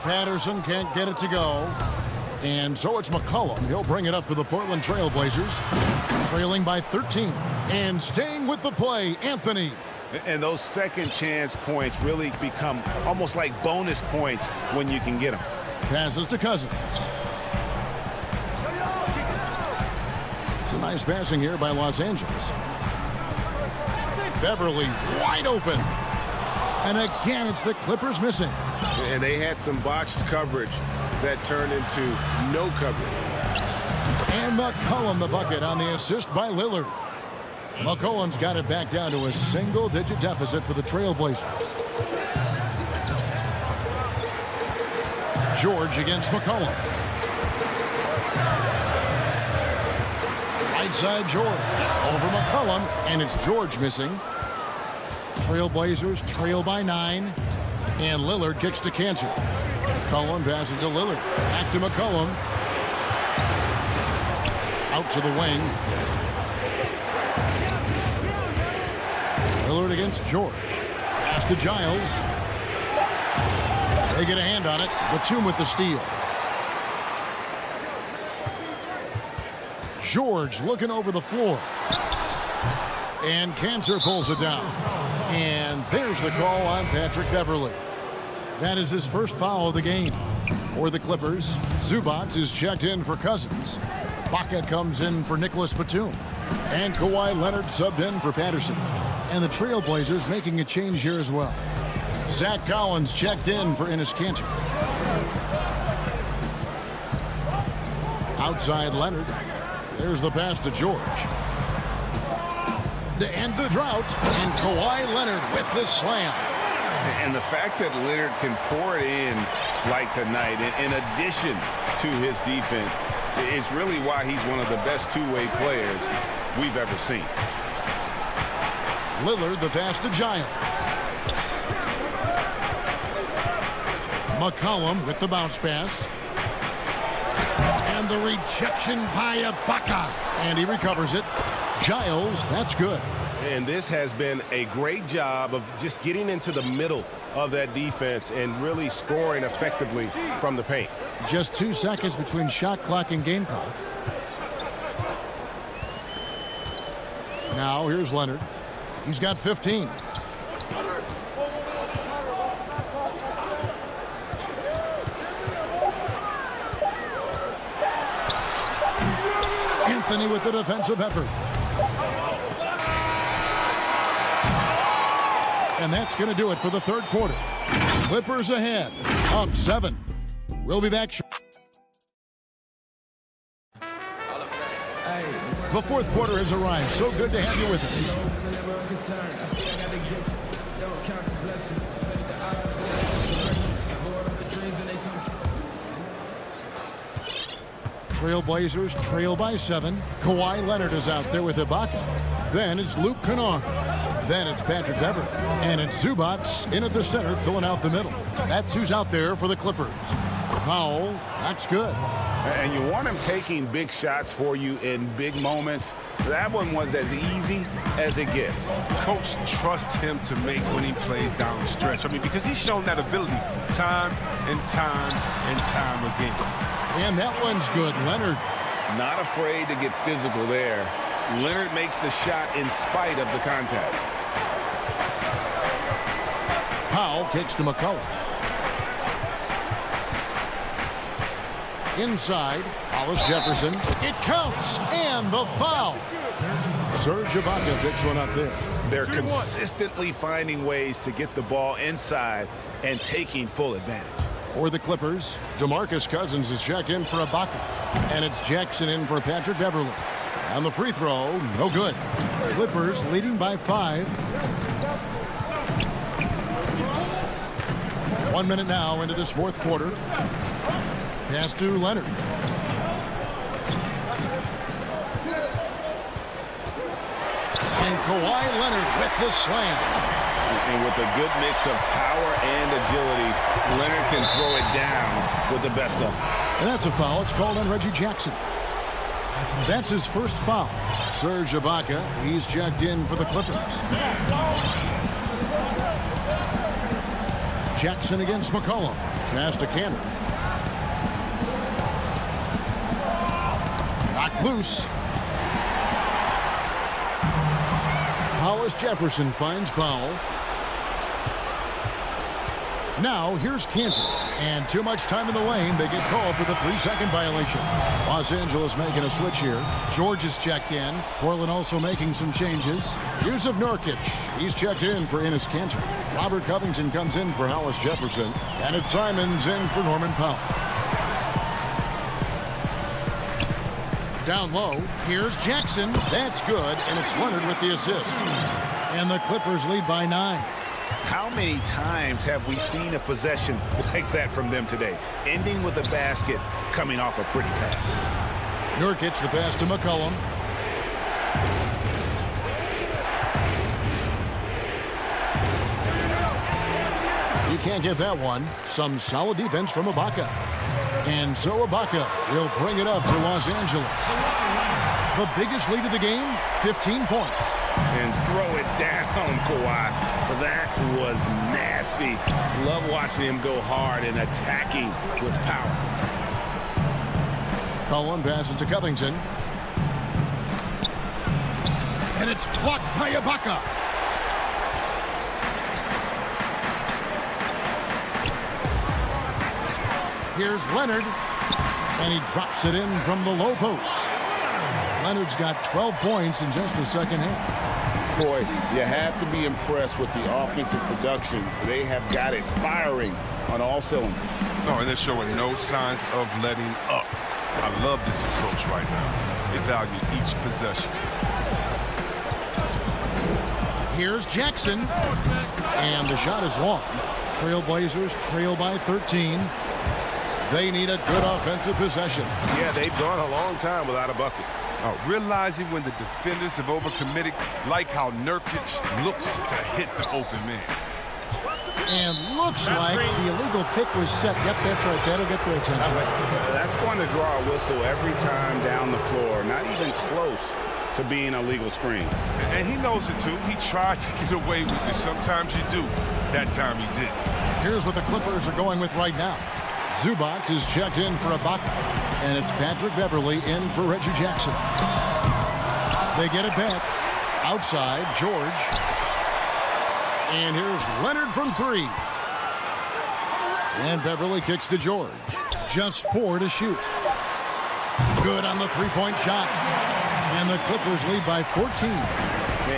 Patterson can't get it to go. And so it's McCollum. He'll bring it up for the Portland Trail Blazers. Trailing by 13. And staying with the play, Anthony. And those second chance points really become almost like bonus points when you can get them. Passes to Cousins. Some nice passing here by Los Angeles. Beverly wide open. And again, it's the Clippers missing. And they had some botched coverage that turned into no coverage. And McCollum the bucket on the assist by Lillard. McCollum's got it back down to a single-digit deficit for the Trailblazers. George against McCollum. Right side George over McCollum, and it's George missing. Trailblazers trail by 9, and Lillard kicks to Cantor. McCollum passes to Lillard. Back to McCollum. Out to the wing. Lillard against George. Pass to Giles. They get a hand on it. Batum with the steal. George looking over the floor. And Cantor pulls it down. And there's the call on Patrick Beverly. That is his first foul of the game. For the Clippers, Zubac is checked in for Cousins. Baca comes in for Nicholas Batum. And Kawhi Leonard subbed in for Patterson. And the Trailblazers making a change here as well. Zach Collins checked in for Enes Kanter. Outside Leonard. There's the pass to George. To end the drought, and Kawhi Leonard with the slam. And the fact that Leonard can pour it in like tonight, in addition to his defense, is really why he's one of the best two-way players we've ever seen. Lillard the pass to Giles. McCollum with the bounce pass. And the rejection by Ibaka. And he recovers it. Giles, that's good. And this has been a great job of just getting into the middle of that defense and really scoring effectively from the paint. Just 2 seconds between shot clock and game clock. Now here's Leonard. He's got 15. Anthony with the defensive effort. And that's going to do it for the third quarter. Clippers ahead, up 7. We'll be back. The fourth quarter has arrived. So good to have you with us. Trailblazers trail by 7. Kawhi Leonard is out there with Ibaka. Then it's Luke Kennard. Then it's Patrick Beverly. And it's Zubac in at the center, filling out the middle. That's who's out there for the Clippers. Powell, that's good. And you want him taking big shots for you in big moments. That one was as easy as it gets. Coach trusts him to make when he plays down the stretch. I mean, because he's shown that ability time and time and time again. And that one's good. Leonard. Not afraid to get physical there. Leonard makes the shot in spite of the contact. Powell kicks to McCullough. Inside, Hollis Jefferson. It counts, and the foul. Serge Ibaka picks one up there. They're consistently finding ways to get the ball inside and taking full advantage. For the Clippers, DeMarcus Cousins is checked in for Ibaka. And it's Jackson in for Patrick Beverly. On the free throw, no good. Clippers leading by 5. 1 minute now into this fourth quarter. Pass to Leonard. And Kawhi Leonard with the slam. And with a good mix of power and agility, Leonard can throw it down with the best of them. And that's a foul. It's called on Reggie Jackson. That's his first foul. Serge Ibaka, he's checked in for the Clippers. Jackson against McCollum. Pass to Cannon. Knocked loose. Hollis Jefferson finds Powell. Now here's Kansas. And too much time in the lane. They get called for the 3-second violation. Los Angeles making a switch here. George is checked in. Portland also making some changes. Yusuf Nurkic. He's checked in for Enes Kanter. Robert Covington comes in for Hollis Jefferson. And it's Simons in for Norman Powell. Down low. Here's Jackson. That's good. And it's Leonard with the assist. And the Clippers lead by 9. How many times have we seen a possession like that from them today? Ending with a basket, coming off a pretty pass. Nurkic, the pass to McCollum. You can't get that one. Some solid defense from Ibaka. And so Ibaka will bring it up for Los Angeles. The biggest lead of the game, 15 points. And throw it down, Kawhi. That was nasty. Love watching him go hard and attacking with power. Cullen passes to Covington. And it's blocked by Ibaka. Here's Leonard. And he drops it in from the low post. Leonard's got 12 points in just the second half. Boy, you have to be impressed with the offensive production. They have got it firing on all cylinders. No, and they're showing no signs of letting up. I love this approach right now. They value each possession. Here's Jackson. And the shot is long. Trailblazers trail by 13. They need a good offensive possession. Yeah, they've gone a long time without a bucket. Realizing when the defenders have overcommitted, like how Nurkic looks to hit the open man. And looks like the illegal pick was set. Yep, that's right. That'll get their attention. That's going to draw a whistle every time down the floor. Not even close to being a legal screen. And he knows it, too. He tried to get away with it. Sometimes you do. That time he did. Here's what the Clippers are going with right now. Zubac is checked in for Ibaka. And it's Patrick Beverly in for Reggie Jackson. They get it back. Outside, George. And here's Leonard from 3. And Beverly kicks to George. Just 4 to shoot. Good on the three-point shot. And the Clippers lead by 14.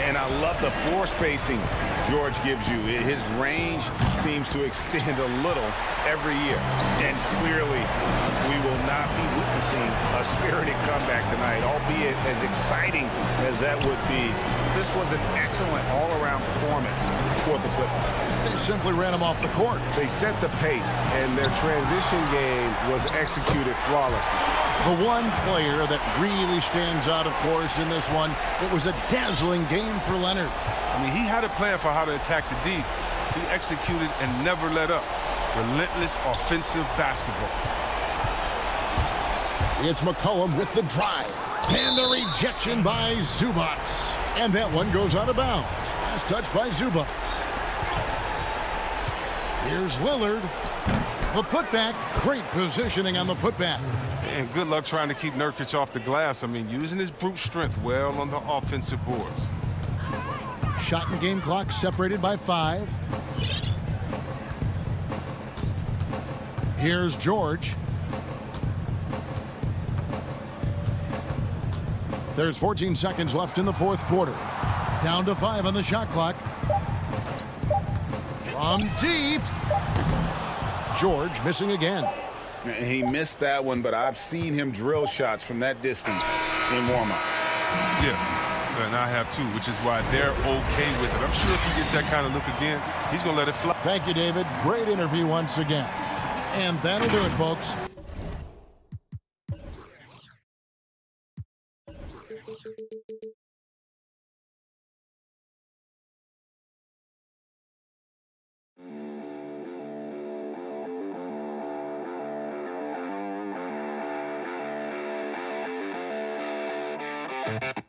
And I love the floor spacing George gives you. His range seems to extend a little every year. And clearly, we will not be witnessing a spirited comeback tonight, albeit as exciting as that would be. This was an excellent all-around performance for the Clippers. They simply ran him off the court. They set the pace, and their transition game was executed flawlessly. The one player that really stands out, of course, in this one, it was a dazzling game for Leonard. I mean, he had a plan for how to attack the D. He executed and never let up. Relentless offensive basketball. It's McCollum with the drive. And the rejection by Zubac. And that one goes out of bounds. Last touch by Zubac. Here's Lillard. The putback. Great positioning on the putback. And good luck trying to keep Nurkic off the glass. I mean, using his brute strength well on the offensive boards. Shot and game clock separated by 5. Here's George. There's 14 seconds left in the fourth quarter. Down to 5 on the shot clock. From deep. George missing again. He missed that one, but I've seen him drill shots from that distance in warm-up. Yeah, and I have too, which is why they're okay with it. I'm sure if he gets that kind of look again, he's going to let it fly. Thank you, David. Great interview once again. And that'll do it, folks. it.